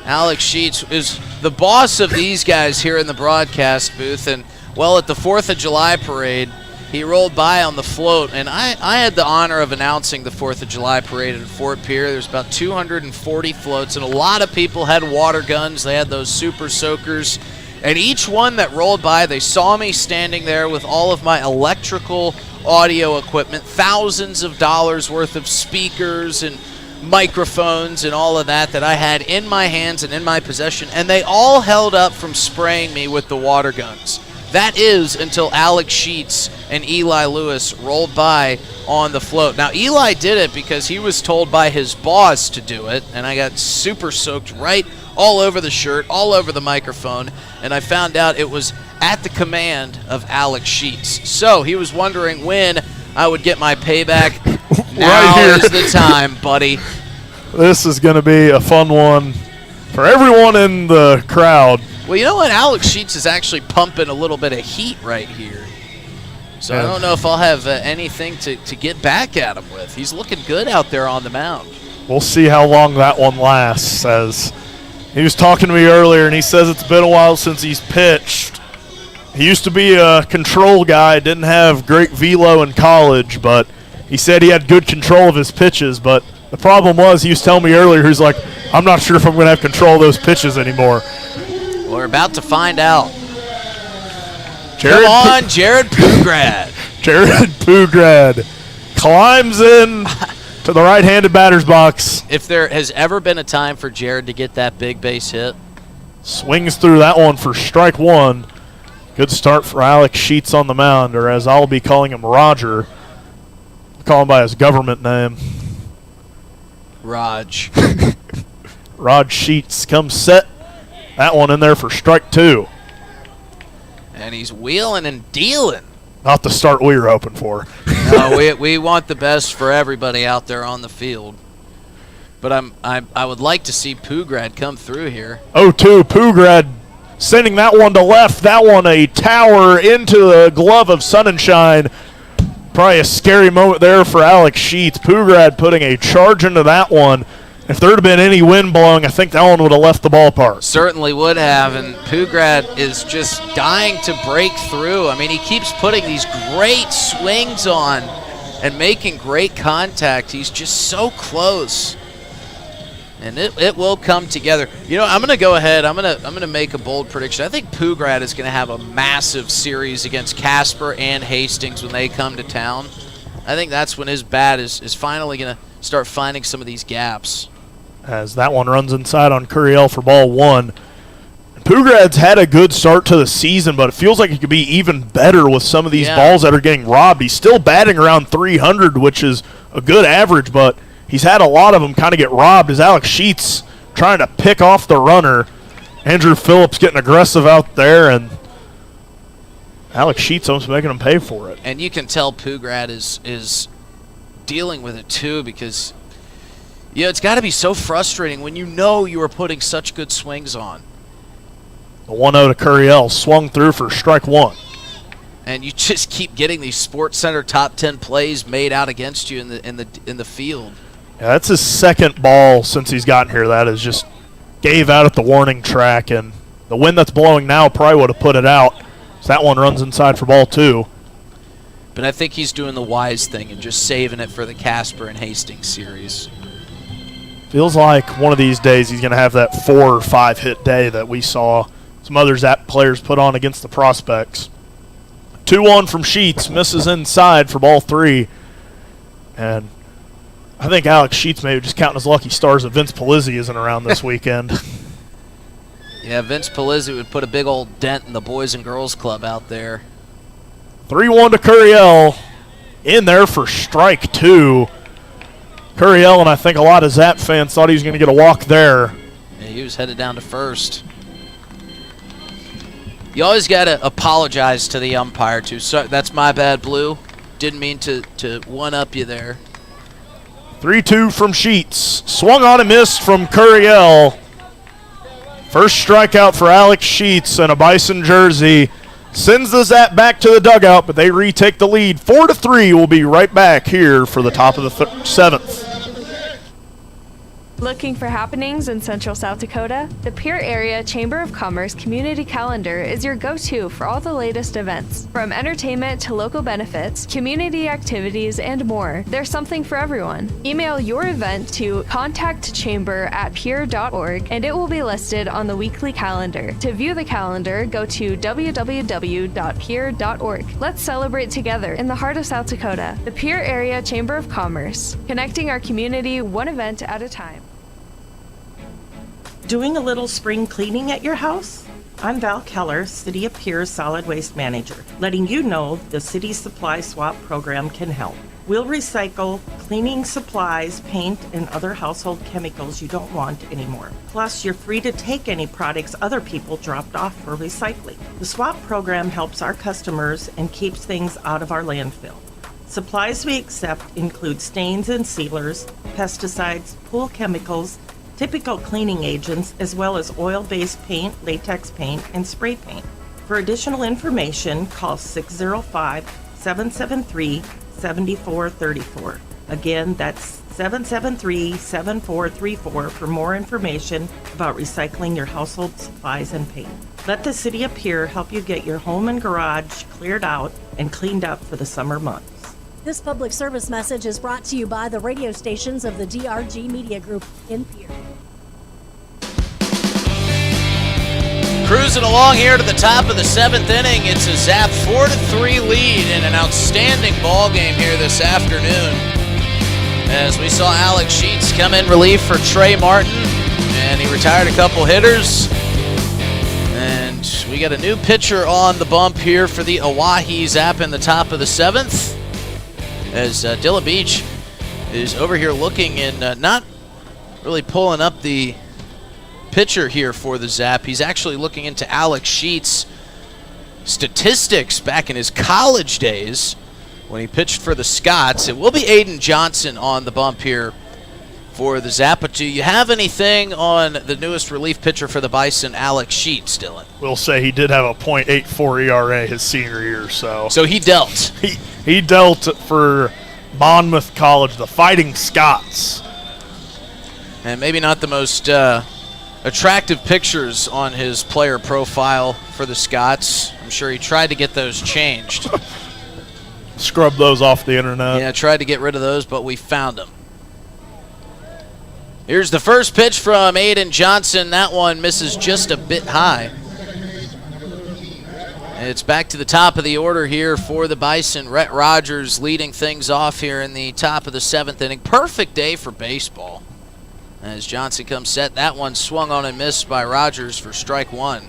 Alex Sheets is the boss of these guys here in the broadcast booth, and, well, at the 4th of July parade, he rolled by on the float, and I had the honor of announcing the 4th of July parade at Fort Pierre. There's about 240 floats, and a lot of people had water guns. They had those super soakers, and each one that rolled by, they saw me standing there with all of my electrical audio equipment, thousands of dollars worth of speakers and microphones and all of that I had in my hands and in my possession, and they all held up from spraying me with the water guns. That is until Alex Sheets and Eli Lewis rolled by on the float. Now, Eli did it because he was told by his boss to do it, and I got super soaked right all over the shirt, all over the microphone, and I found out it was at the command of Alex Sheets. So he was wondering when I would get my payback. Now right is the time, buddy. This is going to be a fun one for everyone in the crowd. Well, you know what? Alex Sheets is actually pumping a little bit of heat right here. So yeah. I don't know if I'll have anything to get back at him with. He's looking good out there on the mound. We'll see how long that one lasts. As he was talking to me earlier, and he says it's been a while since he's pitched. He used to be a control guy, didn't have great velo in college, but he said he had good control of his pitches. But the problem was, he was telling me earlier, he's like, I'm not sure if I'm going to have control of those pitches anymore. We're about to find out. Come on, Jared Pugrad. Jared Pugrad climbs in to the right-handed batter's box. If there has ever been a time for Jared to get that big base hit. Swings through that one for strike one. Good start for Alex Sheets on the mound, or as I'll be calling him, Roger. I'll call him by his government name. Raj. Raj Sheets comes set. That one in there for strike two. And he's wheeling and dealing. Not the start we were hoping for. No, we want the best for everybody out there on the field. But I would like to see Pugrad come through here. 0-2, Pugrad sending that one to left. That one a tower into the glove of Sunshine. Probably a scary moment there for Alex Sheets. Pugrad putting a charge into that one. If there had been any wind blowing, I think that one would have left the ballpark. Certainly would have, and Pugrad is just dying to break through. I mean, he keeps putting these great swings on and making great contact. He's just so close. And it will come together. You know, I'm going to go ahead. I'm going to make a bold prediction. I think Pugrad is going to have a massive series against Casper and Hastings when they come to town. I think that's when his bat is finally going to start finding some of these gaps. As that one runs inside on Curiel for ball one. Pugrad's had a good start to the season, but it feels like it could be even better with some of these balls that are getting robbed. He's still batting around 300, which is a good average, but he's had a lot of them kind of get robbed as Alex Sheets trying to pick off the runner. Andrew Phillips getting aggressive out there, and Alex Sheets almost making him pay for it. And you can tell Pugrad is dealing with it too, because it's got to be so frustrating when you know you are putting such good swings on. The 1-0 to Curiel swung through for strike one. And you just keep getting these Sports Center top 10 plays made out against you in the field. Yeah, that's his second ball since he's gotten here. That is just gave out at the warning track, and the wind that's blowing now probably would have put it out. So that one runs inside for ball two. But I think he's doing the wise thing and just saving it for the Casper and Hastings series. Feels like one of these days he's going to have that 4 or 5 hit day that we saw some other Zap players put on against the Prospects. 2-1 from Sheets, misses inside for ball three. And I think Alex Sheets may be just counting his lucky stars that Vince Polizzi isn't around this weekend. Yeah, Vince Polizzi would put a big old dent in the Boys and Girls Club out there. 3-1 to Curiel. In there for strike two. Curiel, and I think a lot of Zap fans thought he was going to get a walk there. Yeah, he was headed down to first. You always got to apologize to the umpire, too. So that's my bad, Blue. Didn't mean to one-up you there. 3-2 from Sheets. Swung on and missed from Curiel. First strikeout for Alex Sheets in a Bison jersey. Sends the Zap back to the dugout, but they retake the lead. 4-3. We'll be right back here for the top of the seventh. Looking for happenings in Central South Dakota? The Pierre Area Chamber of Commerce Community Calendar is your go-to for all the latest events. From entertainment to local benefits, community activities, and more, there's something for everyone. Email your event to contactchamber@pierre.org and it will be listed on the weekly calendar. To view the calendar, go to www.pierre.org. Let's celebrate together in the heart of South Dakota. The Pierre Area Chamber of Commerce, connecting our community one event at a time. Doing a little spring cleaning at your house? I'm Val Keller, City of Pierre's Solid Waste Manager, letting you know the City Supply Swap program can help. We'll recycle cleaning supplies, paint, and other household chemicals you don't want anymore. Plus, you're free to take any products other people dropped off for recycling. The swap program helps our customers and keeps things out of our landfill. Supplies we accept include stains and sealers, pesticides, pool chemicals, typical cleaning agents, as well as oil-based paint, latex paint, and spray paint. For additional information, call 605-773-7434. Again, that's 773-7434 for more information about recycling your household supplies and paint. Let the City of Pierre help you get your home and garage cleared out and cleaned up for the summer months. This public service message is brought to you by the radio stations of the DRG Media Group in Pierre. Cruising along here to the top of the seventh inning. It's a Zap 4-3 lead in an outstanding ball game here this afternoon. As we saw Alex Sheets come in relief for Trey Martin, and he retired a couple hitters. And we got a new pitcher on the bump here for the Oahe Zap in the top of the seventh. As Dilla Beach is over here looking and not really pulling up the pitcher here for the Zap. He's actually looking into Alex Sheets statistics back in his college days when he pitched for the Scots. It will be Aiden Johnson on the bump here for the Zap. But do you have anything on the newest relief pitcher for the Bison, Alex Sheets, Dylan? We'll say he did have a .84 ERA his senior year, so he dealt. He dealt for Monmouth College, the Fighting Scots. And maybe not the most attractive pictures on his player profile for the Scots. I'm sure he tried to get those changed. Scrub those off the internet. Yeah, tried to get rid of those, but we found them. Here's the first pitch from Aiden Johnson. That one misses just a bit high. It's back to the top of the order here for the Bison. Rhett Rogers leading things off here in the top of the 7th inning. Perfect day for baseball. As Johnson comes set, that one swung on and missed by Rogers for strike 1.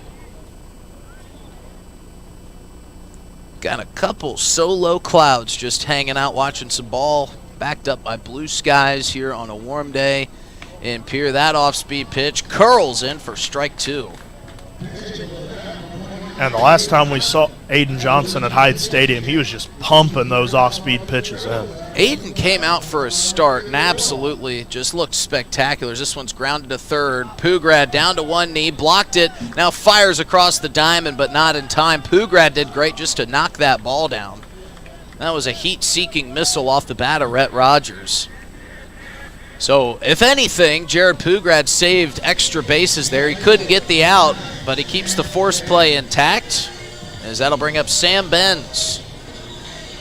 Got a couple solo clouds just hanging out watching some ball, backed up by blue skies here on a warm day in Pierre. That off-speed pitch curls in for strike 2. And the last time we saw Aiden Johnson at Hyde Stadium, he was just pumping those off-speed pitches in. Aiden came out for a start and absolutely just looked spectacular. This one's grounded to third. Pugrad down to one knee, blocked it, now fires across the diamond, but not in time. Pugrad did great just to knock that ball down. That was a heat-seeking missile off the bat of Rhett Rogers. So, if anything, Jared Pugrad saved extra bases there. He couldn't get the out, but he keeps the force play intact, as that'll bring up Sam Benz.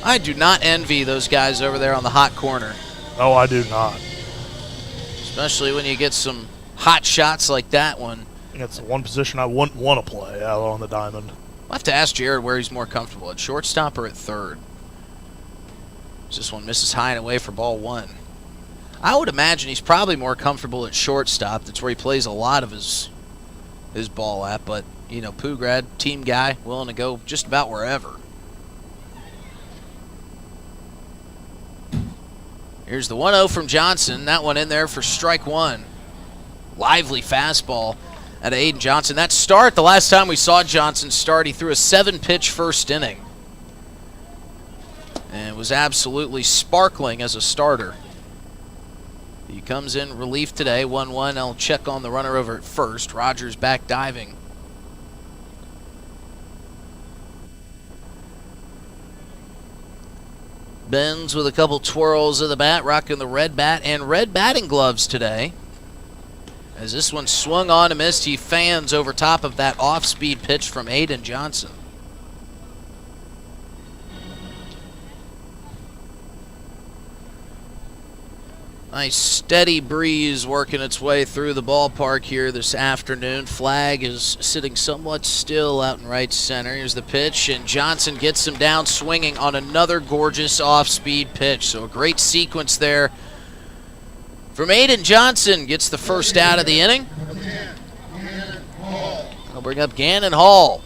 I do not envy those guys over there on the hot corner. No, I do not. Especially when you get some hot shots like that one. It's the one position I wouldn't want to play out on the diamond. I'll have to ask Jared where he's more comfortable, at shortstop or at third. This one misses high and away for ball 1. I would imagine he's probably more comfortable at shortstop. That's where he plays a lot of his ball at. But, you know, Pugrad, team guy, willing to go just about wherever. Here's the 1-0 from Johnson. That one in there for strike 1. Lively fastball out of Aiden Johnson. That start, the last time we saw Johnson start, he threw a 7-pitch first inning. And was absolutely sparkling as a starter. He comes in relief today, 1-1. I'll check on the runner over at first. Rogers back diving. Benz with a couple twirls of the bat, rocking the red bat and red batting gloves today. As this one swung on and missed, he fans over top of that off-speed pitch from Aiden Johnson. Nice steady breeze working its way through the ballpark here this afternoon. Flag is sitting somewhat still out in right center. Here's the pitch, and Johnson gets him down swinging on another gorgeous off-speed pitch. So a great sequence there from Aiden Johnson. Gets the first out of the inning. I'll bring up Gannon Hall,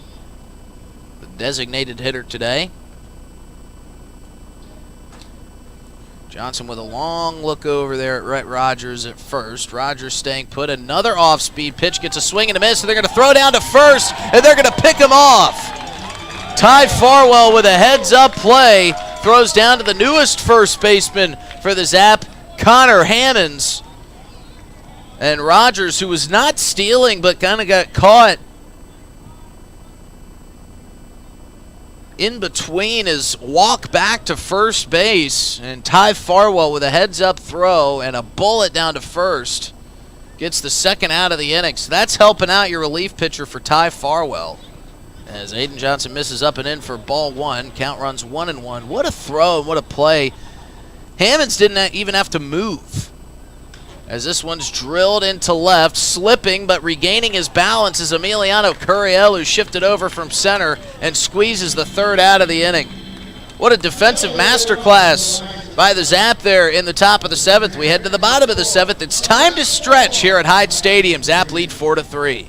the designated hitter today. Johnson with a long look over there at Rhett Rogers at first. Rogers staying put. Another off-speed pitch. Gets a swing and a miss. And they're going to throw down to first. And they're going to pick him off. Ty Farwell with a heads-up play. Throws down to the newest first baseman for the Zap, Connor Hammonds. And Rogers, who was not stealing but kind of got caught in between his walk back to first base, and Ty Farwell with a heads-up throw and a bullet down to first gets the second out of the inning. So that's helping out your relief pitcher for Ty Farwell. As Aiden Johnson misses up and in for ball 1. Count runs 1-1. What a throw and what a play. Hammonds didn't even have to move, as this one's drilled into left, slipping but regaining his balance is Emiliano Curiel, who shifted over from center and squeezes the third out of the inning. What a defensive masterclass by the Zap there in the top of the 7th. We head to the bottom of the 7th. It's time to stretch here at Hyde Stadium. Zap lead 4-3.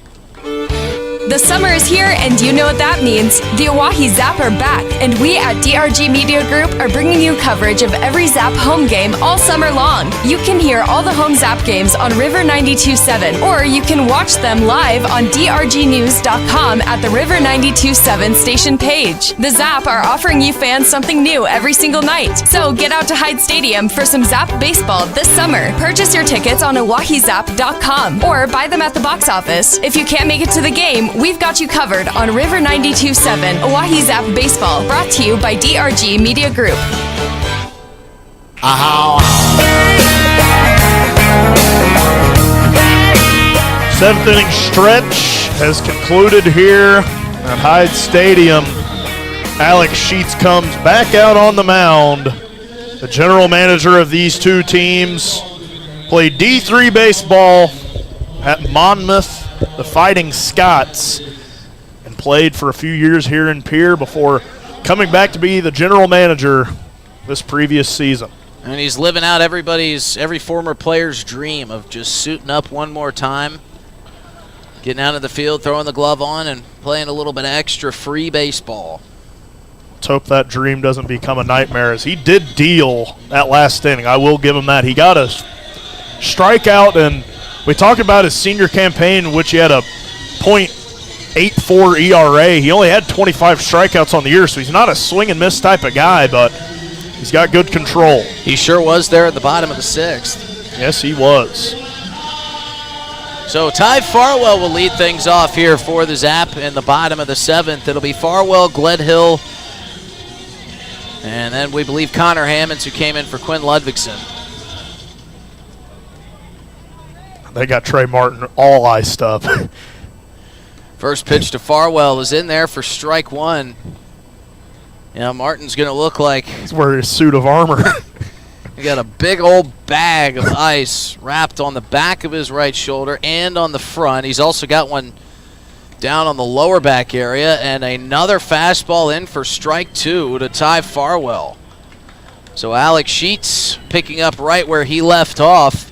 The summer is here, and you know what that means. The Oahe Zap are back, and we at DRG Media Group are bringing you coverage of every Zap home game all summer long. You can hear all the home Zap games on River 92.7, or you can watch them live on drgnews.com at the River 92.7 station page. The Zap are offering you fans something new every single night. So get out to Hyde Stadium for some Zap baseball this summer. Purchase your tickets on oahezap.com or buy them at the box office. If you can't make it to the game, we've got you covered on River 92.7 Oahe Zap Baseball, brought to you by DRG Media Group. Seventh inning stretch has concluded here at Hyde Stadium. Alex Sheets comes back out on the mound. The general manager of these two teams played D3 baseball at Monmouth, the Fighting Scots, and played for a few years here in Pierre before coming back to be the general manager this previous season. And he's living out every former player's dream of just suiting up one more time, getting out of the field, throwing the glove on, and playing a little bit of extra free baseball. Let's hope that dream doesn't become a nightmare, as he did deal that last inning. I will give him that. He got a strikeout, and we talked about his senior campaign, in which he had a .84 ERA. He only had 25 strikeouts on the year, so he's not a swing and miss type of guy, but he's got good control. He sure was there at the bottom of the sixth. Yes, he was. So Ty Farwell will lead things off here for the Zap in the bottom of the seventh. It'll be Farwell, Gledhill, and then we believe Connor Hammonds, who came in for Quinn Ludvigsen. They got Trey Martin all iced up. First pitch to Farwell is in there for strike one. Yeah, Martin's going to look like he's wearing a suit of armor. He got a big old bag of ice wrapped on the back of his right shoulder and on the front. He's also got one down on the lower back area, and another fastball in for strike two to Ty Farwell. So Alex Sheets picking up right where he left off.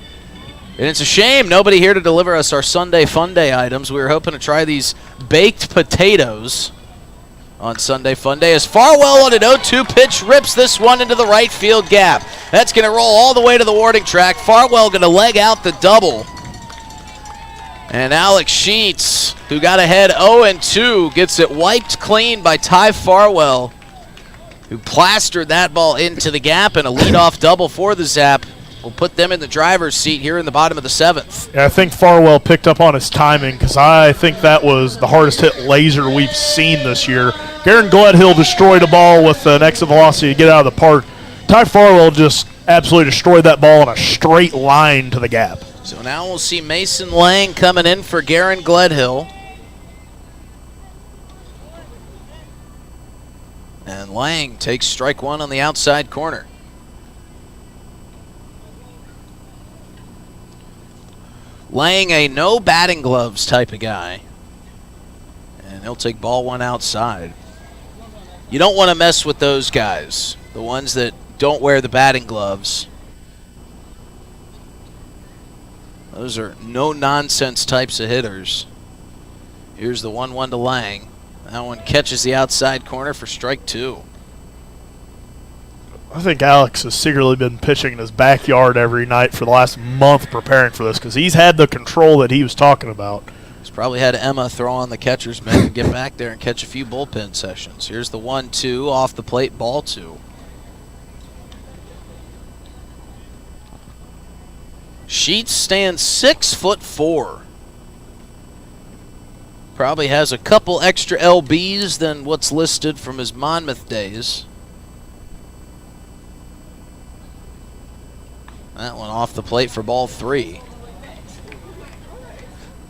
And it's a shame nobody here to deliver us our Sunday Fun Day items. We were hoping to try these baked potatoes on Sunday Fun Day, as Farwell on an 0-2 pitch rips this one into the right field gap. That's going to roll all the way to the warning track. Farwell going to leg out the double. And Alex Sheets, who got ahead 0-2, gets it wiped clean by Ty Farwell, who plastered that ball into the gap, and a leadoff double for the Zap will put them in the driver's seat here in the bottom of the seventh. Yeah, I think Farwell picked up on his timing, because I think that was the hardest hit laser we've seen this year. Garen Gledhill destroyed a ball with an exit velocity to get out of the park. Ty Farwell just absolutely destroyed that ball in a straight line to the gap. So now we'll see Mason Lang coming in for Garen Gledhill. And Lang takes strike one on the outside corner. Lang, a no batting gloves type of guy. And he'll take ball one outside. You don't want to mess with those guys, the ones that don't wear the batting gloves. Those are no-nonsense types of hitters. Here's the 1-1 to Lang. That one catches the outside corner for strike two. I think Alex has secretly been pitching in his backyard every night for the last month preparing for this, because he's had the control that he was talking about. He's probably had Emma throw on the catcher's mitt and get back there and catch a few bullpen sessions. Here's the 1-2 off the plate, ball two. Sheets stands 6'4". Probably has a couple extra LBs than what's listed from his Monmouth days. That one off the plate for ball three.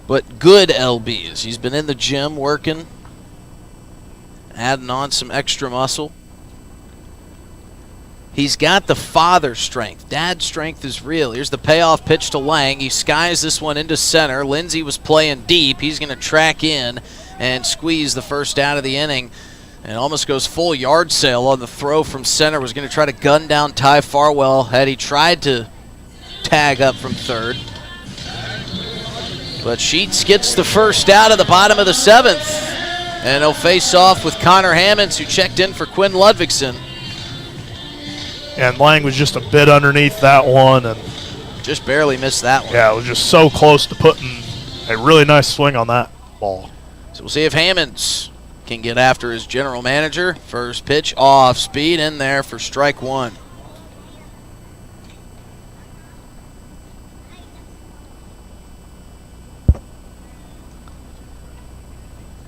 But good LBs. He's been in the gym working, adding on some extra muscle. He's got the father strength. Dad's strength is real. Here's the payoff pitch to Lang. He skies this one into center. Lindsay was playing deep. He's going to track in and squeeze the first out of the inning. And almost goes full yard sale on the throw from center. Was going to try to gun down Ty Farwell had he tried to tag up from third. But Sheets gets the first out of the bottom of the 7th. And he'll face off with Connor Hammonds, who checked in for Quinn Ludvigson. And Lang was just a bit underneath that one. And just barely missed that one. Yeah, it was just so close to putting a really nice swing on that ball. So we'll see if Hammonds can get after his general manager. First pitch off speed in there for strike one.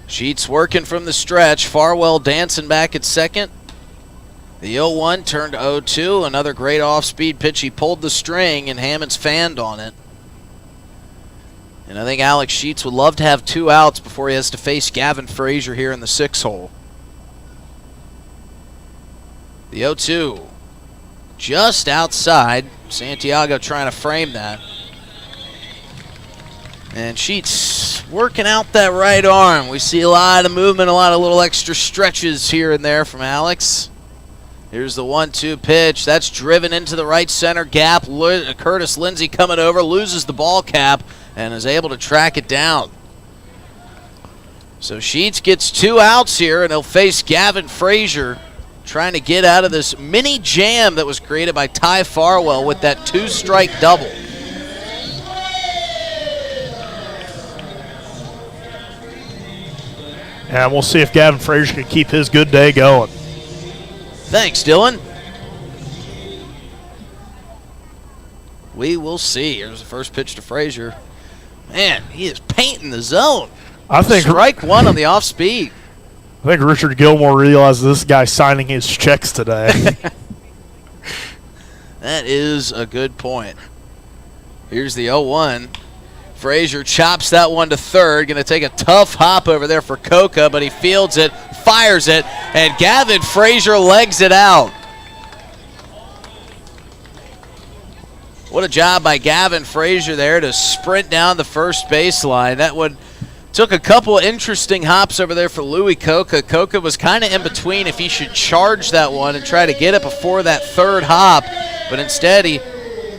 Sheets working from the stretch. Farwell dancing back at second. The 0-1 turned to 0-2. Another great off-speed pitch. He pulled the string, and Hammonds fanned on it. And I think Alex Sheets would love to have 2 outs before he has to face Gavin Frazier here in the 6th hole. The 0-2 just outside. Santiago trying to frame that. And Sheets working out that right arm. We see a lot of movement, a lot of little extra stretches here and there from Alex. Here's the 1-2 pitch. That's driven into the right center gap. Curtis Lindsey coming over, loses the ball cap, and is able to track it down. So Sheets gets 2 outs here, and he'll face Gavin Frazier, trying to get out of this mini jam that was created by Ty Farwell with that 2-strike double. And we'll see if Gavin Frazier can keep his good day going. Thanks, Dylan. We will see. Here's the first pitch to Frazier. Man, he is painting the zone. I think strike one on the off speed. I think Richard Gilmore realized this guy's signing his checks today. That is a good point. Here's the 0-1. Frazier chops that one to third. Going to take a tough hop over there for Coca, but he fields it, fires it, and Gavin Frazier legs it out. What a job by Gavin Frazier there to sprint down the first baseline. That one took a couple interesting hops over there for Louis Coca. Coca was kind of in between if he should charge that one and try to get it before that third hop, but instead he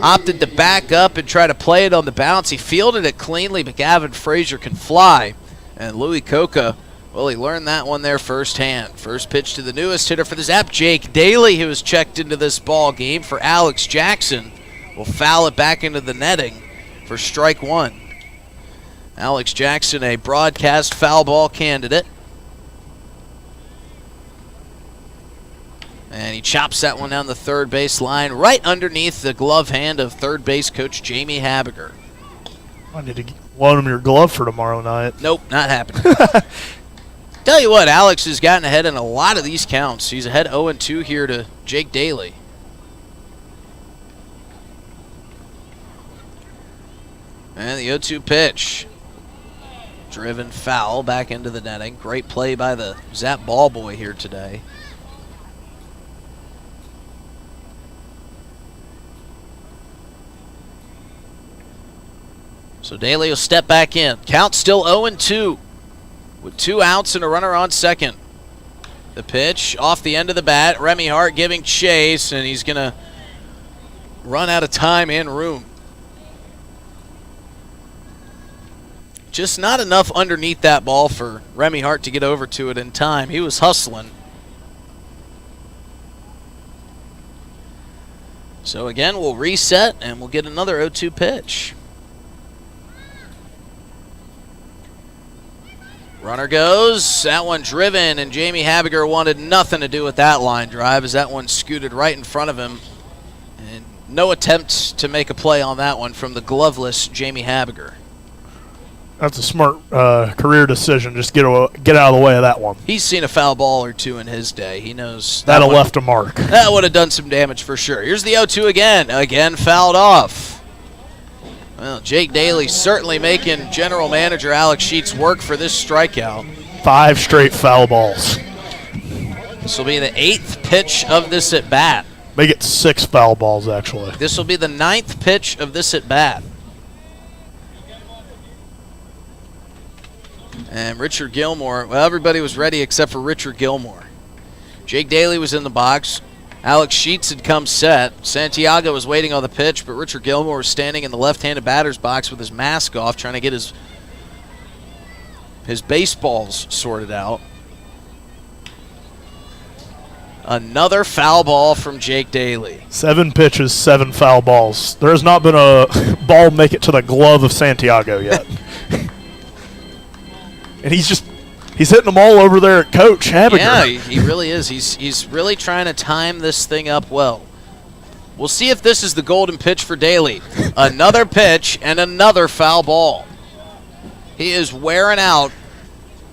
opted to back up and try to play it on the bounce. He fielded it cleanly, but Gavin Frazier can fly. And Louis Coca, well, he learned that one there firsthand. First pitch to the newest hitter for the Zap, Jake Daly, who was checked into this ball game for Alex Jackson. Will foul it back into the netting for strike one. Alex Jackson, a broadcast foul ball candidate. And he chops that one down the third base line, right underneath the glove hand of third base coach Jamie Habiger. I need to loan him your glove for tomorrow night. Nope, not happening. Tell you what, Alex has gotten ahead in a lot of these counts. He's ahead 0-2 here to Jake Daly. And the 0-2 pitch. Driven foul back into the netting. Great play by the Zap ball boy here today. So Daly will step back in. Count still 0-2 with 2 outs and a runner on second. The pitch off the end of the bat. Remy Hart giving chase, and he's going to run out of time and room. Just not enough underneath that ball for Remy Hart to get over to it in time. He was hustling. So again, we'll reset and we'll get another 0-2 pitch. Runner goes. That one driven, and Jamie Habiger wanted nothing to do with that line drive as that one scooted right in front of him. And no attempt to make a play on that one from the gloveless Jamie Habiger. That's a smart career decision. Just get out of the way of that one. He's seen a foul ball or two in his day. He knows that'll left a mark. That would have done some damage for sure. Here's the 0-2 again. Again fouled off. Well, Jake Daly certainly making general manager Alex Sheets work for this strikeout. 5 straight foul balls. This will be the 8th pitch of this at bat. Make it 6 foul balls, actually. This will be the 9th pitch of this at bat. And Richard Gilmore, well, everybody was ready except for Richard Gilmore. Jake Daly was in the box. Alex Sheets had come set. Santiago was waiting on the pitch, but Richard Gilmore was standing in the left-handed batter's box with his mask off, trying to get his baseballs sorted out. Another foul ball from Jake Daly. 7 pitches, 7 foul balls. There has not been a ball make it to the glove of Santiago yet. And he's hitting them all over there at Coach Habiger. Yeah, he really is. He's really trying to time this thing up well. We'll see if this is the golden pitch for Daly. Another pitch and another foul ball. He is wearing out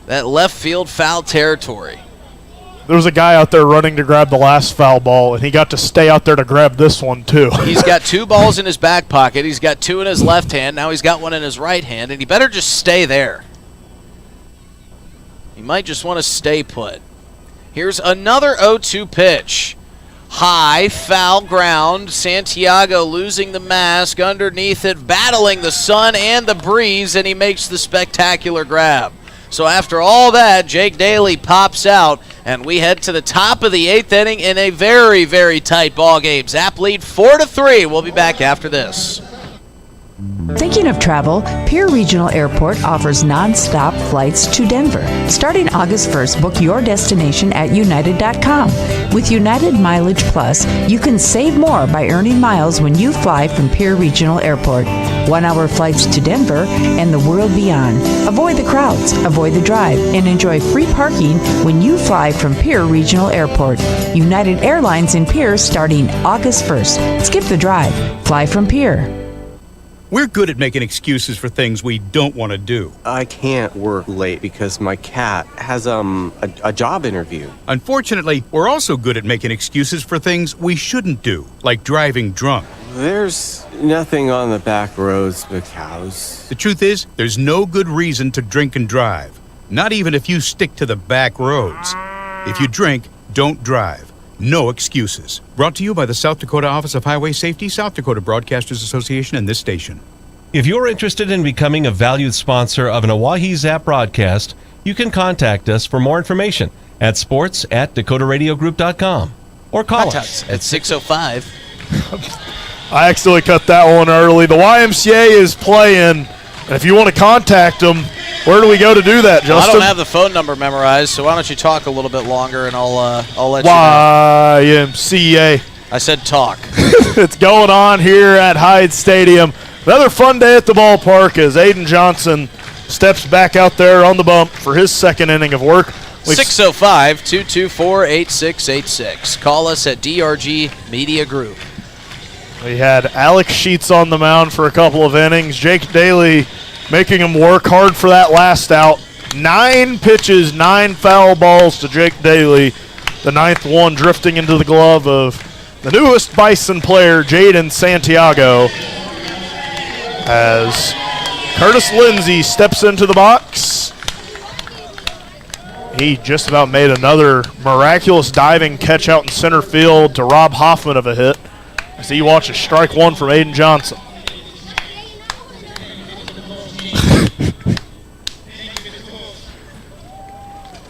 that left field foul territory. There was a guy out there running to grab the last foul ball, and he got to stay out there to grab this one, too. He's got 2 balls in his back pocket. He's got 2 in his left hand. Now he's got 1 in his right hand, and he better just stay there. He might just want to stay put. Here's another 0-2 pitch. High, foul ground. Santiago losing the mask underneath it, battling the sun and the breeze, and he makes the spectacular grab. So after all that, Jake Daly pops out, and we head to the top of the 8th inning in a very, very tight ball game. Zap lead 4-3. We'll be back after this. Thinking of travel? Pierre Regional Airport offers non-stop flights to Denver. Starting August 1st, book your destination at United.com. With United Mileage Plus, you can save more by earning miles when you fly from Pierre Regional Airport. 1-hour flights to Denver and the world beyond. Avoid the crowds, avoid the drive, and enjoy free parking when you fly from Pierre Regional Airport. United Airlines in Pierre starting August 1st. Skip the drive. Fly from Pierre. We're good at making excuses for things we don't want to do. I can't work late because my cat has a job interview. Unfortunately, we're also good at making excuses for things we shouldn't do, like driving drunk. There's nothing on the back roads but cows. The truth is, there's no good reason to drink and drive. Not even if you stick to the back roads. If you drink, don't drive. No excuses. Brought to you by the South Dakota Office of Highway Safety, South Dakota Broadcasters Association, and this station. If you're interested in becoming a valued sponsor of an Oahe Zap broadcast, you can contact us for more information at sports@dakotaradiogroup.com or call us at 605. I accidentally cut that one early. The YMCA is playing, and if you want to contact them, where do we go to do that, Justin? Well, I don't have the phone number memorized, so why don't you talk a little bit longer, and I'll let you know. YMCA. I said talk. It's going on here at Hyde Stadium. Another fun day at the ballpark as Aiden Johnson steps back out there on the bump for his second inning of work. 605-224-8686. Call us at DRG Media Group. We had Alex Sheets on the mound for a couple of innings. Jake Daly making him work hard for that last out. 9 pitches, 9 foul balls to Jake Daly. The 9th one drifting into the glove of the newest Bison player, Jaden Santiago, as Curtis Lindsey steps into the box. He just about made another miraculous diving catch out in center field to rob Hoffman of a hit as he watches strike 1 from Aiden Johnson.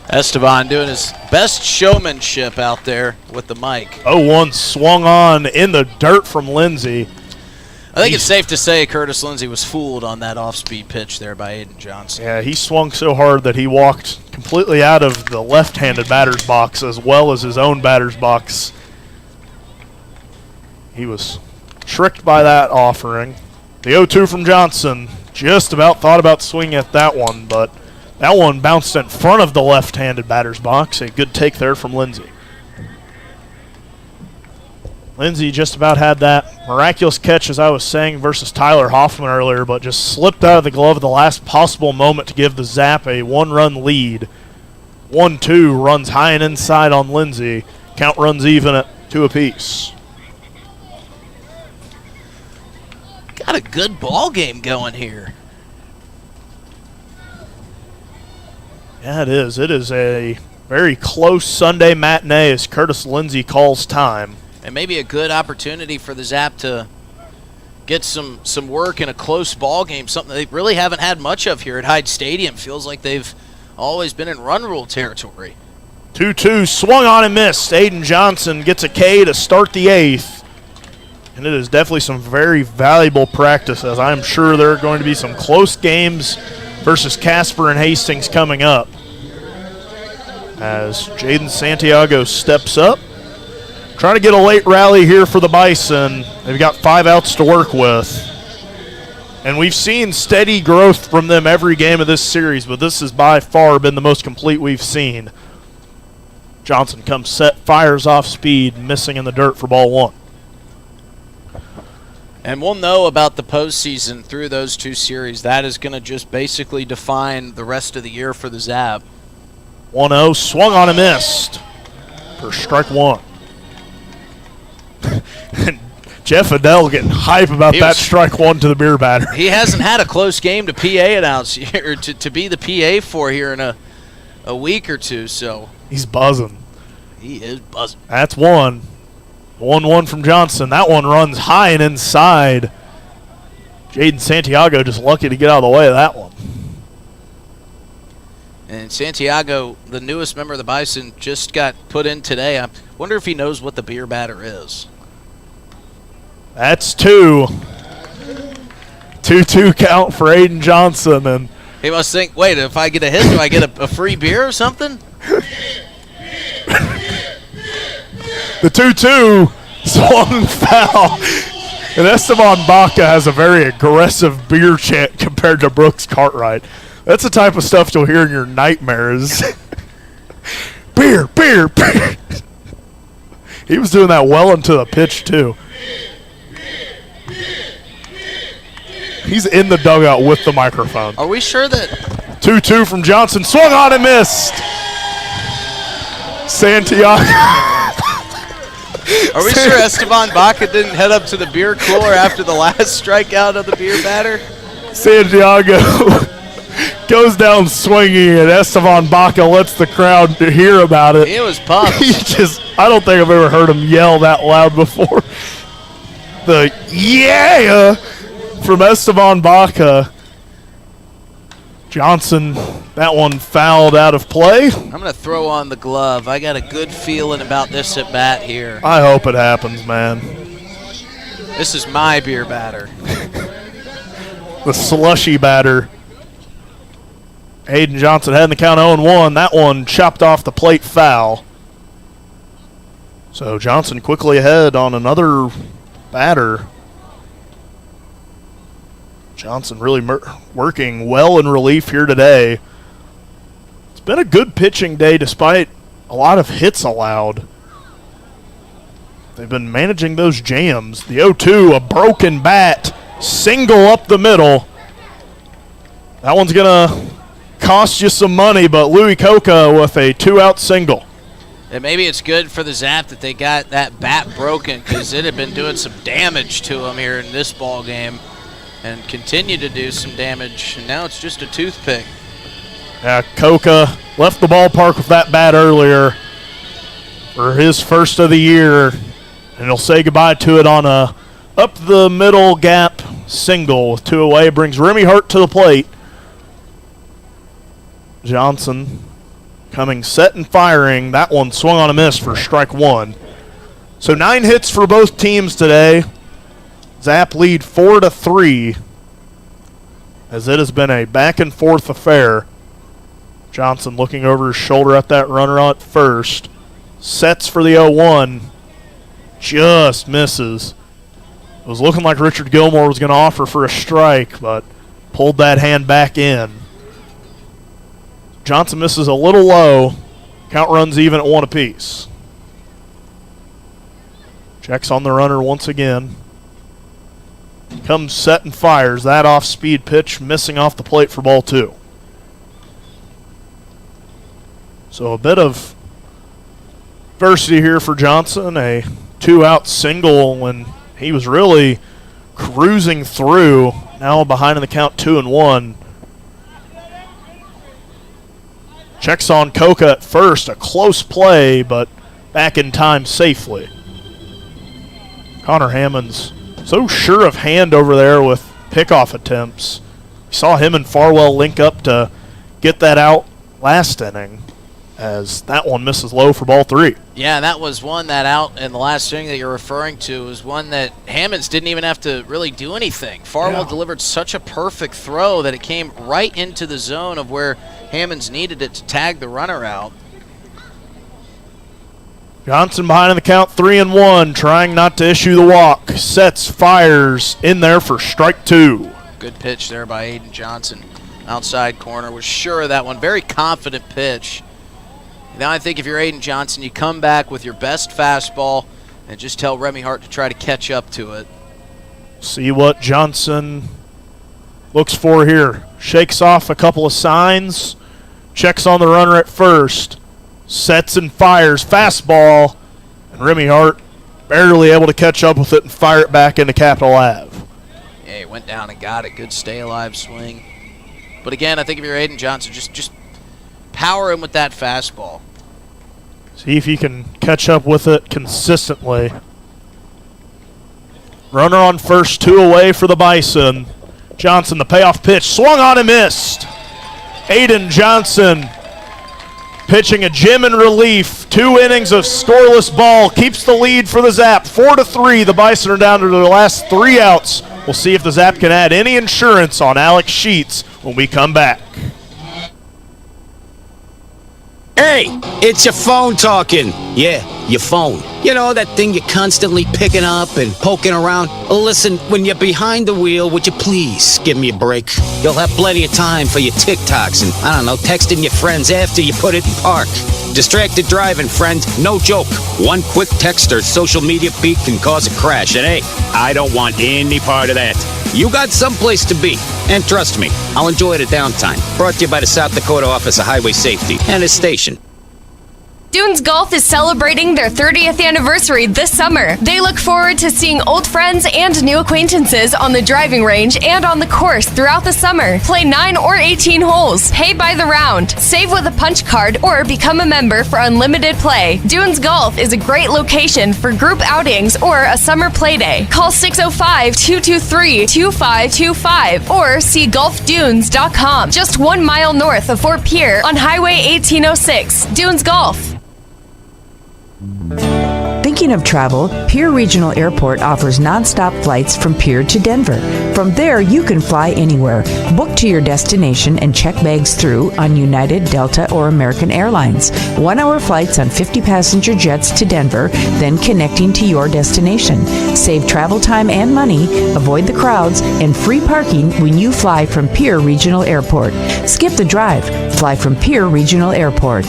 Esteban doing his best showmanship out there with the mic. 0-1 swung on in the dirt from Lindsey. I think it's safe to say Curtis Lindsey was fooled on that off-speed pitch there by Aiden Johnson. Yeah, he swung so hard that he walked completely out of the left-handed batter's box as well as his own batter's box. He was tricked by that offering. The 0-2 from Johnson just about thought about swinging at that one, but that one bounced in front of the left-handed batter's box. A good take there from Lindsey. Lindsey just about had that miraculous catch, as I was saying, versus Tyler Hoffman earlier, but just slipped out of the glove at the last possible moment to give the Zap a 1-run lead. 1-2 runs high and inside on Lindsey. Count runs even at 2 apiece. Got a good ball game going here. Yeah, it is. It is a very close Sunday matinee as Curtis Lindsey calls time. And maybe a good opportunity for the Zap to get some work in a close ball game, something they really haven't had much of here at Hyde Stadium. Feels like they've always been in run rule territory. 2-2 swung on and missed. Aiden Johnson gets a K to start the 8th. And it is definitely some very valuable practice, as I'm sure there are going to be some close games versus Casper and Hastings coming up. As Jaden Santiago steps up, trying to get a late rally here for the Bison. They've got 5 outs to work with. And we've seen steady growth from them every game of this series, but this has by far been the most complete we've seen. Johnson comes set, fires off speed, missing in the dirt for ball 1. And we'll know about the postseason through those 2 series. That is going to just basically define the rest of the year for the Zap. 1-0, swung on and missed for strike 1. Jeff Adele getting hype about that strike 1 to the beer batter. He hasn't had a close game to PA announce here, to be the PA for here in a week or two. So he's buzzing. He is buzzing. That's 1. 1-1 from Johnson. That one runs high and inside. Jaden Santiago just lucky to get out of the way of that one. And Santiago, the newest member of the Bison, just got put in today. I wonder if he knows what the beer batter is. That's 2. 2-2 count for Aiden Johnson. And he must think, wait, if I get a hit, do I get a free beer or something? The 2-2 swung foul. And Esteban Baca has a very aggressive beer chant compared to Brooks Cartwright. That's the type of stuff you'll hear in your nightmares. Beer, beer, beer. He was doing that well into the pitch, too. He's in the dugout with the microphone. Are we sure that 2-2 from Johnson, swung on and missed. Santiago. Are we sure Esteban Baca didn't head up to the beer cooler after the last strikeout of the beer batter? Santiago goes down swinging, and Esteban Baca lets the crowd hear about it. He was pumped. I don't think I've ever heard him yell that loud before. The yeah from Esteban Baca. Johnson, that one fouled out of play. I'm going to throw on the glove. I got a good feeling about this at bat here. I hope it happens, man. This is my beer batter. The slushy batter. Aiden Johnson had in the count 0-1. That one chopped off the plate foul. So Johnson quickly ahead on another batter. Johnson really working well in relief here today. It's been a good pitching day despite a lot of hits allowed. They've been managing those jams. The 0-2, a broken bat, single up the middle. That one's going to cost you some money, but Louis Coca with a 2-out single. And maybe it's good for the Zap that they got that bat broken, because it had been doing some damage to them here in this ball game and continue to do some damage, and now it's just a toothpick. Yeah, Coca left the ballpark with that bat earlier for his first of the year, and he'll say goodbye to it on a up-the-middle gap single with 2 away. Brings Remy Hart to the plate. Johnson coming set and firing. That one swung on a miss for strike 1. So 9 hits for both teams today. Zap lead 4-3 as it has been a back-and-forth affair. Johnson looking over his shoulder at that runner at first. Sets for the 0-1. Just misses. It was looking like Richard Gilmore was going to offer for a strike, but pulled that hand back in. Johnson misses a little low. Count runs even at 1 apiece. Checks on the runner once again. Comes set and fires. That off-speed pitch missing off the plate for ball 2. So a bit of adversity here for Johnson. A 2-out single when he was really cruising through. Now behind in the count 2-1. Checks on Coca at first. A close play, but back in time safely. Connor Hammond's so sure of hand over there with pickoff attempts. We saw him and Farwell link up to get that out last inning. as that one misses low for ball 3. Yeah, that was one that out in the last swing that you're referring to was one that Hammonds didn't even have to really do anything. Farwell delivered such a perfect throw that it came right into the zone of where Hammonds needed it to tag the runner out. Johnson behind in the count, 3-1, trying not to issue the walk. Sets, fires, in there for strike 2. Good pitch there by Aiden Johnson. Outside corner, was sure of that one. Very confident pitch. Now I think if you're Aiden Johnson, you come back with your best fastball and just tell Remy Hart to try to catch up to it. See what Johnson looks for here. Shakes off a couple of signs, checks on the runner at first, sets and fires, fastball, and Remy Hart barely able to catch up with it and fire it back into Capitol Ave. Yeah, he went down and got it. Good stay-alive swing. But again, I think if you're Aiden Johnson, just power him with that fastball. See if he can catch up with it consistently. Runner on first, 2 away for the Bison. Johnson, the payoff pitch, swung on and missed. Aiden Johnson pitching a gem in relief. 2 innings of scoreless ball. Keeps the lead for the Zap. 4-3. The Bison are down to their last 3 outs. We'll see if the Zap can add any insurance on Alex Sheets when we come back. Hey, it's your phone talking. Yeah, your phone. You know, that thing you're constantly picking up and poking around. Listen, when you're behind the wheel, would you please give me a break? You'll have plenty of time for your TikToks and, I don't know, texting your friends after you put it in park. Distracted driving, friend. No joke. One quick text or social media peek can cause a crash. And hey, I don't want any part of that. You got someplace to be. And trust me, I'll enjoy the downtime. Brought to you by the South Dakota Office of Highway Safety and its station. Dunes Golf is celebrating their 30th anniversary this summer. They look forward to seeing old friends and new acquaintances on the driving range and on the course throughout the summer. Play 9 or 18 holes, pay by the round, save with a punch card, or become a member for unlimited play. Dunes Golf is a great location for group outings or a summer play day. Call 605-223-2525 or see golfdunes.com. Just 1 mile north of Fort Pierre on Highway 1806. Dunes Golf. Thinking of travel? Pierre Regional Airport offers nonstop flights from Pierre to Denver. From there, you can fly anywhere. Book to your destination and check bags through on United, Delta, or American Airlines. 1-hour flights on 50-passenger jets to Denver, then connecting to your destination. Save travel time and money, avoid the crowds, and free parking when you fly from Pierre Regional Airport. Skip the drive. Fly from Pierre Regional Airport.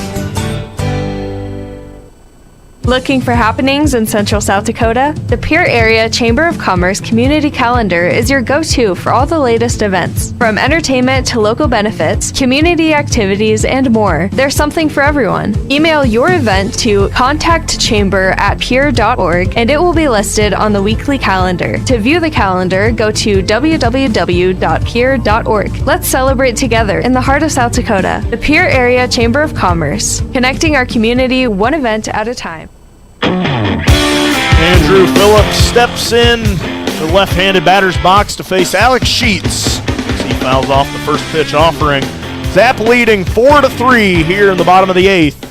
Looking for happenings in Central South Dakota? The Pierre Area Chamber of Commerce Community Calendar is your go-to for all the latest events. From entertainment to local benefits, community activities, and more, there's something for everyone. Email your event to contactchamber@pierre.org and it will be listed on the weekly calendar. To view the calendar, go to www.pierre.org. Let's celebrate together in the heart of South Dakota. The Pierre Area Chamber of Commerce, connecting our community one event at a time. Andrew Phillips steps in the left-handed batter's box to face Alex Sheets as he fouls off the first pitch offering. Zap leading 4-3 here in the bottom of the 8th.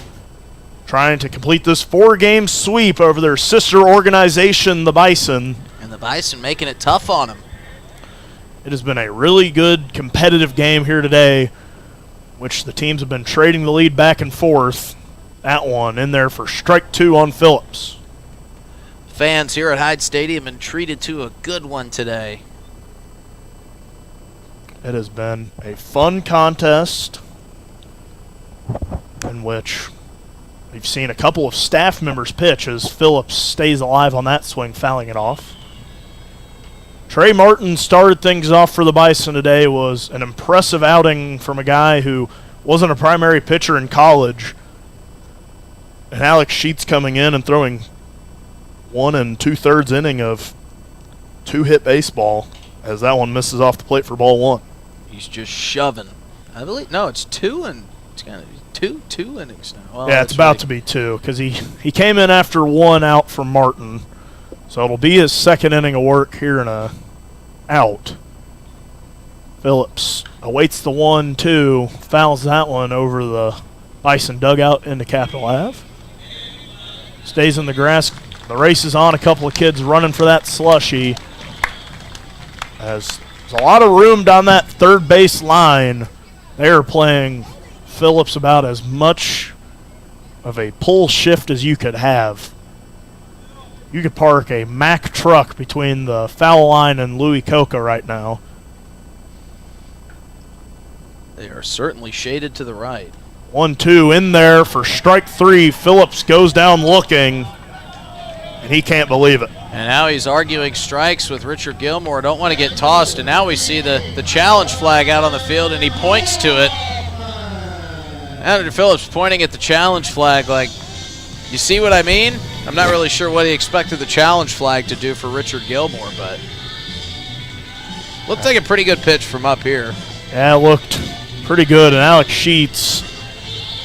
Trying to complete this 4-game sweep over their sister organization, the Bison. And the Bison making it tough on them. It has been a really good competitive game here today, which the teams have been trading the lead back and forth. That one in there for strike 2 on Phillips. Fans here at Hyde Stadium been treated to a good one today. It has been a fun contest in which we've seen a couple of staff members pitch as Phillips stays alive on that swing, fouling it off. Trey Martin started things off for the Bison today. Was an impressive outing from a guy who wasn't a primary pitcher in college. And Alex Sheets coming in and throwing 1 2/3 inning of 2-hit baseball as that one misses off the plate for ball 1. He's just shoving. I believe it's 2 and it's kind of two innings now. Well, yeah, it's about to be 2 because he came in after 1 out from Martin, so it'll be his second inning of work here in a out. Phillips awaits the 1-2, fouls that one over the Bison dugout into Capitol Ave. Stays in the grass. The race is on. A couple of kids running for that slushie. As there's a lot of room down that third base line. They are playing Phillips about as much of a pull shift as you could have. You could park a Mack truck between the foul line and Louis Coca right now. They are certainly shaded to the right. 1-2 in there for strike 3. Phillips goes down looking, and he can't believe it. And now he's arguing strikes with Richard Gilmore. Don't want to get tossed, and now we see the challenge flag out on the field, and he points to it. Andrew Phillips pointing at the challenge flag like, you see what I mean? I'm not really sure what he expected the challenge flag to do for Richard Gilmore, but looked like a pretty good pitch from up here. Yeah, it looked pretty good, and Alex Sheets,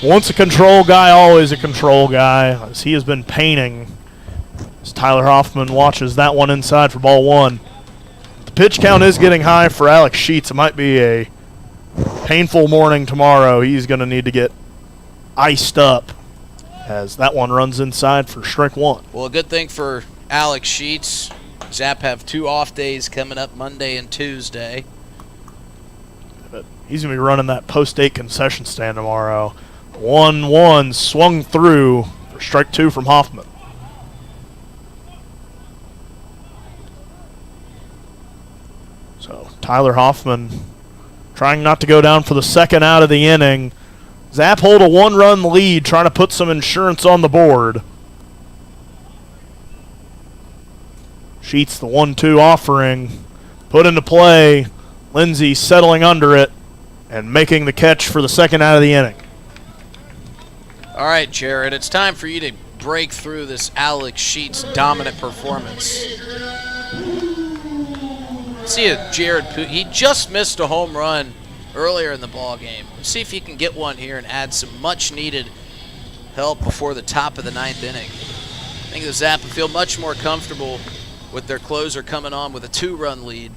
once a control guy, always a control guy, as he has been painting. As Tyler Hoffman watches that one inside for ball 1. The pitch count is getting high for Alex Sheets. It might be a painful morning tomorrow. He's going to need to get iced up as that one runs inside for strike 1. Well, a good thing for Alex Sheets. Zap have 2 off days coming up, Monday and Tuesday. But he's going to be running that post-8 concession stand tomorrow. 1-1 swung through for strike 2 from Hoffman. So Tyler Hoffman trying not to go down for the second out of the inning. Zap hold a 1-run lead, trying to put some insurance on the board. Sheets the 1-2 offering, put into play. Lindsay settling under it and making the catch for the second out of the inning. All right, Jared, it's time for you to break through this Alex Sheets dominant performance. See it, Jared. He just missed a home run earlier in the ball game. See if he can get one here and add some much-needed help before the top of the 9th inning. I think the Zap will feel much more comfortable with their closer coming on with a 2-run lead.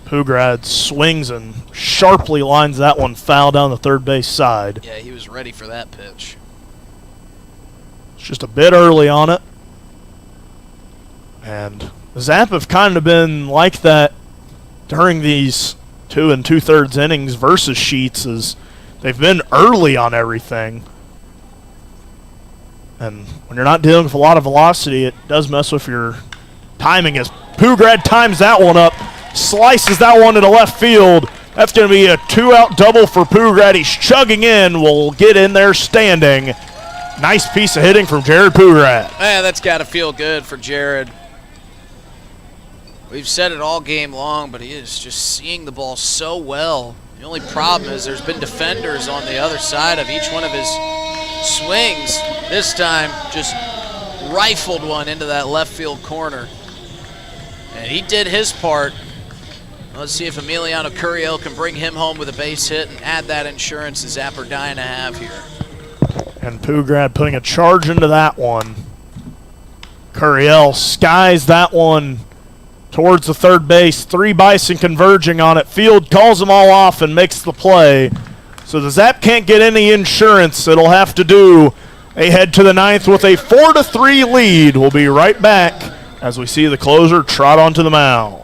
Pugrad swings and sharply lines that one foul down the third base side. Yeah, he was ready for that pitch. It's just a bit early on it. And the Zap have kind of been like that during these 2 2/3 innings versus Sheets, as they've been early on everything. And when you're not dealing with a lot of velocity, it does mess with your timing, as Pugrad times that one up, slices that one into left field. That's going to be a 2-out double for Pugrad. He's chugging in, will get in there standing. Nice piece of hitting from Jared Pugrad. Man, that's got to feel good for Jared. We've said it all game long, but he is just seeing the ball so well. The only problem is there's been defenders on the other side of each one of his swings. This time, just rifled one into that left field corner. And he did his part. Let's see if Emiliano Curiel can bring him home with a base hit and add that insurance the Zap are dying to have here. And Pugrad putting a charge into that one. Curiel skies that one towards the third base. 3 Bison converging on it. Field calls them all off and makes the play. So the Zap can't get any insurance. It'll have to do a head to the 9th with a 4-3 lead. We'll be right back as we see the closer trot onto the mound.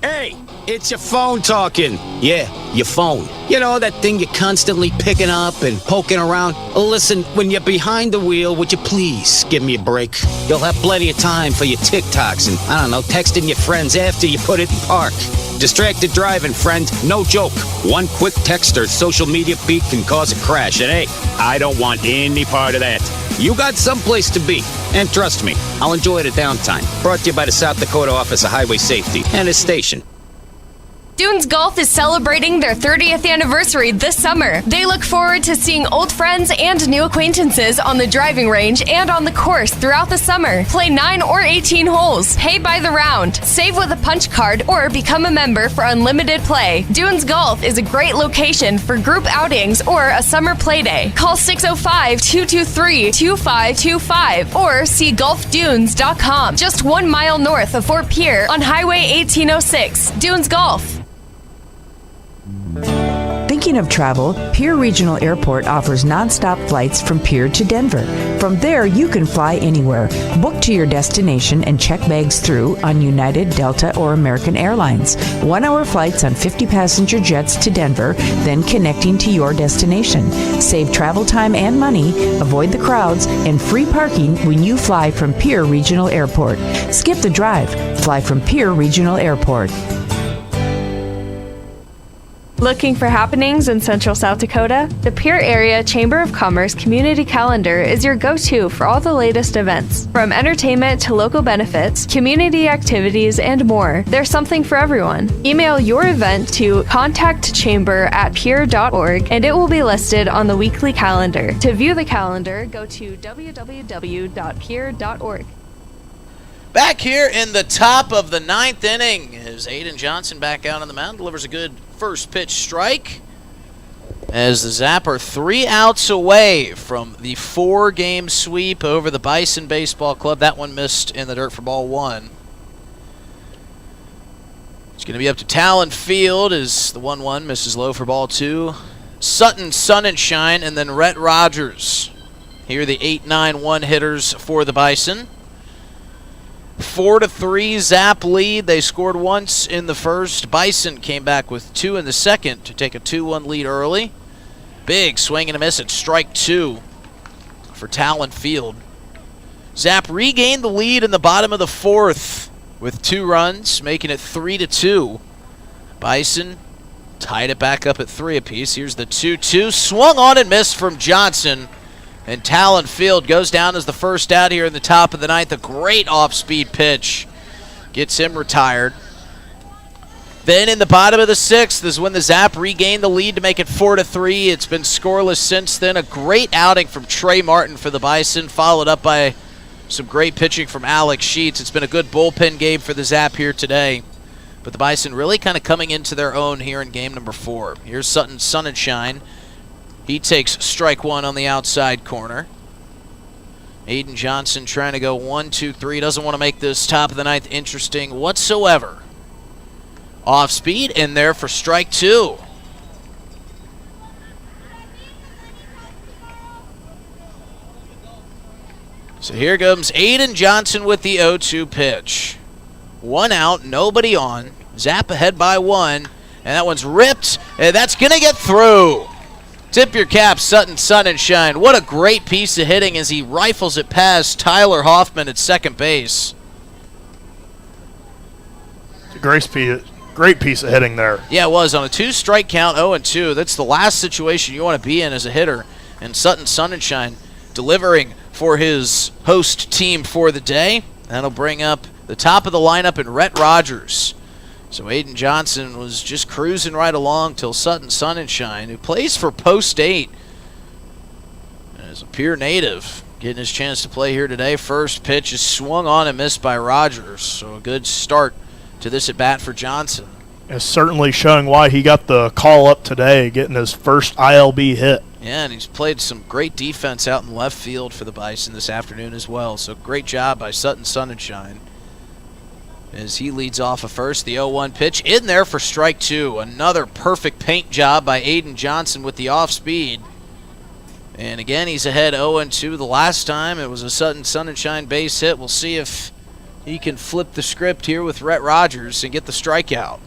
Hey, it's your phone talking. Yeah, your phone. You know, that thing you're constantly picking up and poking around. Listen, when you're behind the wheel, would you please give me a break? You'll have plenty of time for your TikToks and, I don't know, texting your friends after you put it in park. Distracted driving, friend. No joke. One quick text or social media peek can cause a crash. And hey, I don't want any part of that. You got someplace to be. And trust me, I'll enjoy the downtime. Brought to you by the South Dakota Office of Highway Safety and its station. Dunes Golf is celebrating their 30th anniversary this summer. They look forward to seeing old friends and new acquaintances on the driving range and on the course throughout the summer. Play 9 or 18 holes. Pay by the round. Save with a punch card or become a member for unlimited play. Dunes Golf is a great location for group outings or a summer play day. Call 605-223-2525 or see golfdunes.com. Just 1 mile north of Fort Pierre on Highway 1806. Dunes Golf. Thinking Speaking of travel, Pierre Regional Airport offers nonstop flights from Pierre to Denver. From there, you can fly anywhere. Book to your destination and check bags through on United, Delta, or American Airlines. 1-hour flights on 50-passenger jets to Denver, then connecting to your destination. Save travel time and money, avoid the crowds, and free parking when you fly from Pierre Regional Airport. Skip the drive. Fly from Pierre Regional Airport. Looking for happenings in Central South Dakota? The Pierre Area Chamber of Commerce Community Calendar is your go-to for all the latest events. From entertainment to local benefits, community activities, and more, there's something for everyone. Email your event to contactchamber@pierre.org and it will be listed on the weekly calendar. To view the calendar, go to www.pierre.org. Back here in the top of the 9th inning is Aiden Johnson back out on the mound, delivers a good first pitch strike as the Zap are 3 outs away from the 4-game sweep over the Bison Baseball Club. That one missed in the dirt for ball 1. It's going to be up to Talon Field as the 1-1 misses low for ball 2. Sutton, Sun and Shine, and then Rhett Rogers. Here are the 8-9-1 hitters for the Bison. 4-3 Zap lead. They scored once in the first. Bison came back with 2 in the second to take a 2-1 lead early. Big swing and a miss at strike 2 for Talon Field. Zap regained the lead in the bottom of the 4th with 2 runs, making it 3-2. Bison tied it back up at 3 apiece. Here's the 2-2. Swung on and missed from Johnson. And Talon Field goes down as the first out here in the top of the 9th. A great off-speed pitch gets him retired. Then in the bottom of the 6th is when the Zap regained the lead to make it 4-3. It's been scoreless since then. A great outing from Trey Martin for the Bison, followed up by some great pitching from Alex Sheets. It's been a good bullpen game for the Zap here today. But the Bison really kind of coming into their own here in game number 4. Here's Sutton, Sun and Shine. He takes strike 1 on the outside corner. Aiden Johnson trying to go 1-2-3. Doesn't want to make this top of the 9th interesting whatsoever. Off speed in there for strike 2. So here comes Aiden Johnson with the 0-2 pitch. 1 out, nobody on. Zap ahead by 1. And that one's ripped. And that's going to get through. Tip your cap, Sutton, Sun and Shine. What a great piece of hitting as he rifles it past Tyler Hoffman at second base. It's a great piece of hitting there. Yeah, it was. On a 2-strike count, 0-2. That's the last situation you want to be in as a hitter. And Sutton, Sun and Shine delivering for his host team for the day. That'll bring up the top of the lineup in Rhett Rogers. So Aiden Johnson was just cruising right along till Sutton, Sun and Shine, who plays for Post 8, and is a Pierre native, getting his chance to play here today. First pitch is swung on and missed by Rogers. So a good start to this at bat for Johnson. It's certainly showing why he got the call up today, getting his first ILB hit. Yeah, and he's played some great defense out in left field for the Bison this afternoon as well. So great job by Sutton, Sun and Shine as he leads off a first. The 0-1 pitch in there for strike 2. Another perfect paint job by Aiden Johnson with the off speed. And again, he's ahead 0-2. The last time it was a Sutton, Sun and Shine base hit. We'll see if he can flip the script here with Rhett Rogers and get the strikeout.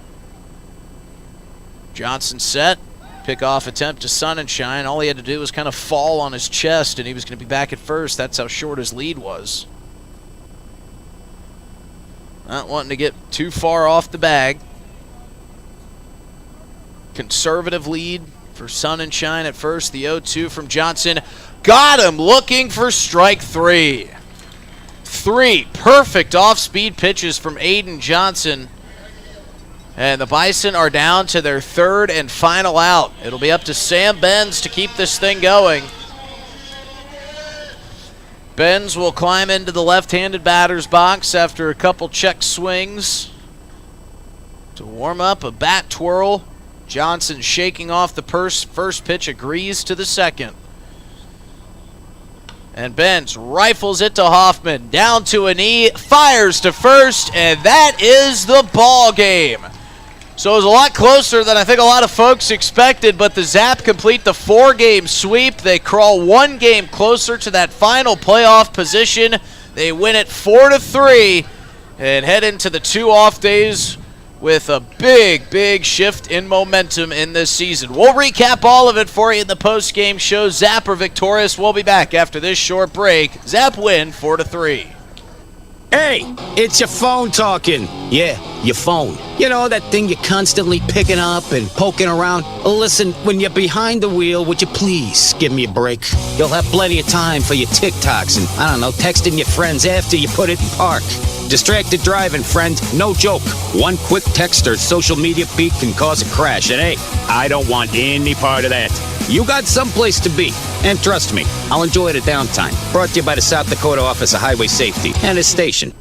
Johnson set. Pick-off attempt to Sun and Shine. All he had to do was kind of fall on his chest, and he was going to be back at first. That's how short his lead was. Not wanting to get too far off the bag. Conservative lead for Sun and Shine at first. The 0-2 from Johnson. Got him looking for strike 3. 3 perfect off-speed pitches from Aiden Johnson. And the Bison are down to their 3rd and final out. It'll be up to Sam Benz to keep this thing going. Benz will climb into the left-handed batter's box after a couple check swings to warm up. A bat twirl. Johnson shaking off the first pitch, agrees to the second. And Benz rifles it to Hoffman. Down to a knee, fires to first, and that is the ball game. So it was a lot closer than I think a lot of folks expected, but the Zap complete the 4-game sweep. They crawl 1 game closer to that final playoff position. They win it 4-3 and head into the 2 off days with a big shift in momentum in this season. We'll recap all of it for you in the post-game show. Zap are victorious. We'll be back after this short break. Zap win 4-3. Hey, it's your phone talking. Yeah, your phone. You know, that thing you're constantly picking up and poking around. Listen, when you're behind the wheel, would you please give me a break? You'll have plenty of time for your TikToks and, I don't know, texting your friends after you put it in park. Distracted driving, friend. No joke. One quick text or social media feed can cause a crash. And hey, I don't want any part of that. You got someplace to be. And trust me, I'll enjoy the downtime. Brought to you by the South Dakota Office of Highway Safety and its station.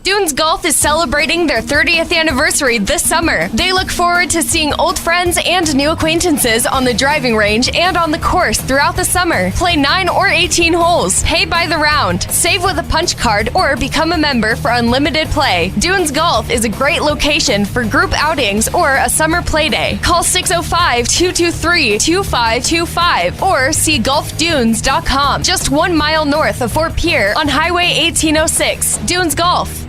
Dunes Golf is celebrating their 30th anniversary this summer. They look forward to seeing old friends and new acquaintances on the driving range and on the course throughout the summer. Play 9 or 18 holes, pay by the round, save with a punch card, or become a member for unlimited play. Dunes Golf is a great location for group outings or a summer play day. Call 605-223-2525 or see golfdunes.com. Just 1 mile north of Fort Pierre on Highway 1806. Dunes Golf.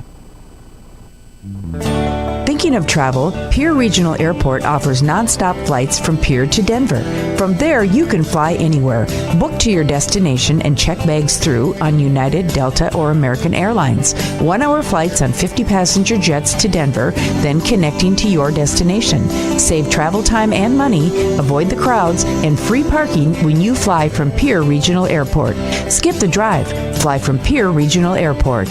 Thinking of travel? Pierre Regional Airport offers nonstop flights from Pierre to Denver. From there, you can fly anywhere. Book to your destination and check bags through on United, Delta, or American Airlines. 1-hour flights on 50-passenger jets to Denver, then connecting to your destination. Save travel time and money, avoid the crowds, and free parking when you fly from Pierre Regional Airport. Skip the drive. Fly from Pierre Regional Airport.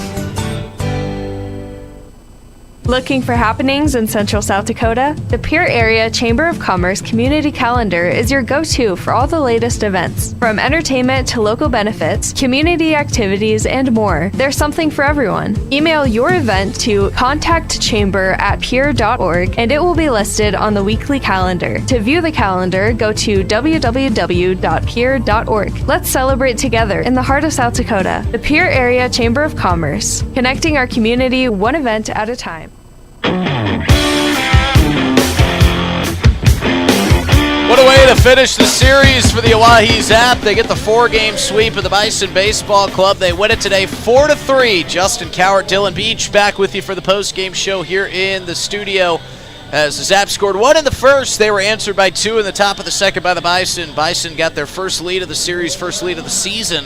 Looking for happenings in Central South Dakota? The Pierre Area Chamber of Commerce Community Calendar is your go-to for all the latest events. From entertainment to local benefits, community activities, and more, there's something for everyone. Email your event to contactchamber@pierre.org and it will be listed on the weekly calendar. To view the calendar, go to www.pierre.org. Let's celebrate together in the heart of South Dakota. The Pierre Area Chamber of Commerce, connecting our community one event at a time. What a way to finish the series for the Oahe Zap. They get the 4-game sweep of the Bison Baseball Club. They win it today 4-3. Justin Cowart, Dylan Beach back with you for the post-game show here in the studio. As the Zap scored 1 in the first, they were answered by 2 in the top of the second by the Bison. Bison got their first lead of the series, first lead of the season.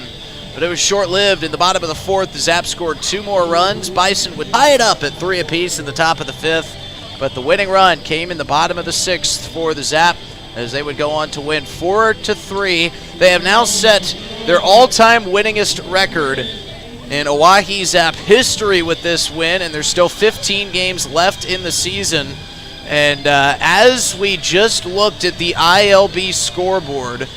But it was short-lived. In the bottom of the 4th, the Zap scored 2 more runs. Bison would tie it up at 3 apiece in the top of the 5th. But the winning run came in the bottom of the 6th for the Zap as they would go on to win 4-3. They have now set their all-time winningest record in Oahe Zap history with this win, and there's still 15 games left in the season. And as we just looked at the ILB scoreboard,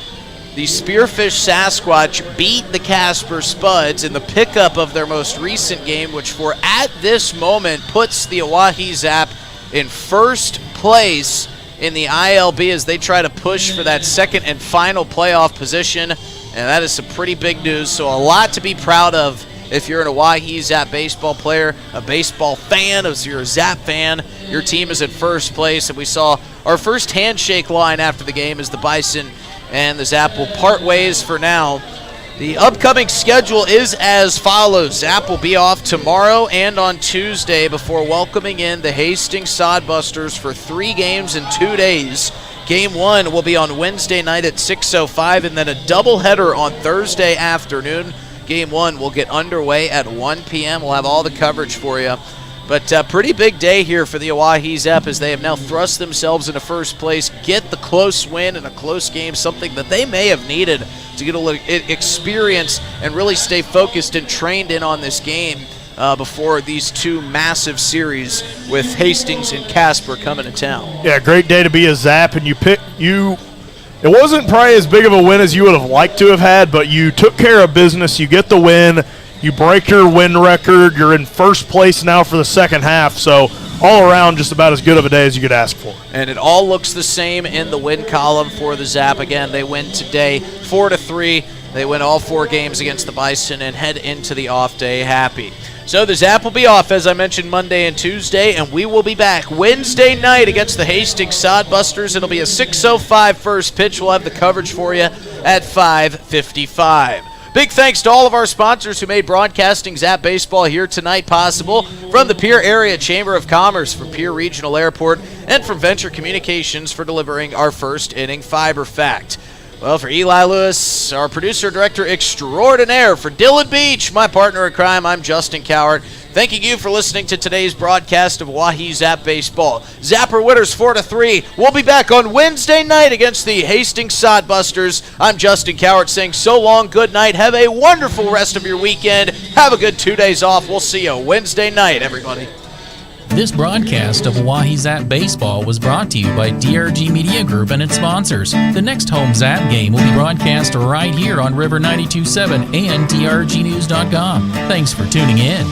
the Spearfish Sasquatch beat the Casper Spuds in the pickup of their most recent game, which for at this moment puts the Oahe Zap in first place in the ILB as they try to push for that second and final playoff position. And that is some pretty big news, so a lot to be proud of if you're an Oahe Zap baseball player, a baseball fan, if you're a Zap fan, your team is in first place. And we saw our first handshake line after the game as the Bison and the Zap will part ways for now. The upcoming schedule is as follows. Zap will be off tomorrow and on Tuesday before welcoming in the Hastings Sodbusters for 3 games in 2 days. Game 1 will be on Wednesday night at 6:05 and then a doubleheader on Thursday afternoon. Game 1 will get underway at 1 p.m. We'll have all the coverage for you. But pretty big day here for the Oahe Zap as they have now thrust themselves into first place, get the close win in a close game, something that they may have needed to get a little experience and really stay focused and trained in on this game before these 2 massive series with Hastings and Casper coming to town. Yeah, great day to be a Zap, and it wasn't probably as big of a win as you would have liked to have had, but you took care of business, you get the win. You break your win record. You're in first place now for the second half. So all around, just about as good of a day as you could ask for. And it all looks the same in the win column for the Zap. Again, they win today 4-3. They win all 4 games against the Bison and head into the off day happy. So the Zap will be off, as I mentioned, Monday and Tuesday, and we will be back Wednesday night against the Hastings Sodbusters. It'll be a 6:05 first pitch. We'll have the coverage for you at 5:55. Big thanks to all of our sponsors who made broadcasting Zap Baseball here tonight possible. From the Pierre Area Chamber of Commerce, from Pierre Regional Airport, and from Venture Communications for delivering our first inning fiber fact. Well, for Eli Lewis, our producer-director extraordinaire, for Dylan Beach, my partner in crime, I'm Justin Cowart. Thanking you for listening to today's broadcast of Oahe Zap Baseball. Zapper winners 4-3. We'll be back on Wednesday night against the Hastings Sodbusters. I'm Justin Cowart saying so long, good night. Have a wonderful rest of your weekend. Have a good 2 days off. We'll see you Wednesday night, everybody. This broadcast of Oahe Zap Baseball was brought to you by DRG Media Group and its sponsors. The next home Zap game will be broadcast right here on River 92.7 and DRGnews.com. Thanks for tuning in.